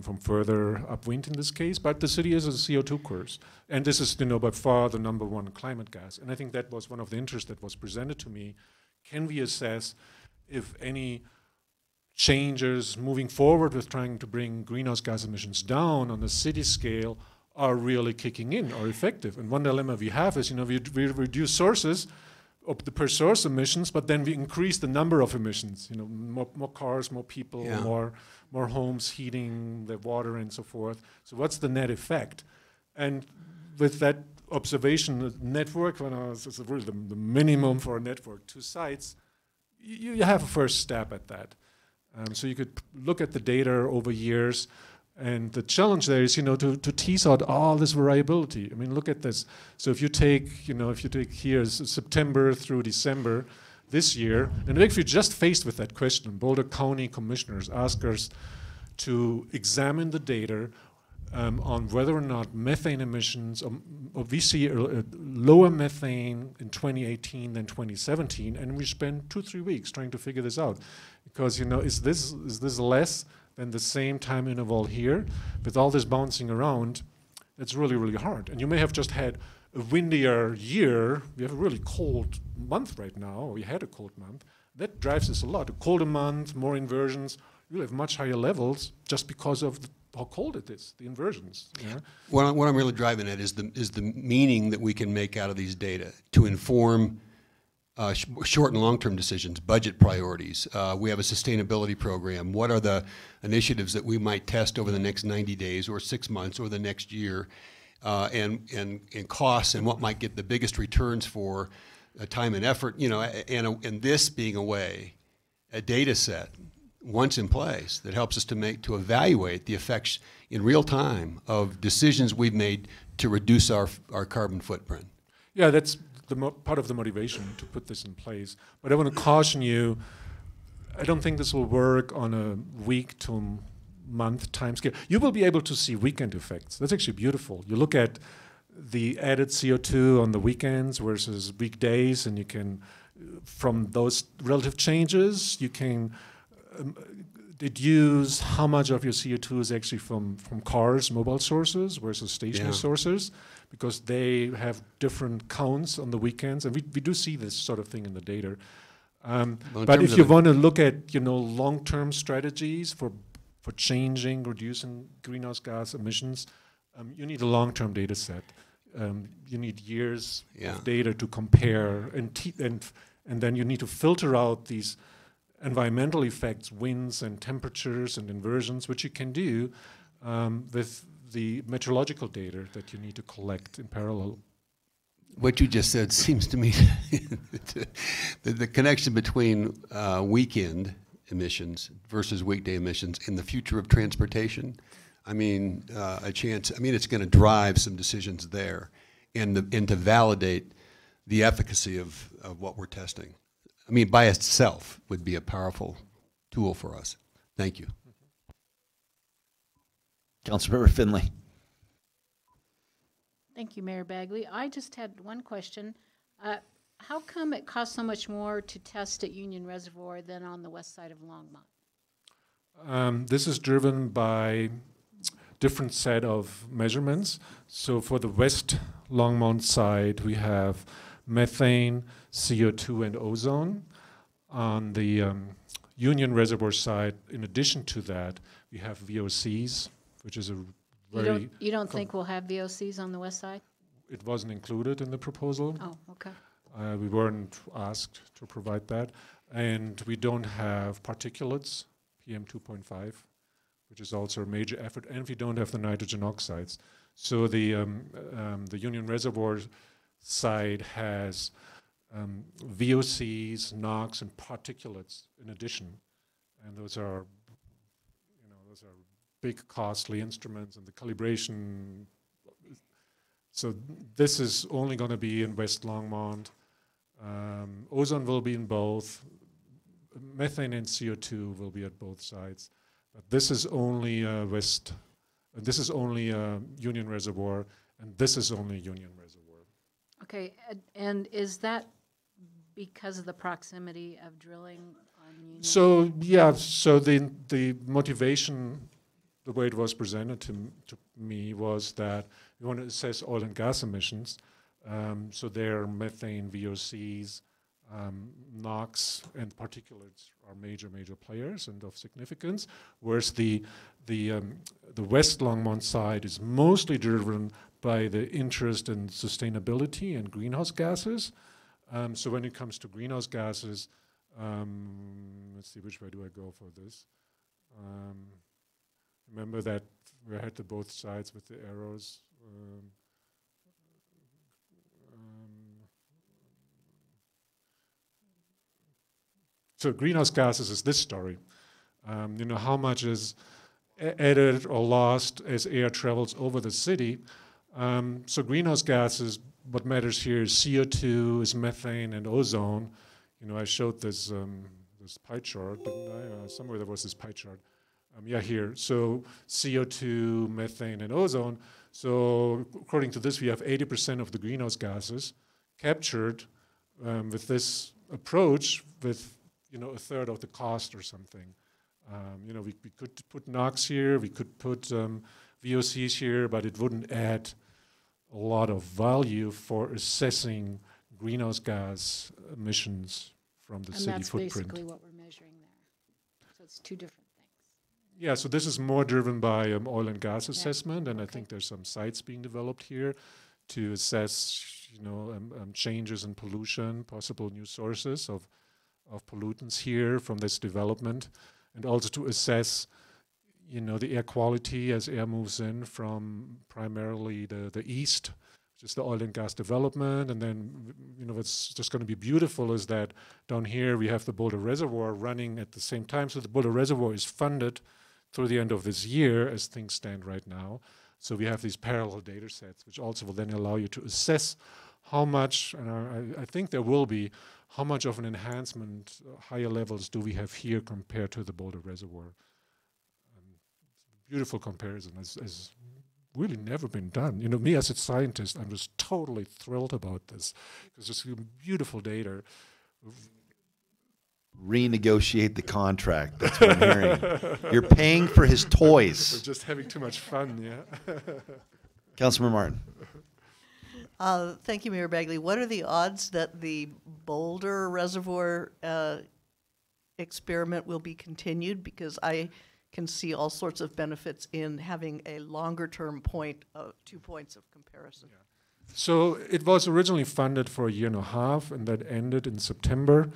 from further upwind in this case. But the city is a CO2 curse, and this is by far the #1 climate gas. And I think that was one of the interests that was presented to me. Can we assess if any changes moving forward with trying to bring greenhouse gas emissions down on the city scale are really kicking in or effective? And one dilemma we have is, we reduce sources of the per source emissions, but then we increase the number of emissions. More cars, more people, more homes heating the water and so forth. So what's the net effect? And with that observation network, it's really the minimum for a network, 2 sites, you have a first step at that. So you could look at the data over years, and the challenge there is, to tease out all this variability. I mean, look at this. So if you take here September through December this year, and if you're just faced with that question, Boulder County commissioners ask us to examine the data on whether or not methane emissions, or we see lower methane in 2018 than 2017, and we spend 2-3 weeks trying to figure this out. Because, is this less than the same time interval here? With all this bouncing around, it's really, really hard. And you may have just had a windier year. We have a really cold month right now. We had a cold month. That drives us a lot. A colder month, more inversions, you'll have much higher levels just because of how cold it is, the inversions. What I'm really driving at is the meaning that we can make out of these data to inform short and long-term decisions, budget priorities. We have a sustainability program. What are the initiatives that we might test over the next 90 days or 6 months or the next year, and costs, and what might get the biggest returns for time and effort, and this being a data set once in place that helps us to evaluate the effects in real time of decisions we've made to reduce our carbon footprint. Yeah, that's part of the motivation to put this in place. But I want to caution you, I don't think this will work on a week to month time scale. You will be able to see weekend effects. That's actually beautiful. You look at the added CO2 on the weekends versus weekdays, and you can, from those relative changes, you can deduce how much of your CO2 is actually from cars, mobile sources versus stationary sources, because they have different counts on the weekends, and we do see this sort of thing in the data. But if you want to look at long-term strategies for changing, reducing greenhouse gas emissions, you need a long-term data set. You need years of data to compare, and then you need to filter out these environmental effects, winds and temperatures and inversions, which you can do with the meteorological data that you need to collect in parallel. What you just said seems to me the connection between weekend emissions versus weekday emissions in the future of transportation. I mean, it's going to drive some decisions there, and to validate the efficacy of what we're testing. I mean, by itself would be a powerful tool for us. Thank you. Councilmember Finley. Thank you, Mayor Bagley. I just had one question. How come it costs so much more to test at Union Reservoir than on the west side of Longmont? This is driven by different set of measurements. So for the west Longmont side, we have methane, CO2, and ozone. On the Union Reservoir side, in addition to that, we have VOCs, which is a very... You don't think we'll have VOCs on the west side? It wasn't included in the proposal. Oh, okay. We weren't asked to provide that. And we don't have particulates, PM 2.5, which is also a major effort, and we don't have the nitrogen oxides. So the Union Reservoir side has VOCs, NOx, and particulates in addition, and those are big, costly instruments, and the calibration. So this is only going to be in West Longmont. Ozone will be in both. Methane and CO2 will be at both sides. But this is only West. This is only Union Reservoir, and this is only Union Reservoir. Okay, and is that because of the proximity of drilling on Union? So yeah, so the motivation, the way it was presented to me, was that we want to assess oil and gas emissions. So there, methane, VOCs, NOx, and particulates are major players and of significance. Whereas the West Longmont side is mostly driven by the interest in sustainability and greenhouse gases. So when it comes to greenhouse gases, let's see, which way do I go for this? Remember that we had the both sides with the arrows. So greenhouse gases is this story. How much is added or lost as air travels over the city. So greenhouse gases, what matters here is CO2, is methane, and ozone. I showed this this pie chart, didn't I? Somewhere there was this pie chart. Yeah, here. So CO2, methane, and ozone. So according to this, we have 80% of the greenhouse gases captured with this approach, with a third of the cost or something. We could put NOx here, we could put VOCs here, but it wouldn't add a lot of value for assessing greenhouse gas emissions from the city footprint. And that's basically what we're measuring there. So it's two different things. Yeah, so this is more driven by oil and gas assessment, and I think there's some sites being developed here to assess, changes in pollution, possible new sources of pollutants here from this development, and also to assess, the air quality as air moves in from primarily the east, which is the oil and gas development. And then, what's just going to be beautiful is that down here we have the Boulder Reservoir running at the same time. So the Boulder Reservoir is funded through the end of this year as things stand right now. So we have these parallel data sets, which also will then allow you to assess how much, and I think there will be, how much of an enhancement, higher levels do we have here compared to the Boulder Reservoir. Beautiful comparison, has really never been done. Me as a scientist, I'm just totally thrilled about this, because it's beautiful data. renegotiate the contract. That's what I'm hearing. You're paying for his toys. We're just having too much fun, yeah. Councilman Martin. Thank you, Mayor Bagley. What are the odds that the Boulder Reservoir experiment will be continued? Because I can see all sorts of benefits in having a longer-term point, 2 points of comparison. Yeah. So it was originally funded for a year and a half, and that ended in September.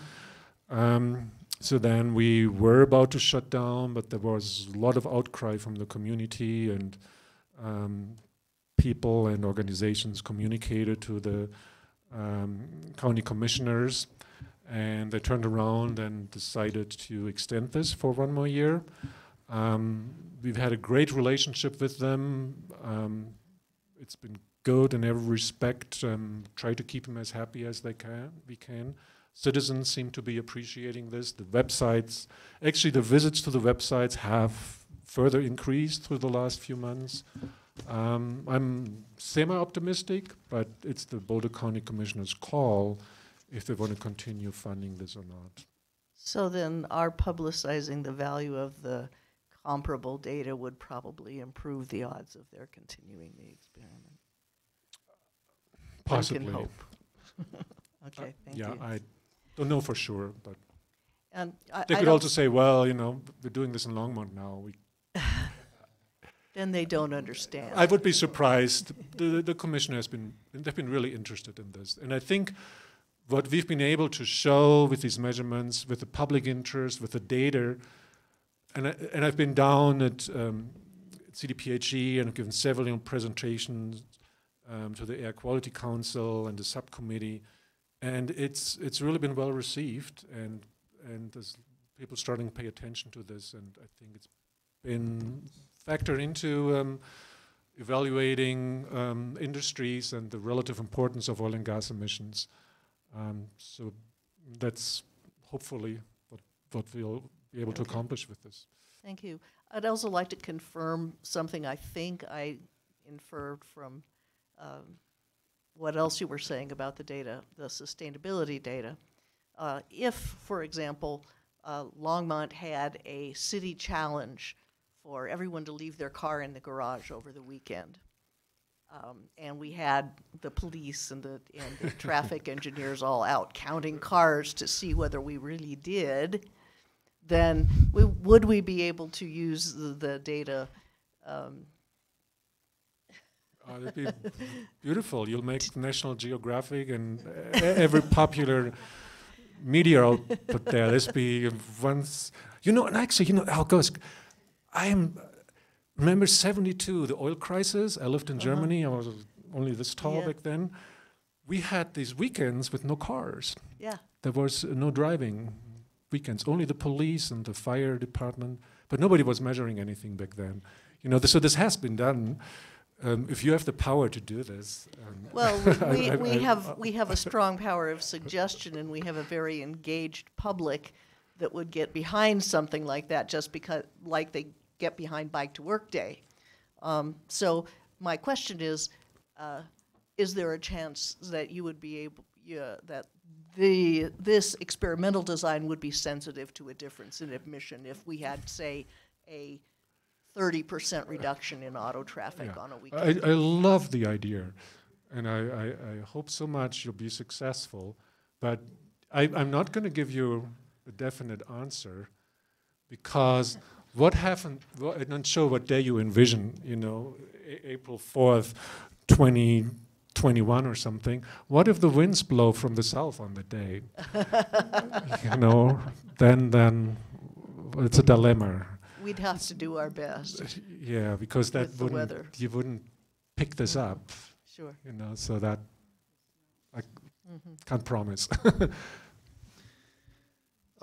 So then we were about to shut down, but there was a lot of outcry from the community, and people and organizations communicated to the county commissioners, and they turned around and decided to extend this for 1 more year. We've had a great relationship with them. It's been good in every respect. Try to keep them as happy as we can. Citizens seem to be appreciating this. The websites, actually the visits to the websites have further increased through the last few months. I'm semi-optimistic, but it's the Boulder County Commissioner's call if they want to continue funding this or not. So then our publicizing the value of the comparable data would probably improve the odds of their continuing the experiment. Possibly. One can hope. Okay, thank you. Yeah, I don't know for sure, but and they could also say, well, you know, we're doing this in Longmont now. Then they don't understand. I would be surprised. The commissioner they've been really interested in this. And I think what we've been able to show with these measurements, with the public interest, with the data, and I've been down at CDPHE and I've given several presentations to the Air Quality Council and the subcommittee, and it's really been well received, and there's people starting to pay attention to this, and I think it's been factored into evaluating industries and the relative importance of oil and gas emissions. So that's hopefully what we'll be able to accomplish with this. Thank you. I'd also like to confirm something I think I inferred from what else you were saying about the data, the sustainability data. If, for example, Longmont had a city challenge for everyone to leave their car in the garage over the weekend, and we had the police and the traffic engineers all out counting cars to see whether we really did, then would we be able to use the data? That'd be beautiful. You'll make National Geographic and every popular media output there. This be once, and actually, how it goes. Remember 72, the oil crisis. I lived in Germany. I was only this tall back then. We had these weekends with no cars. Yeah. There was no driving weekends, only the police and the fire department, but nobody was measuring anything back then. So this has been done. If you have the power to do this. Well, we have a strong power of suggestion, and we have a very engaged public that would get behind something like that just because, like they get behind Bike to Work Day. So my question is there a chance that you would be able, that this experimental design would be sensitive to a difference in emission if we had, say, a 30% reduction in auto traffic on a weekend? I love the idea, and I hope so much you'll be successful, but I'm not going to give you a definite answer, because what happened, I'm not sure what day you envision, April 4th, 2021 or something. What if the winds blow from the south on the day? Then it's a dilemma. We'd have to do our best. Yeah, because you wouldn't pick this up. Sure. So that I can't promise.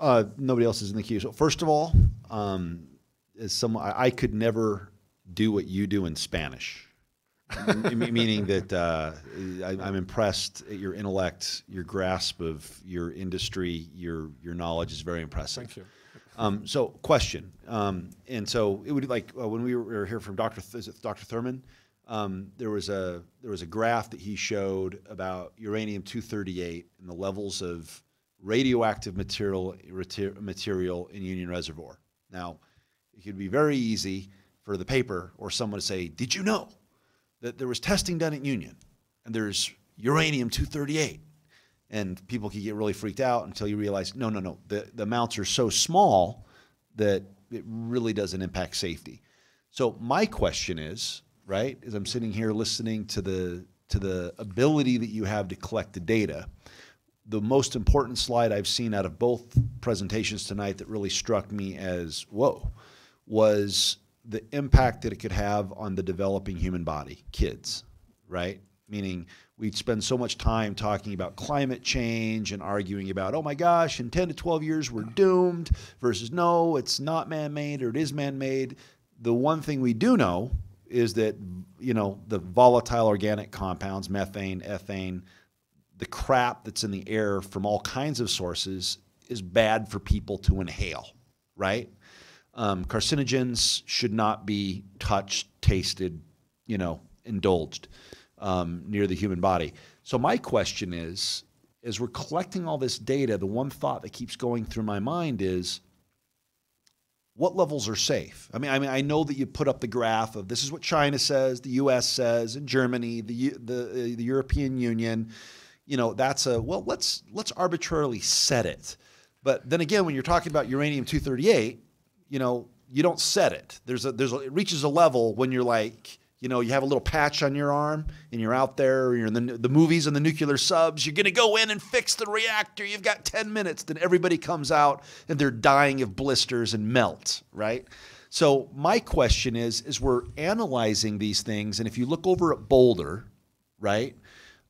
Nobody else is in the queue. So first of all, as someone, I could never do what you do in Spanish. Meaning that I'm impressed at your intellect, your grasp of your industry, your knowledge is very impressive. Thank you. So question, and so it would when we were here from Dr. Thurman, there was a graph that he showed about uranium-238 and the levels of radioactive material in Union Reservoir. Now, it could be very easy for the paper or someone to say, did you know that there was testing done at Union and there's uranium-238? And people can get really freaked out until you realize, no, the amounts are so small that it really doesn't impact safety. So my question is, right, as I'm sitting here listening to the ability that you have to collect the data, the most important slide I've seen out of both presentations tonight that really struck me as, whoa, was the impact that it could have on the developing human body, kids, right? Meaning we'd spend so much time talking about climate change and arguing about, oh my gosh, in 10 to 12 years we're doomed, versus no, it's not man-made or it is man-made. The one thing we do know is that, you know, the volatile organic compounds, methane, ethane, the crap that's in the air from all kinds of sources is bad for people to inhale, right? Carcinogens should not be touched, tasted, you know, indulged near the human body. So my question is, as we're collecting all this data, the one thought that keeps going through my mind is, what levels are safe? I mean, I know that you put up the graph of this is what China says, the U.S. says, and Germany, the European Union. You know, that's well, let's arbitrarily set it. But then again, when you're talking about uranium-238, you know, you don't set it. It reaches a level when you're like, you know, you have a little patch on your arm and you're out there, or you're in the movies and the nuclear subs, you're going to go in and fix the reactor. You've got 10 minutes. Then everybody comes out and they're dying of blisters and melt, right? So my question is we're analyzing these things, and if you look over at Boulder, right,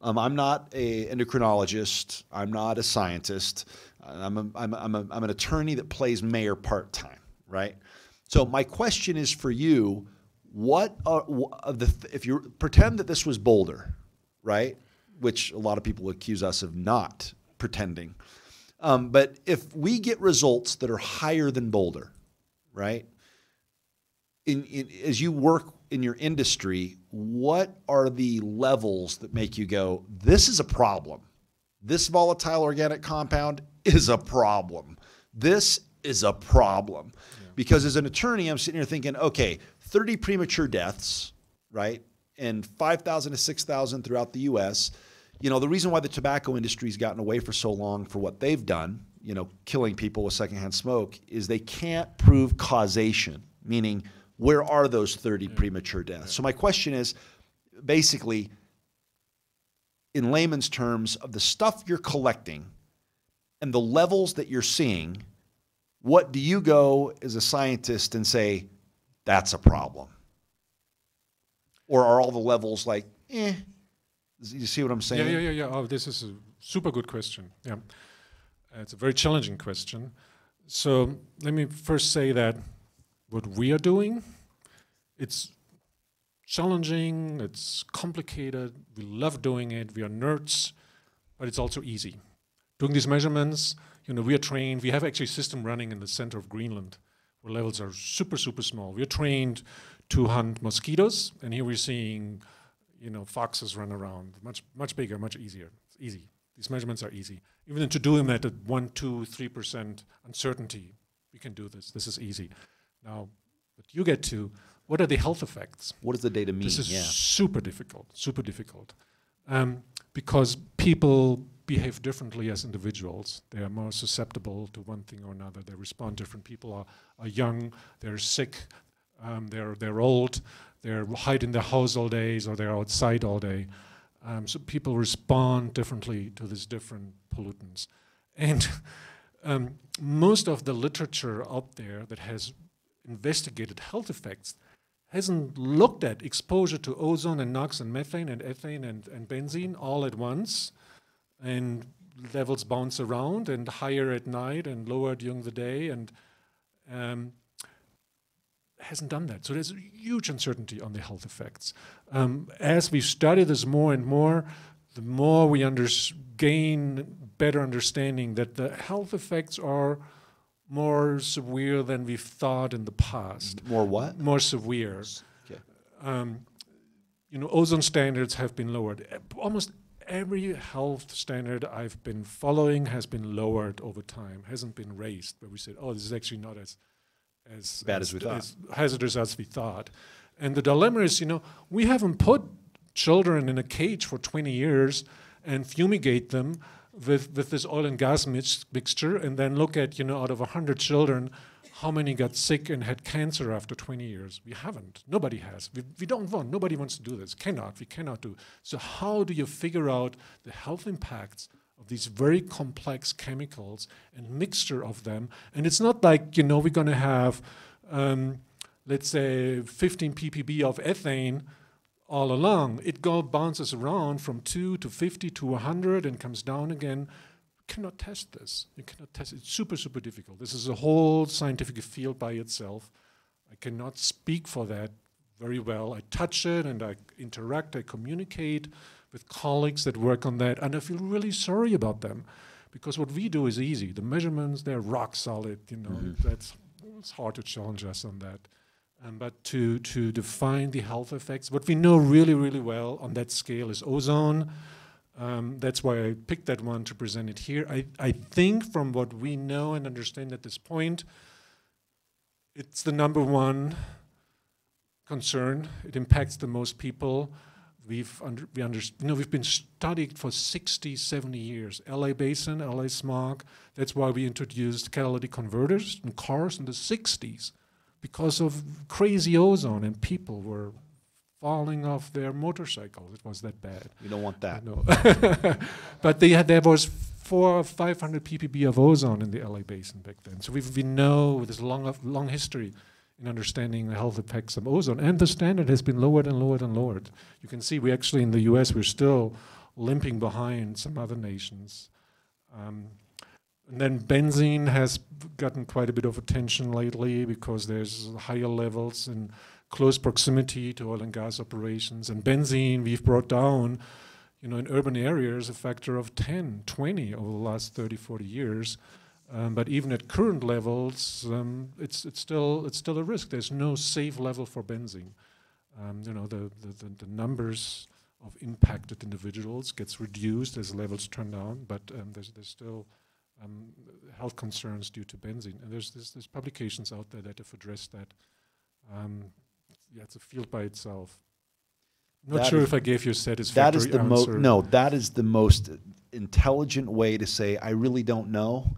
I'm not an endocrinologist. I'm not a scientist. I'm an attorney that plays mayor part-time, right? So my question is for you, if you pretend that this was Boulder, right, which a lot of people accuse us of not pretending, but if we get results that are higher than Boulder, right, as you work in your industry, what are the levels that make you go, this is a problem? This volatile organic compound is a problem. This is a problem. Yeah. Because as an attorney, I'm sitting here thinking, okay, 30 premature deaths, right, and 5,000 to 6,000 throughout the U.S. You know, the reason why the tobacco industry's gotten away for so long for what they've done, you know, killing people with secondhand smoke, is they can't prove causation, meaning where are those 30 premature deaths? So my question is, basically, in layman's terms, of the stuff you're collecting and the levels that you're seeing, what do you go as a scientist and say, that's a problem? Or are all the levels like, eh? You see what I'm saying? Yeah. Oh, this is a super good question. Yeah, it's a very challenging question. So let me first say that what we are doing, it's challenging, it's complicated, we love doing it, we are nerds, but it's also easy. Doing these measurements, you know, we are trained, we have actually a system running in the center of Greenland where levels are super, super small. We are trained to hunt mosquitoes, and here we're seeing, you know, foxes run around, much bigger, much easier. It's easy. These measurements are easy. Even to do them at 1, 2, 3% uncertainty, we can do this. This is easy. Now, what you get to, what are the health effects? What does the data mean? This is super difficult, because people behave differently as individuals. They are more susceptible to one thing or another. They respond different. People are young, they're sick, they're old, they're hide in their house all days, or they're outside all day. So people respond differently to these different pollutants. And most of the literature out there that has investigated health effects hasn't looked at exposure to ozone and NOx and methane and ethane and benzene all at once, and levels bounce around and higher at night and lower during the day, and hasn't done that. So there's a huge uncertainty on the health effects. As we study this more and more, the more we gain better understanding that the health effects are more severe than we've thought in the past. More what? More severe. Okay. You know, ozone standards have been lowered. Almost every health standard I've been following has been lowered over time, hasn't been raised, but we said, oh, this is actually not as bad as we thought, as hazardous as we thought. And the dilemma is, we haven't put children in a cage for 20 years and fumigate them with this oil and gas mixture, and then look at, out of 100 children, how many got sick and had cancer after 20 years? We haven't. Nobody has. We don't want. Nobody wants to do this. We cannot do. So how do you figure out the health impacts of these very complex chemicals and mixture of them? And it's not like, we're going to have, let's say, 15 ppb of ethane all along. It bounces around from 2 to 50 to 100 and comes down again. Cannot test this. You cannot test it. It's super, super difficult. This is a whole scientific field by itself. I cannot speak for that very well. I touch it and I interact, I communicate with colleagues that work on that, and I feel really sorry about them because what we do is easy. The measurements, they're rock solid, it's hard to challenge us on that. But to define the health effects, what we know really, really well on that scale is ozone. That's why I picked that one to present it here. I think from what we know and understand at this point, it's the number one concern. It impacts the most people. We've been studied for 60, 70 years. LA Basin, LA smog. That's why we introduced catalytic converters in cars in the 60s because of crazy ozone, and people were falling off their motorcycles. It was that bad. You don't want that. No. But there was 400 or 500 ppb of ozone in the LA Basin back then. So we know there's a long history in understanding the health effects of ozone, and the standard has been lowered and lowered and lowered. You can see we actually in the US, we're still limping behind some other nations. And then benzene has gotten quite a bit of attention lately because there's higher levels in close proximity to oil and gas operations. And benzene we've brought down, in urban areas a factor of 10, 20 over the last 30, 40 years. But even at current levels, it's still a risk. There's no safe level for benzene. The numbers of impacted individuals gets reduced as levels turn down, but there's still health concerns due to benzene. And there's publications out there that have addressed that. It's a field by itself. Not sure if I gave you a satisfactory answer. No, that is the most intelligent way to say, I really don't know,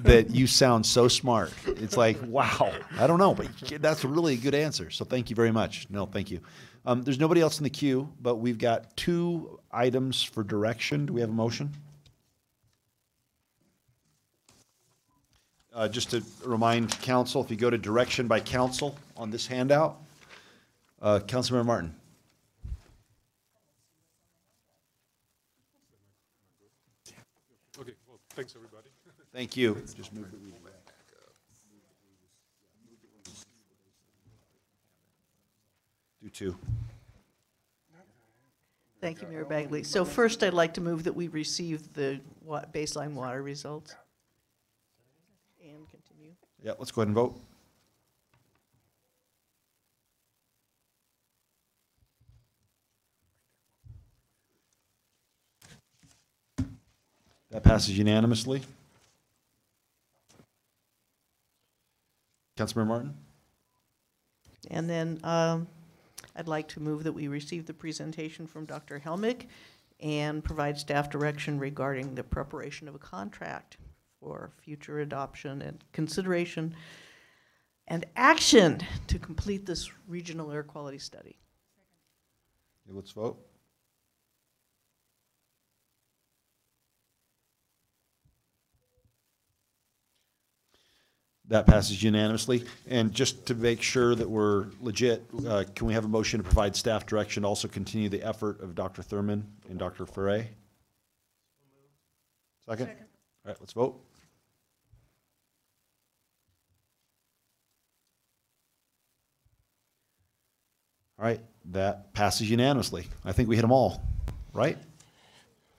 that you sound so smart. It's like, wow, I don't know, but that's a really good answer. So thank you very much. No, thank you. There's nobody else in the queue, but we've got 2 items for direction. Do we have a motion? Just to remind council, if you go to direction by council on this handout, Councilmember Martin. Okay, well, thanks everybody. Thank you. Just move the reading back. Do 2. Thank you, Mayor Bagley. So first, I'd like to move that we receive the baseline water results. And continue. Yeah, let's go ahead and vote. That passes unanimously. Councilmember Martin? And then I'd like to move that we receive the presentation from Dr. Helmick and provide staff direction regarding the preparation of a contract for future adoption and consideration and action to complete this regional air quality study. Okay, let's vote. That passes unanimously. And just to make sure that we're legit, can we have a motion to provide staff direction to also continue the effort of Dr. Thurman and Dr. Ferre? Second? All right, let's vote. All right, that passes unanimously. I think we hit them all, right?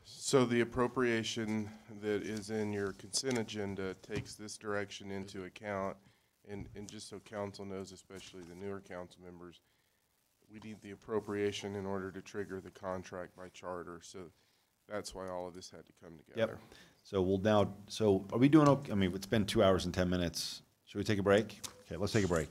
So the appropriation that is in your consent agenda takes this direction into account, and just so council knows, especially the newer council members, we need the appropriation in order to trigger the contract by charter. So That's why all of this had to come Yep. together. So we'll now, so are we doing, okay? I mean, it's been 2 hours and 10 minutes. Should we take a break? Okay, let's take a break.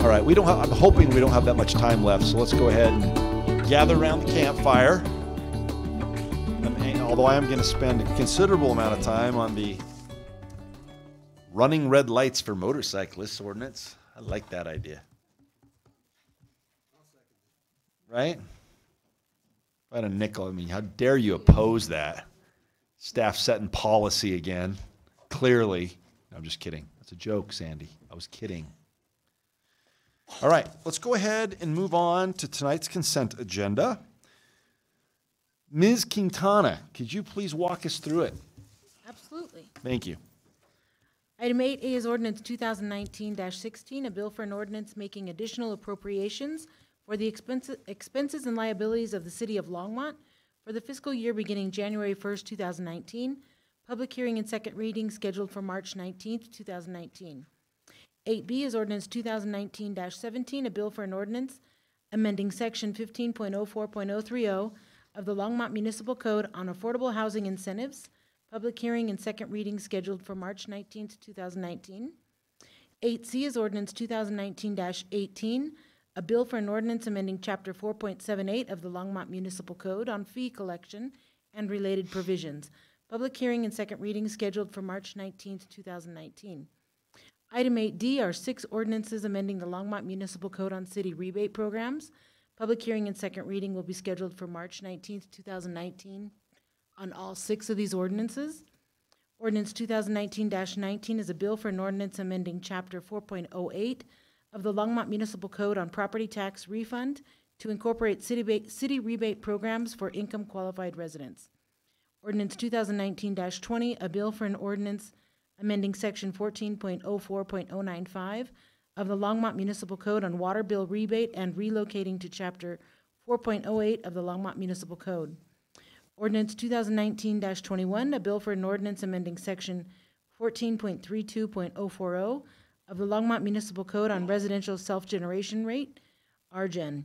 All right, I'm hoping we don't have that much time left, so let's go ahead and gather around the campfire. Although I am going to spend a considerable amount of time on the running red lights for motorcyclists ordinance. I like that idea. Right? If I had a nickel, I mean, how dare you oppose that? Staff setting policy again. Clearly. No, I'm just kidding. That's a joke, Sandy. I was kidding. All right, let's go ahead and move on to tonight's consent agenda. Ms. Quintana, could you please walk us through it? Absolutely. Thank you. Item 8A is ordinance 2019-16, a bill for an ordinance making additional appropriations for the expenses and liabilities of the city of Longmont for the fiscal year beginning January 1st, 2019. Public hearing and second reading scheduled for March 19th, 2019. 8B is ordinance 2019-17, a bill for an ordinance amending section 15.04.030 of the Longmont Municipal Code on affordable housing incentives. Public hearing and second reading scheduled for March 19th, 2019. 8C is ordinance 2019-18, a bill for an ordinance amending chapter 4.78 of the Longmont Municipal Code on fee collection and related provisions. Public hearing and second reading scheduled for March 19th, 2019. Item 8D are 6 ordinances amending the Longmont Municipal Code on city rebate programs. Public hearing and second reading will be scheduled for March 19th, 2019 on all 6 of these ordinances. Ordinance 2019-19 is a bill for an ordinance amending Chapter 4.08 of the Longmont Municipal Code on property tax refund to incorporate city rebate programs for income-qualified residents. Ordinance 2019-20, a bill for an ordinance amending Section 14.04.095 of the Longmont Municipal Code on water bill rebate and relocating to Chapter 4.08 of the Longmont Municipal Code. Ordinance 2019-21, a bill for an ordinance amending Section 14.32.040 of the Longmont Municipal Code on residential self-generation rate, RGen.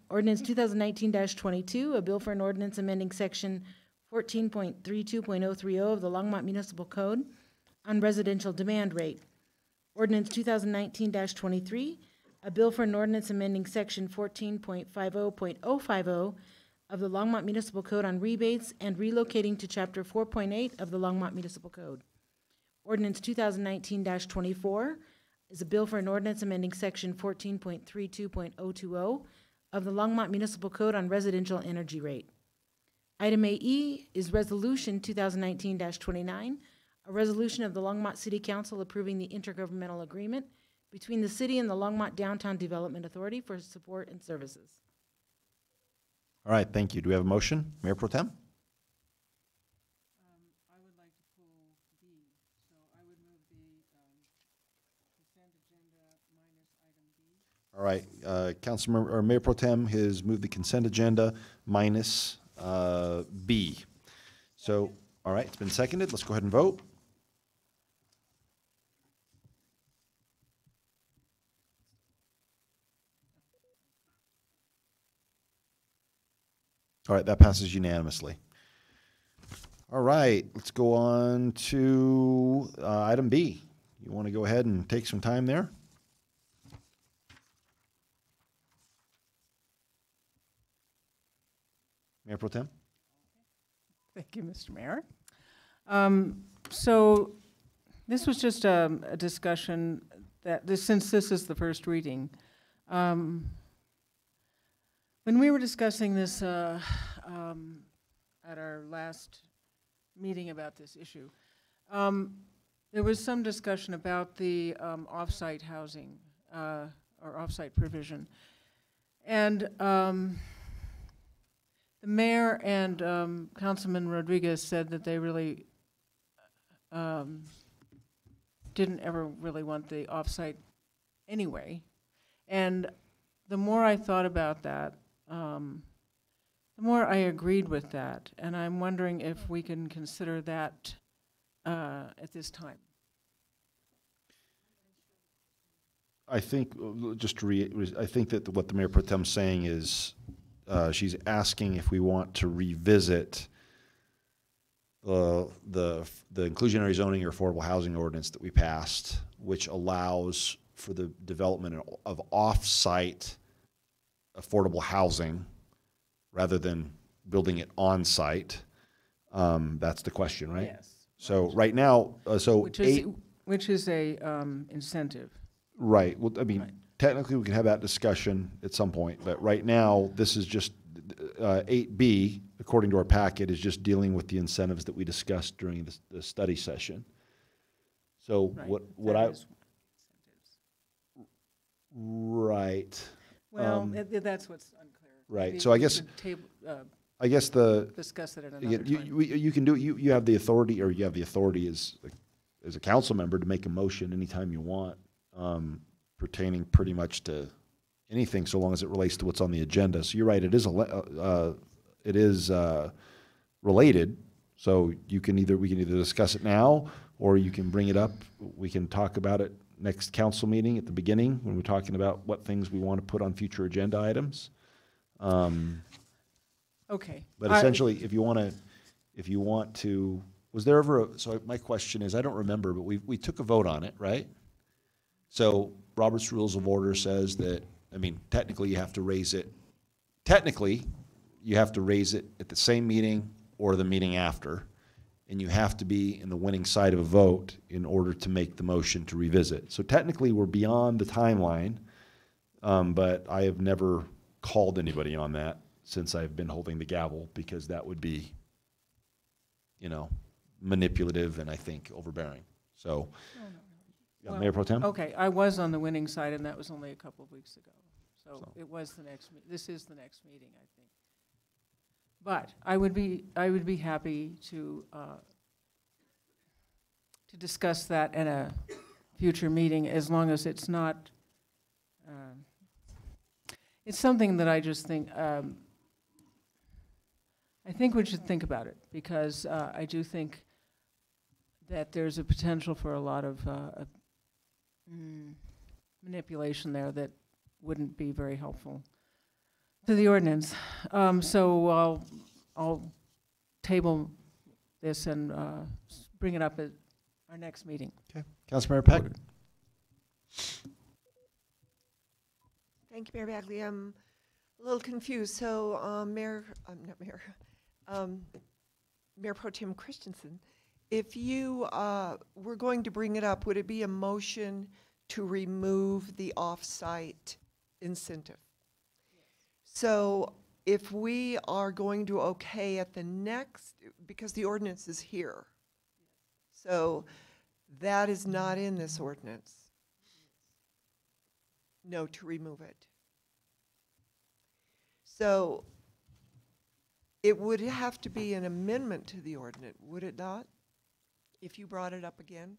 Ordinance 2019-22, a bill for an ordinance amending section 14.32.030 of the Longmont Municipal Code on residential demand rate. Ordinance 2019-23, a bill for an ordinance amending section 14.50.050 of the Longmont Municipal Code on rebates and relocating to chapter 4.8 of the Longmont Municipal Code. Ordinance 2019-24 is a bill for an ordinance amending section 14.32.020 of the Longmont Municipal Code on residential energy rate. Item AE is Resolution 2019-29, a resolution of the Longmont City Council approving the intergovernmental agreement between the city and the Longmont Downtown Development Authority for support and services. All right, thank you. Do we have a motion? Mayor Pro Tem? I would like to pull B, so I would move the consent agenda minus item B. All right, Councilmember, or Mayor Pro Tem has moved the consent agenda minus B. So, all right, it's been seconded. Let's go ahead and vote. All right, that passes unanimously. All right, let's go on to item B. You want to go ahead and take some time there? Mayor Pro Tem? Thank you, Mr. Mayor. So this was just a discussion that since this is the first reading, when we were discussing this at our last meeting about this issue, there was some discussion about the off-site housing or off-site provision. And the mayor and Councilman Rodriguez said that they really didn't ever really want the off-site anyway. And the more I thought about that, the more I agreed with that. And I'm wondering if we can consider that at this time. I think, just to I think that what the Mayor Pro Tem is saying is she's asking if we want to revisit the inclusionary zoning or affordable housing ordinance that we passed, which allows for the development of off-site affordable housing rather than building it on-site. That's the question, right? Yes. So right now, which is a incentive. Right. Well, I mean, technically we can have that discussion at some point, but right now this is just 8B, according to our packet, is just dealing with the incentives that we discussed during the study session. So Right. what That I is right. Well, that's what's unclear. Right. Maybe So I we guess should table, I guess discuss it at another you, time. you can do you have the authority, or you have the authority as a council member to make a motion anytime you want, pertaining pretty much to anything, so long as it relates to what's on the agenda. So you're right, it is related. So we can either discuss it now, or you can bring it up. We can talk about it next council meeting at the beginning when we're talking about what things we want to put on future agenda items. Okay. But essentially, if you want to, was there ever so my question is, I don't remember, but we took a vote on it, right? So Robert's Rules of Order says that, I mean, technically you have to raise it at the same meeting or the meeting after, and you have to be in the winning side of a vote in order to make the motion to revisit. So technically we're beyond the timeline, but I have never called anybody on that since I've been holding the gavel, because that would be, manipulative and I think overbearing. So, Well, Mayor Pro Tem? Okay, I was on the winning side, and that was only a couple of weeks ago. So it was the next, this is the next meeting, I think. But I would be happy to discuss that at a future meeting, as long as it's not, it's something that I just think, I think we should think about it, because I do think that there's a potential for a lot of manipulation there that wouldn't be very helpful To the ordinance. So I'll table this and bring it up at our next meeting. Okay. Councilmember Peck? Thank you, Mayor Bagley. I'm a little confused. So, Mayor Pro Tem Christensen, if you were going to bring it up, would it be a motion to remove the off-site incentive? So if we are going to okay at the next, because the ordinance is here, so that is not in this ordinance. No, to remove it. So it would have to be an amendment to the ordinance, would it not? If you brought it up again?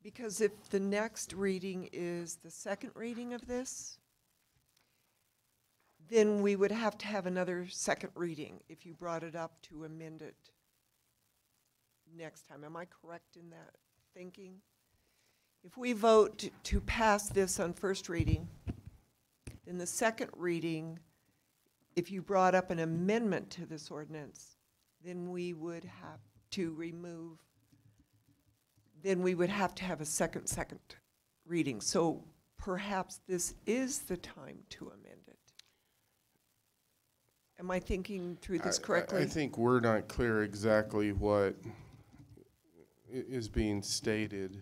Because if the next reading is the second reading of this, then we would have to have another second reading if you brought it up to amend it next time. Am I correct in that thinking? If we vote to pass this on first reading, then the second reading, if you brought up an amendment to this ordinance, then we would have to remove, then we would have to have a second reading. So perhaps this is the time to amend it. Am I thinking through this correctly? I think we're not clear exactly what is being stated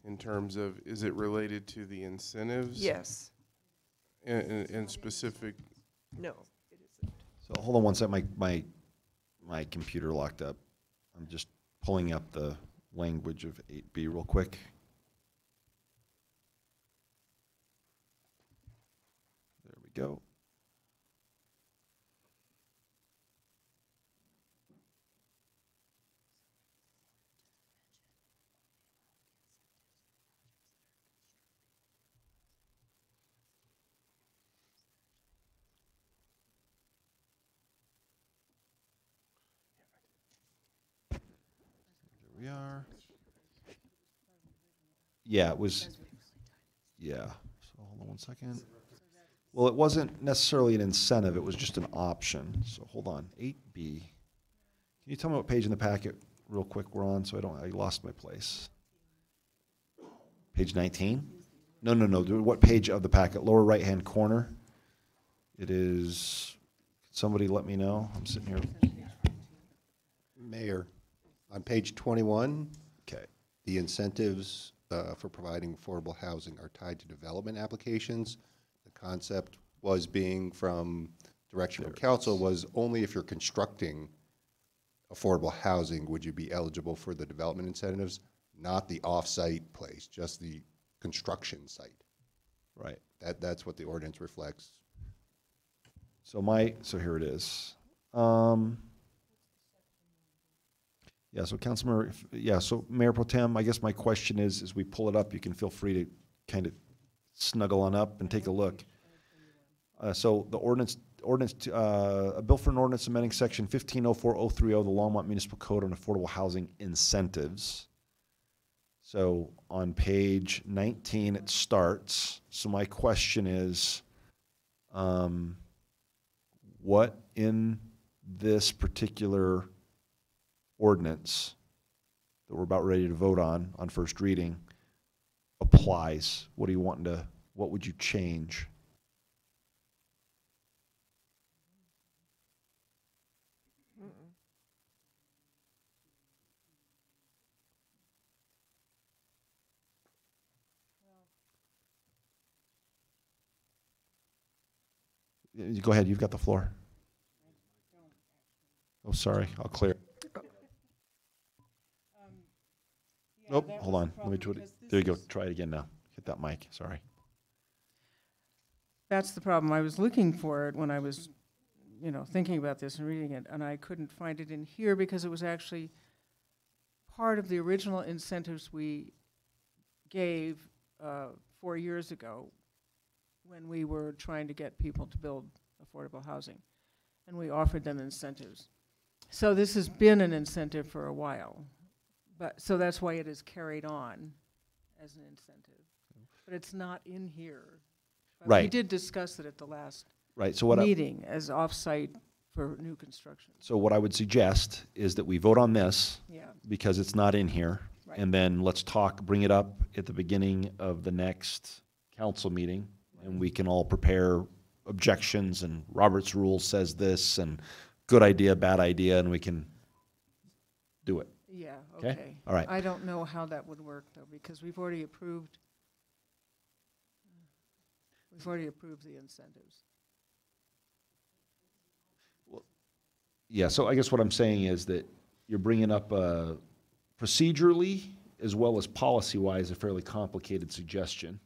in terms of, is it related to the incentives? Yes. And specific? No, it isn't. So hold on one sec. My computer locked up. I'm just pulling up the language of 8B real quick. There we go. We are. Yeah, it was. Yeah. So hold on one second. Well, it wasn't necessarily an incentive. It was just an option. So hold on. 8B. Can you tell me what page in the packet real quick we're on so I lost my place? Page 19? No. What page of the packet? Lower right-hand corner. It is. Somebody let me know. I'm sitting here. Mayor, on page 21, okay, the incentives for providing affordable housing are tied to development applications. The concept was being from direction from council was only if you're constructing affordable housing would you be eligible for the development incentives, not the off-site place, just the construction site. Right. That's what the ordinance reflects. So here it is. Yeah, so Councilmember, so Mayor Pro Tem, I guess my question is, as we pull it up, you can feel free to kind of snuggle on up and take a look. So the a bill for an ordinance amending section 1504030 of the Longmont Municipal Code on affordable housing incentives. So on page 19 it starts. So my question is, what in this particular ordinance that we're about ready to vote on first reading applies? What do you want what would you change? Go ahead, you've got the floor. Oh, sorry, I'll clear. Nope, hold on. Let me try it. There you go. Try it again now. Hit that mic. Sorry. That's the problem. I was looking for it when I was, thinking about this and reading it, and I couldn't find it in here because it was actually part of the original incentives we gave 4 years ago when we were trying to get people to build affordable housing, and we offered them incentives. So this has been an incentive for a while. So that's why it is carried on as an incentive. But it's not in here. But right. We did discuss it at the last Right, so what I- meeting as off-site for new construction. So what I would suggest is that we vote on this. Yeah. Because it's not in here. Right. And then let's bring it up at the beginning of the next council meeting. And we can all prepare objections and Robert's rule says this and good idea, bad idea, and we can do it. Yeah, Okay? okay. All right. I don't know how that would work, though, because we've already approved the incentives. Yeah, so I guess what I'm saying is that you're bringing up procedurally as well as policy-wise a fairly complicated suggestion.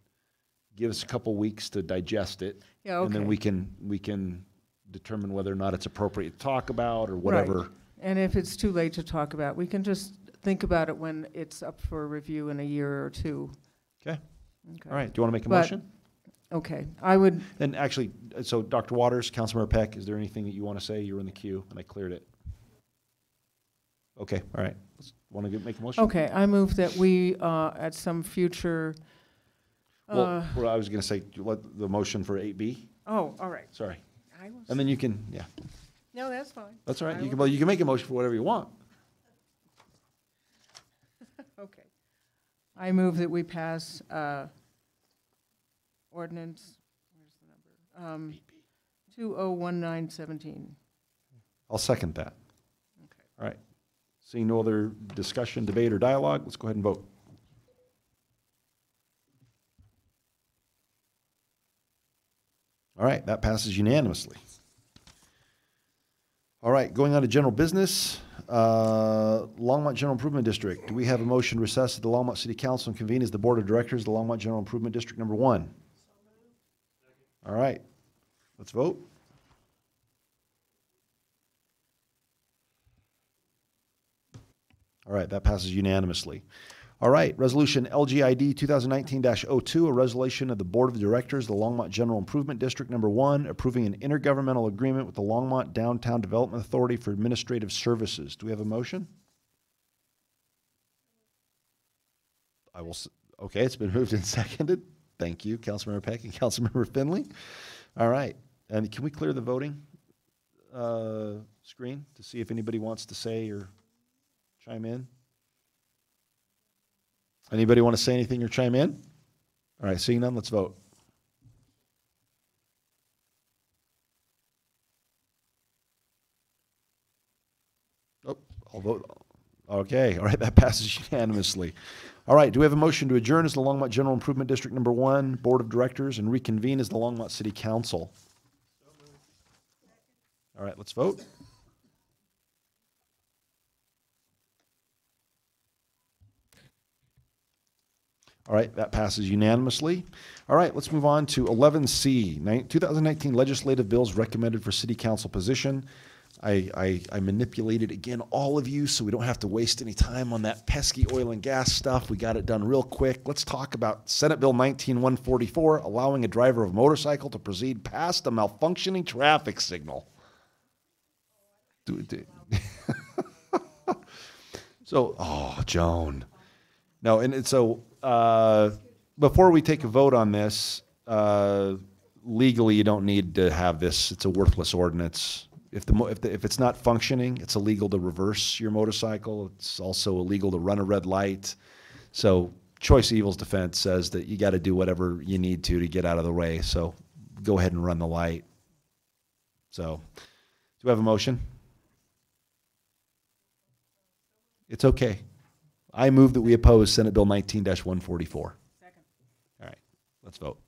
Give us a couple weeks to digest it. Yeah, And then okay. we can determine whether or not it's appropriate to talk about or whatever. Right. And if it's too late to talk about, we can just think about it when it's up for review in a year or two. Okay. Okay. All right, do you want to make a But- motion? Okay, I would, And actually, so Dr. Waters, Councilmember Peck, is there anything that you want to say? You were in the queue and I cleared it. Okay, all right. Want to make a motion? okay, I move that we, at some future, Well, I was going to say, let the motion for 8B. oh, all right. Sorry. I was- And then you can, yeah, No, that's fine. that's all right. I You will- can, well, you can make a motion for whatever you want. Okay. I move that we pass ordinance, where's the number? 201917. I'll second that. All right. Seeing no other discussion, debate, or dialogue, let's go ahead and vote. All right, that passes unanimously. All right, going on to general business. Longmont General Improvement District. Do we have a motion to recess to the Longmont City Council and convene as the Board of Directors of the Longmont General Improvement District Number 1? All right, let's vote. All right, that passes unanimously. All right, resolution LGID 2019-02, a resolution of the Board of Directors of the Longmont General Improvement District Number 1, approving an intergovernmental agreement with the Longmont Downtown Development Authority for administrative services. Do we have a motion? Okay, it's been moved and seconded. Thank you, Councilmember Peck and Councilmember Finley. All right, and can we clear the voting screen to see if anybody wants to say or chime in? Anybody want to say anything or chime in? All right, seeing none, let's vote. Oh, I'll vote. Okay, all right, that passes unanimously. All right, do we have a motion to adjourn as the Longmont General Improvement District Number 1 Board of Directors and reconvene as the Longmont City Council? All right, let's vote. All right, that passes unanimously. All right, let's move on to 11C, 2019 legislative bills recommended for city council position. I manipulated, again, all of you so we don't have to waste any time on that pesky oil and gas stuff. We got it done real quick. Let's talk about Senate Bill 19144, allowing a driver of a motorcycle to proceed past a malfunctioning traffic signal. So, oh, Joan. No, and so before we take a vote on this, legally you don't need to have this. It's a worthless ordinance. If it's not functioning, it's illegal to reverse your motorcycle. It's also illegal to run a red light. So choice of evil's defense says that you got to do whatever you need to get out of the way. So go ahead and run the light. So do we have a motion? It's okay. I move that we oppose Senate Bill 19-144. Second. All right, let's vote.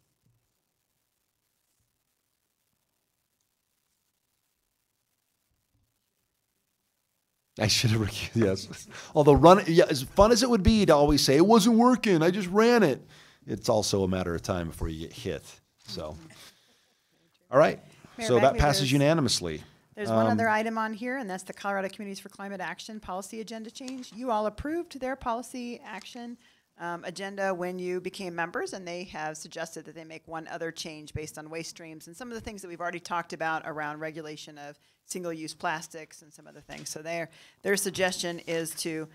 I should have recused, yes. Although as fun as it would be to always say, it wasn't working, I just ran it. It's also a matter of time before you get hit, so. All right, Mayor so that Bagley, passes there's- unanimously. There's one other item on here, and that's the Colorado Communities for Climate Action policy agenda change. You all approved their policy action agenda when you became members, and they have suggested that they make one other change based on waste streams and some of the things that we've already talked about around regulation of single-use plastics and some other things. So their suggestion is to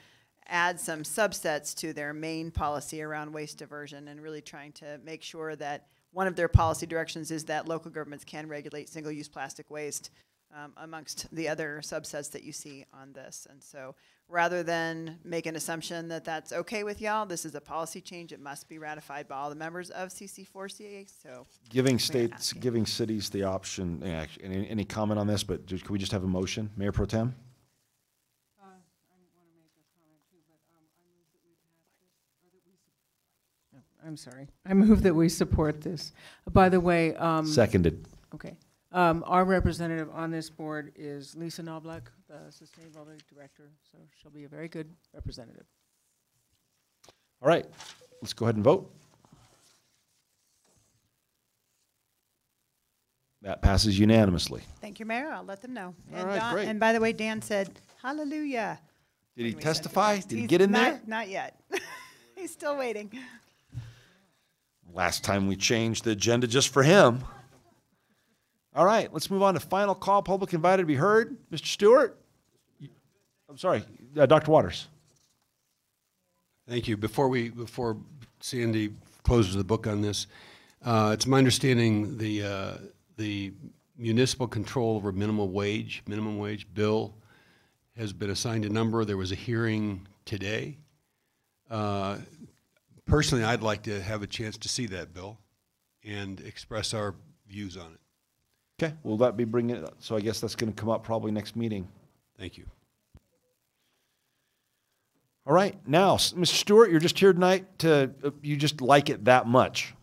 add some subsets to their main policy around waste diversion and really trying to make sure that one of their policy directions is that local governments can regulate single-use plastic waste amongst the other subsets that you see on this. And so rather than make an assumption that that's okay with y'all, this is a policy change. It must be ratified by all the members of CC4CA. So Giving states, giving cities the option, any comment on this, but can we just have a motion? Mayor Pro Tem? I'm sorry. I move that we support this. By the way. Seconded. Okay. Our representative on this board is Lisa Knobloch, the Sustainability Director, so she'll be a very good representative. All right, let's go ahead and vote. That passes unanimously. thank you, Mayor. I'll let them know. All And, right, great. And by the way, Dan said, hallelujah. Did he when we said testify? it. Did he He's get in there? Not yet. He's still waiting. Last time we changed the agenda just for him. All right, let's move on to final call. Public invited to be heard. Mr. Stewart? I'm sorry, Dr. Waters. Thank you. Before Sandy closes the book on this, it's my understanding the municipal control over minimum wage bill has been assigned a number. There was a hearing today. Personally, I'd like to have a chance to see that bill and express our views on it. Okay, will that be bringing it? So I guess that's going to come up probably next meeting. Thank you. All right, now, Mr. Stewart, you're just here tonight to, you just like it that much.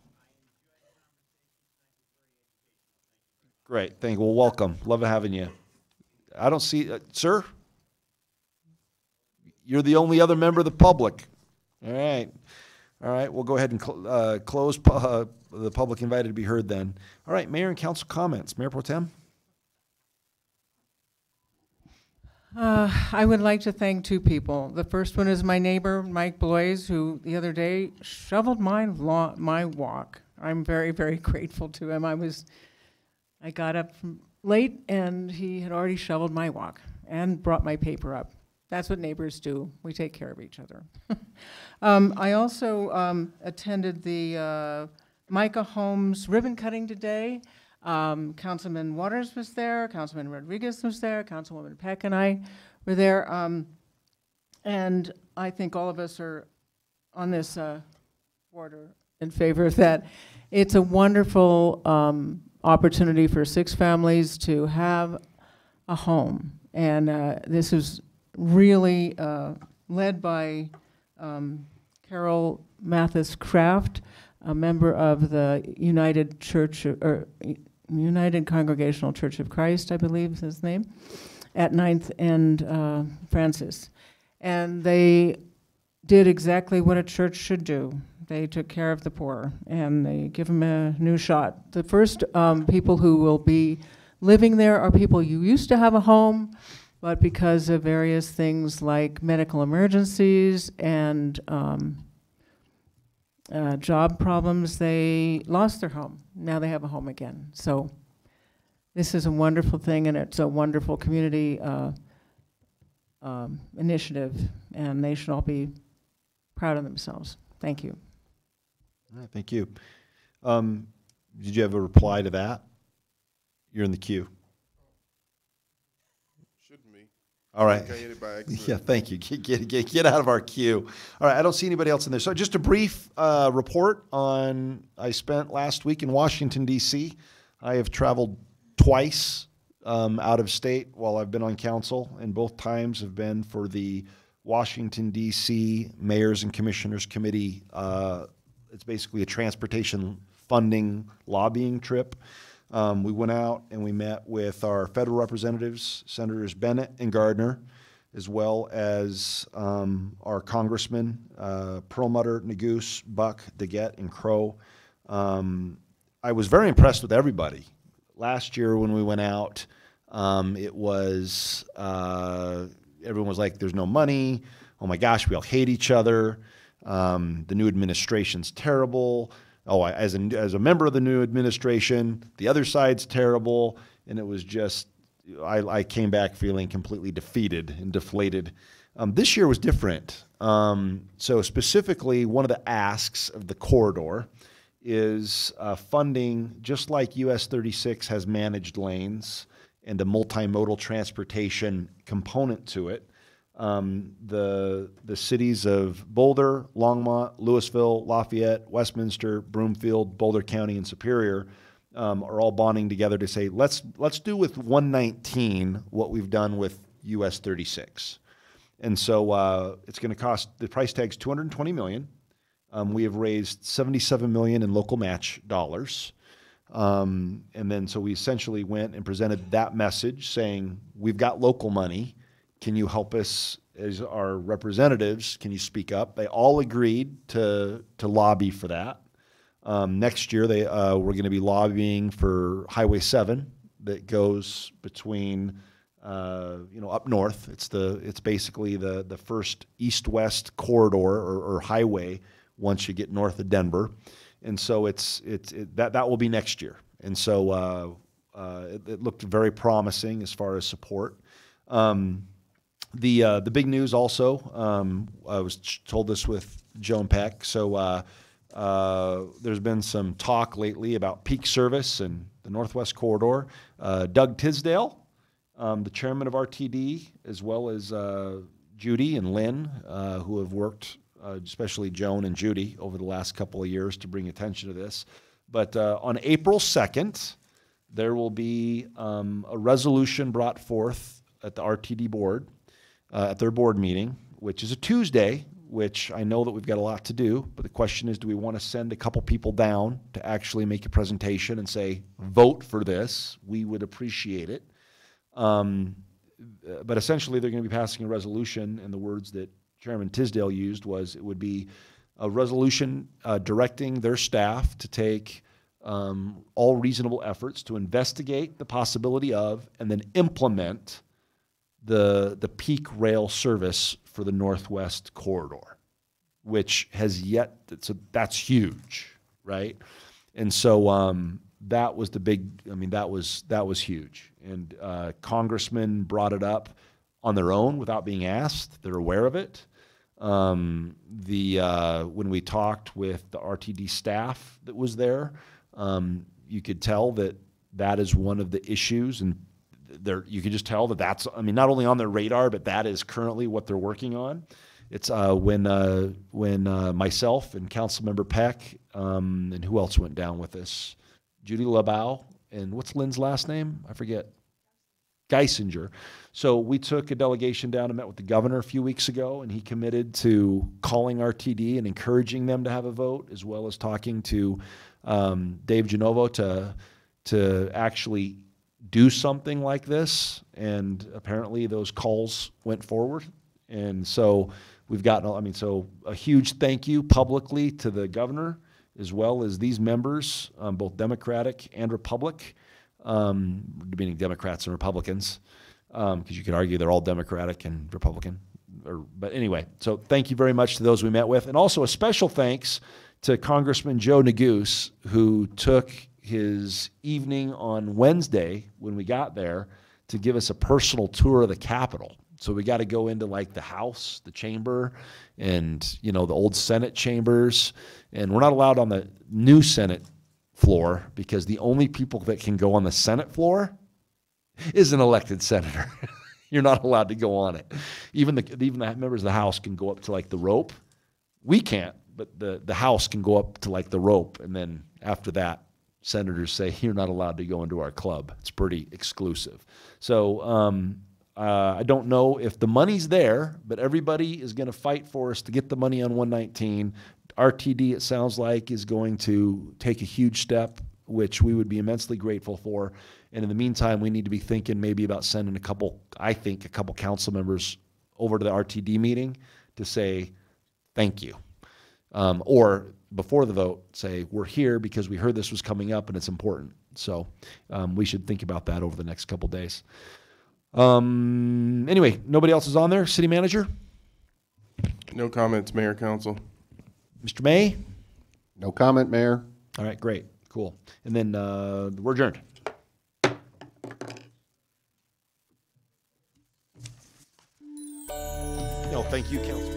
Great, thank you. Well, welcome. Love having you. I don't see, sir? You're the only other member of the public. All right. All right, we'll go ahead and close the public invited to be heard then. All right, Mayor and Council comments. Mayor Pro Tem? I would like to thank two people. The first one is my neighbor, Mike Bloise, who the other day shoveled my walk. I'm very, very grateful to him. I got up late and he had already shoveled my walk and brought my paper up. That's what neighbors do. We take care of each other. I also attended the Micah Holmes ribbon cutting today. Councilman Waters was there, Councilman Rodriguez was there, Councilwoman Peck and I were there. And I think all of us are on this board are in favor of that. It's a wonderful opportunity for 6 families to have a home. And this is really led by Carol Mathis Kraft, a member of the United Congregational Church of Christ, I believe is his name, at 9th and Francis. And they did exactly what a church should do. They took care of the poor, and they give them a new shot. The first people who will be living there are people who used to have a home, but because of various things like medical emergencies and job problems, they lost their home. Now they have a home again. So this is a wonderful thing, and it's a wonderful community initiative, and they should all be proud of themselves. Thank you. All right, thank you. Did you have a reply to that? You're in the queue. Shouldn't be. All right. Yeah, thank you. Get out of our queue. All right, I don't see anybody else in there. So just a brief report on, I spent last week in Washington, D.C. I have traveled twice out of state while I've been on council, and both times have been for the Washington, D.C. Mayors and Commissioners Committee. It's basically a transportation funding lobbying trip. We went out and we met with our federal representatives, Senators Bennett and Gardner, as well as our congressmen, Perlmutter, Neguse, Buck, DeGette, and Crow. I was very impressed with everybody. Last year when we went out, it was, everyone was like, there's no money. Oh my gosh, we all hate each other. The new administration's terrible. Oh, as a member of the new administration, the other side's terrible. And it was just, I came back feeling completely defeated and deflated. This year was different. So specifically, one of the asks of the corridor is funding, just like US 36 has managed lanes and a multimodal transportation component to it. The cities of Boulder, Longmont, Louisville, Lafayette, Westminster, Broomfield, Boulder County, and Superior are all bonding together to say, let's do with 119 what we've done with US 36. And so it's going to cost, the price tag's $220 million. We have raised $77 million in local match dollars. And then so we essentially went and presented that message saying, we've got local money. Can you help us as our representatives? Can you speak up? They all agreed to lobby for that. Next year, we're going to be lobbying for Highway 7 that goes between, up north. It's basically the first east-west corridor or highway once you get north of Denver. And so that will be next year. And so it looked very promising as far as support. The big news also, I was told this with Joan Peck. So there's been some talk lately about peak service and the Northwest Corridor. Doug Tisdale, the chairman of RTD, as well as Judy and Lynn, who have worked, especially Joan and Judy, over the last couple of years to bring attention to this. But on April 2nd, there will be a resolution brought forth at the RTD board, at their board meeting, which is a Tuesday, which I know that we've got a lot to do, but the question is, do we want to send a couple people down to actually make a presentation and say, vote for this? We would appreciate it. But essentially, they're going to be passing a resolution, and the words that Chairman Tisdale used was, it would be a resolution directing their staff to take all reasonable efforts to investigate the possibility of and then implement the peak rail service for the Northwest Corridor, which has yet, that's huge, right? And so that was the big, that was huge. And congressmen brought it up on their own without being asked. They're aware of it. When we talked with the RTD staff that was there, you could tell that is one of the issues, and you can just tell that's not only on their radar, but that is currently what they're working on. It's when myself and Councilmember Peck and who else went down with this? Judy LaBeau, and what's Lynn's last name? I forget. Geisinger. So we took a delegation down and met with the governor a few weeks ago, and he committed to calling RTD and encouraging them to have a vote, as well as talking to Dave Genovo to actually do something like this. And apparently those calls went forward. And so we've gotten, so a huge thank you publicly to the governor, as well as these members, both Democratic and Republican, meaning Democrats and Republicans, because you could argue they're all Democratic and Republican. But anyway, so thank you very much to those we met with. And also a special thanks to Congressman Joe Neguse, who took his evening on Wednesday when we got there to give us a personal tour of the Capitol. So we got to go into like the House, the chamber, and the old Senate chambers. And we're not allowed on the new Senate floor because the only people that can go on the Senate floor is an elected senator. You're not allowed to go on it. Even the members of the House can go up to like the rope. We can't, but the House can go up to like the rope, and then after that, senators say you're not allowed to go into our club. It's pretty exclusive. So I don't know if the money's there, but everybody is going to fight for us to get the money on 119. RTD, it sounds like, is going to take a huge step, which we would be immensely grateful for. And in the meantime, we need to be thinking maybe about sending a couple council members over to the RTD meeting to say thank you. Or before the vote, say we're here because we heard this was coming up and it's important. So we should think about that over the next couple days. Anyway, nobody else is on there? City manager? No comments, Mayor, Council. Mr. May? No comment, Mayor. All right, great, cool. And then we're adjourned. No, thank you, Council.